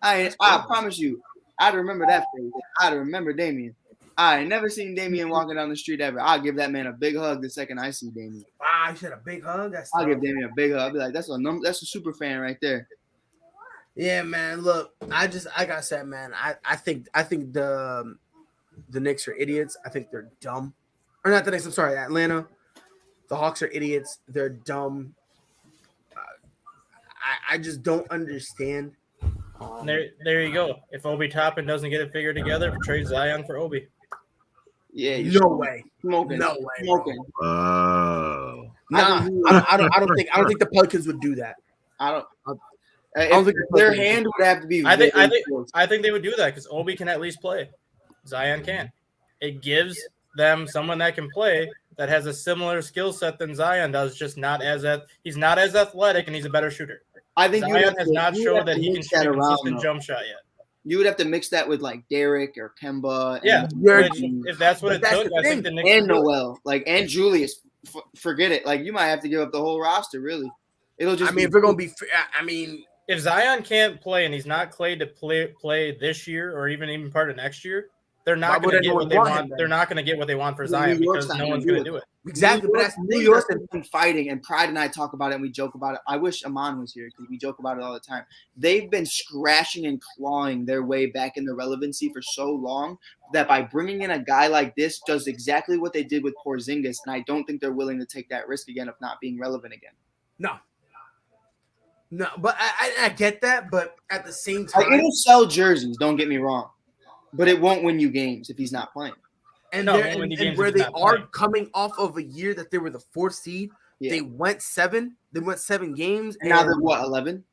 I promise you, I'd remember that face. I'd remember Damien. I ain't never seen Damien walking down the street ever. I'll give that man a big hug the second I see Damien. Wow, you said a big hug? I'll give Damien a big hug. I'll be like, that's a super fan right there. Yeah, man. Look, I gotta say, man, I think the Knicks are idiots. I think they're dumb. Or not the Knicks, I'm sorry, Atlanta. The Hawks are idiots. They're dumb. I just don't understand. There you go. If Obi Toppin doesn't get it figured together, trade Zion for Obi. Yeah, no way. Smoking. No way. Smoking. Nah, I don't think the Pelicans would do that. Their hand would have to be. I think they would do that because Obi can at least play. Zion can't. It gives them someone that can play that has a similar skill set than Zion does, just he's not as athletic and he's a better shooter. I think Zion has not shown that he can shoot a consistent jump shot yet. You would have to mix that with like Derek or Kemba. If that's what it took, I think the Knicks and Noel, and Julius. Forget it. Like you might have to give up the whole roster. Really, it'll just. if we're gonna be, if Zion can't play and he's not cleared to play this year or even part of next year, they're not going to get what they want. They're not going to get what they want for Zion because no one's going to do it. Exactly, but that's New York has been fighting, and Pride and I talk about it and we joke about it. I wish Amon was here because we joke about it all the time. They've been scratching and clawing their way back in the relevancy for so long that by bringing in a guy like this does exactly what they did with Porzingis, and I don't think they're willing to take that risk again of not being relevant again. No, but I get that, but at the same time, it'll sell jerseys. Don't get me wrong, but it won't win you games if he's not playing. And where they are coming off of a year that they were the 4th seed, they went 7. They went 7 games. And now they're what, 11?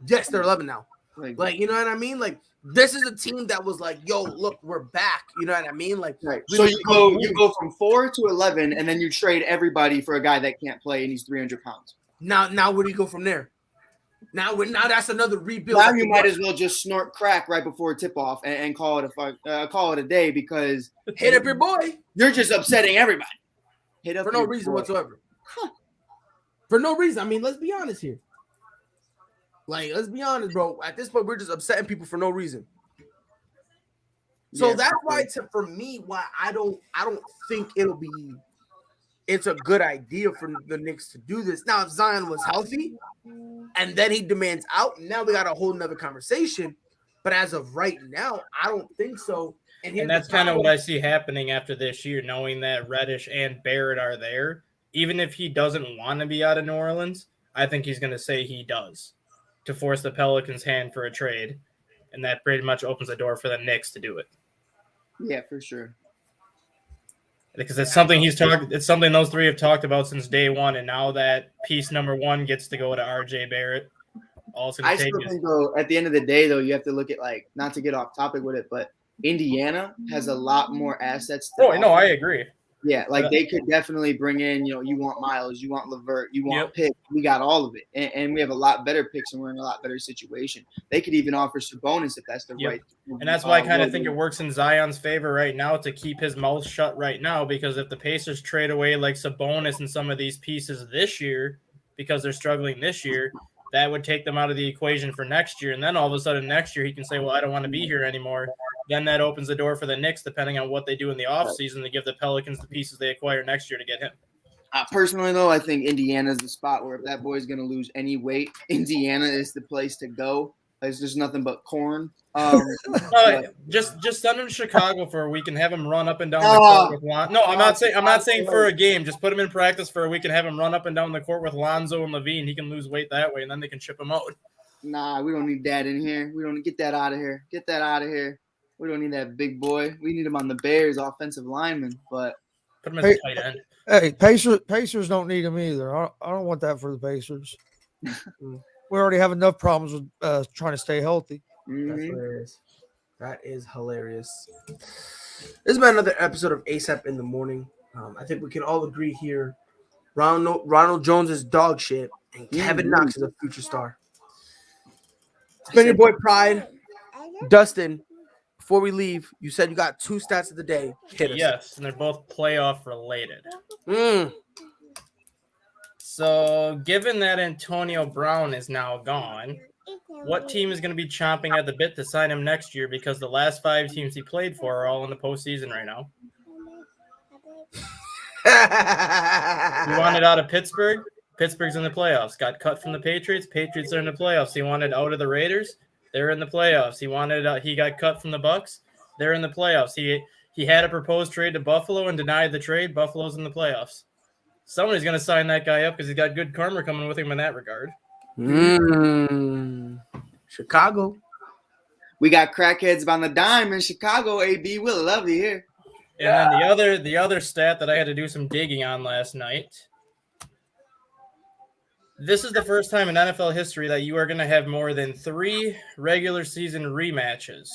Yes, they're 11 now. Like, you know what I mean? Like, this is a team that was like, yo, look, we're back. You know what I mean? Like, so you go from 4 to 11, and then you trade everybody for a guy that can't play and he's 300 pounds. Now where do you go from there? Now that's another rebuild. Now you might as well just snort crack right before tip off and call it a day because hit up your boy. You're just upsetting everybody. Hit up for no reason whatsoever. For no reason. I mean, let's be honest here. Like, let's be honest, bro. At this point, we're just upsetting people for no reason. So that's why, for me, why I don't think it's a good idea for the Knicks to do this. Now, if Zion was healthy and then he demands out, now we got a whole nother conversation. But as of right now, I don't think so. And that's kind of what I see happening after this year, knowing that Reddish and Barrett are there. Even if he doesn't want to be out of New Orleans, I think he's going to say he does to force the Pelicans' hand for a trade. And that pretty much opens the door for the Knicks to do it. Yeah, for sure. Because it's something it's something those three have talked about since day one, and now that piece number 1 gets to go to RJ Barrett. I still think, though, at the end of the day, though, you have to look at, like, not to get off topic with it, but Indiana has a lot more assets. No, I agree. Yeah, like they could definitely bring in, you want Miles, you want LeVert, you want picks. We got all of it. And we have a lot better picks and we're in a lot better situation. They could even offer Sabonis if that's the right. And that's why I kind of think it works in Zion's favor right now to keep his mouth shut right now, because if the Pacers trade away like Sabonis and some of these pieces this year because they're struggling this year, that would take them out of the equation for next year. And then all of a sudden next year he can say, well, I don't want to be here anymore. Then that opens the door for the Knicks, depending on what they do in the offseason, to give the Pelicans the pieces they acquire next year to get him. Personally, though, I think Indiana's the spot where if that boy's going to lose any weight, Indiana is the place to go. There's just nothing but corn. Just send him to Chicago for a week and have him run up and down the court with Lonzo. No, I'm not saying for a game. Just put him in practice for a week and have him run up and down the court with Lonzo and Levine. He can lose weight that way, and then they can ship him out. Nah, we don't need that in here. We don't get that out of here. Get that out of here. We don't need that big boy. We need him on the Bears offensive lineman, but put him as a tight end. Hey, Pacers don't need him either. I don't want that for the Pacers. We already have enough problems with trying to stay healthy. Mm-hmm. That is hilarious. This has been another episode of ASAP in the Morning. I think we can all agree here. Ronald Jones is dog shit, and Kevin Knox is a future star. It's been your boy Pride. Dustin, before we leave, you said you got 2 stats of the day. Hit us. Yes, and they're both playoff related. So, given that Antonio Brown is now gone, what team is going to be chomping at the bit to sign him next year? Because the last 5 teams he played for are all in the postseason right now. He wanted out of Pittsburgh. Pittsburgh's in the playoffs. Got cut from the Patriots. Patriots are in the playoffs. He wanted out of the Raiders. They're in the playoffs. He got cut from the Bucks. They're in the playoffs. He had a proposed trade to Buffalo and denied the trade. Buffalo's in the playoffs. Somebody's going to sign that guy up because he's got good karma coming with him in that regard. Chicago. We got crackheads on the dime in Chicago, AB. We'll love you here. And then the other stat that I had to do some digging on last night. This is the first time in NFL history that you are going to have more than 3 regular season rematches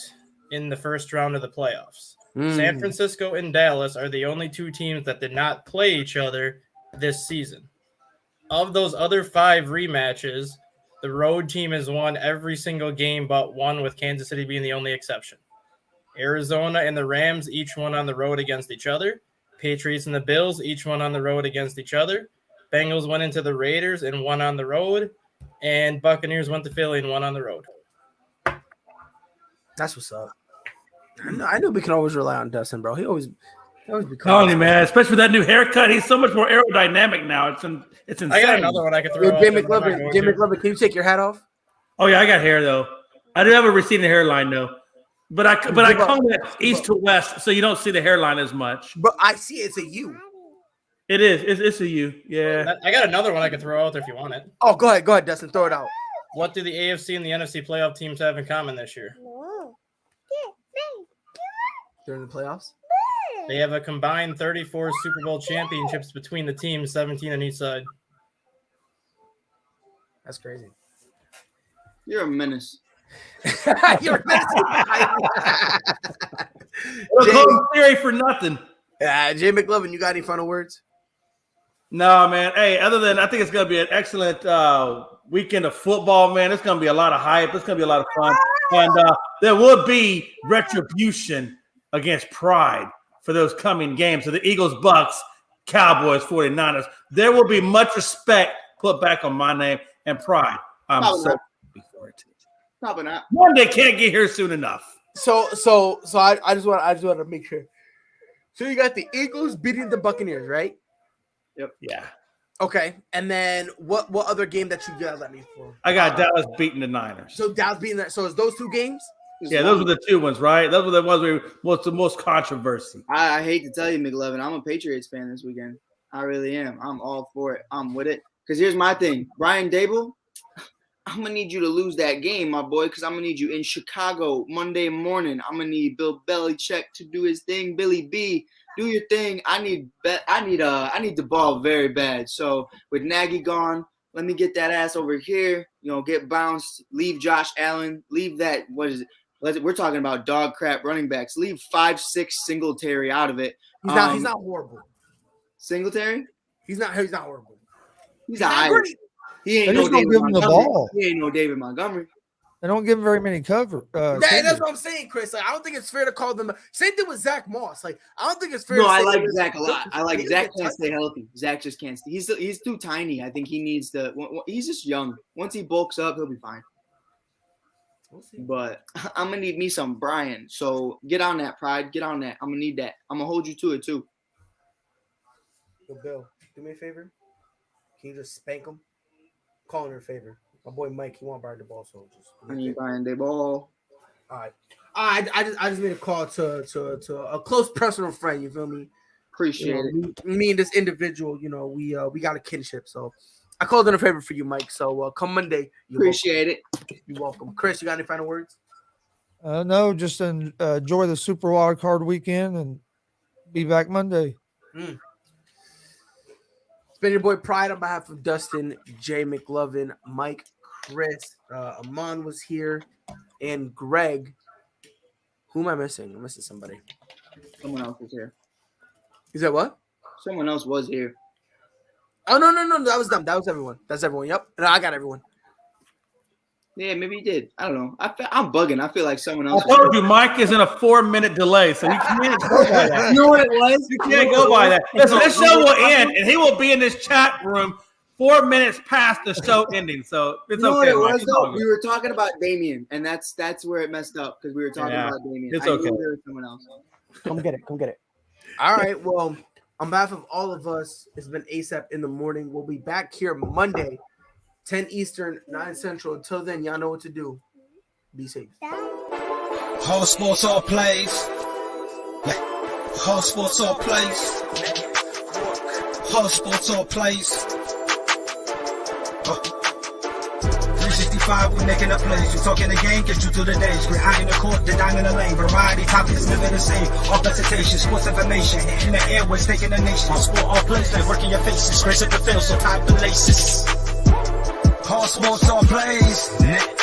in the first round of the playoffs. San Francisco and Dallas are the only 2 teams that did not play each other this season. Of those other 5 rematches, the road team has won every single game but one, with Kansas City being the only exception. Arizona and the Rams each won on the road against each other. Patriots and the Bills each won on the road against each other. Bengals went into the Raiders and won on the road. And Buccaneers went to Philly and won on the road. That's what's up. I knew we can always rely on Dustin, bro. He always be Tony, man, especially with that new haircut, he's so much more aerodynamic now. It's insane. I got another one I could throw out. Jay McLovin, can you take your hat off? Oh yeah, I got hair though. I do have a receding hairline though, but I comb it east to west, so you don't see the hairline as much. But I see it's a U. It is. It's a U. Yeah. I got another one I could throw out there if you want it. Oh, go ahead, Dustin. Throw it out. What do the AFC and the NFC playoff teams have in common this year? During the playoffs? They have a combined 34 Super Bowl championships between the teams, 17 on each side. That's crazy. You're a menace. You're a menace. Theory for nothing. Jay McLovin, you got any final words? No, man. Hey, other than I think it's going to be an excellent weekend of football, man. It's going to be a lot of hype. It's going to be a lot of fun. And there will be retribution against pride for those coming games. So the Eagles, Bucks, Cowboys, 49ers. There will be much respect put back on my name and pride. I'm so happy for it. Probably not. One day can't get here soon enough. So I just want to make sure. So you got the Eagles beating the Buccaneers, right? Yep. Yeah. Okay. And then what other game that you got let me for? I got Dallas beating the Niners. So Dallas beating that. So it's those 2 games? Yeah, those were the 2 ones, right? Those were the ones where was the most controversy. I hate to tell you, McLovin, I'm a Patriots fan this weekend. I really am. I'm all for it. I'm with it. Because here's my thing. Brian Dable, I'm going to need you to lose that game, my boy, because I'm going to need you in Chicago Monday morning. I'm going to need Bill Belichick to do his thing. Billy B, do your thing. I need the ball very bad. So with Nagy gone, let me get that ass over here, get bounced, leave Josh Allen, leave that, what is it? We're talking about dog crap running backs. Leave 5'6" Singletary out of it. He's not horrible. Singletary? He's not horrible. He's not great. He ain't They just don't give him the ball. He ain't no David Montgomery. They don't give him very many cover. That's what I'm saying, Chris. Like, I don't think it's fair to call them. Same thing with Zach Moss. Like, I don't think it's fair. No, to I say like Zach a lot. Zach can't stay healthy. Zach just can't. He's too tiny. I think he needs to. He's just young. Once he bulks up, he'll be fine. We'll see. But I'm gonna need me some Brian. So get on that, Pride. Get on that. I'm gonna need that. I'm gonna hold you to it too. Yo, Bill, do me a favor. Can you just spank him? Call him a favor. My boy Mike, he won't buy the ball, so just. I need Brian the ball. All right. I just made a call to a close personal friend. You feel me? Appreciate it. Me and this individual, we got a kinship, so I called in a favor for you, Mike. So come Monday. Appreciate it. You're welcome. Chris, you got any final words? No, just enjoy the Super Wild Card weekend and be back Monday. It's been your boy Pride on behalf of Dustin, Jay McLovin, Mike, Chris, Amon was here, and Greg. Who am I missing? I'm missing somebody. Someone else was here. Is that what? Someone else was here. Oh, no. That was them. That was everyone. That's everyone. Yep. No, I got everyone. Yeah, maybe he did. I don't know. I'm bugging. I feel like someone else. I told you, Mike is in a 4-minute delay, so you can't go by that. You know what it was? You can't go by that. Listen, this show will end, and he will be in this chat room 4 minutes past the show ending. So it's okay. What it was, though? We were talking about Damien, and that's where it messed up because we were talking about Damien. It's okay. I knew there was someone else. Come get it. All right. Well, on behalf of all of us, it's been ASAP in the morning. We'll be back here Monday, 10 Eastern, 9 Central. Until then, y'all know what to do. Be safe. Whole sports all plays. Whole sports all plays. Whole sports all plays. 365, we making up plays. You talking the game, get you to the days. We're high in the court, the dime in the lane. Variety topics, living the same. All presentation, sports information. Hitting the airways, taking the nation. Sport all plays, like working your faces. Grace at the field, so tie the laces. All sports, all plays. Nick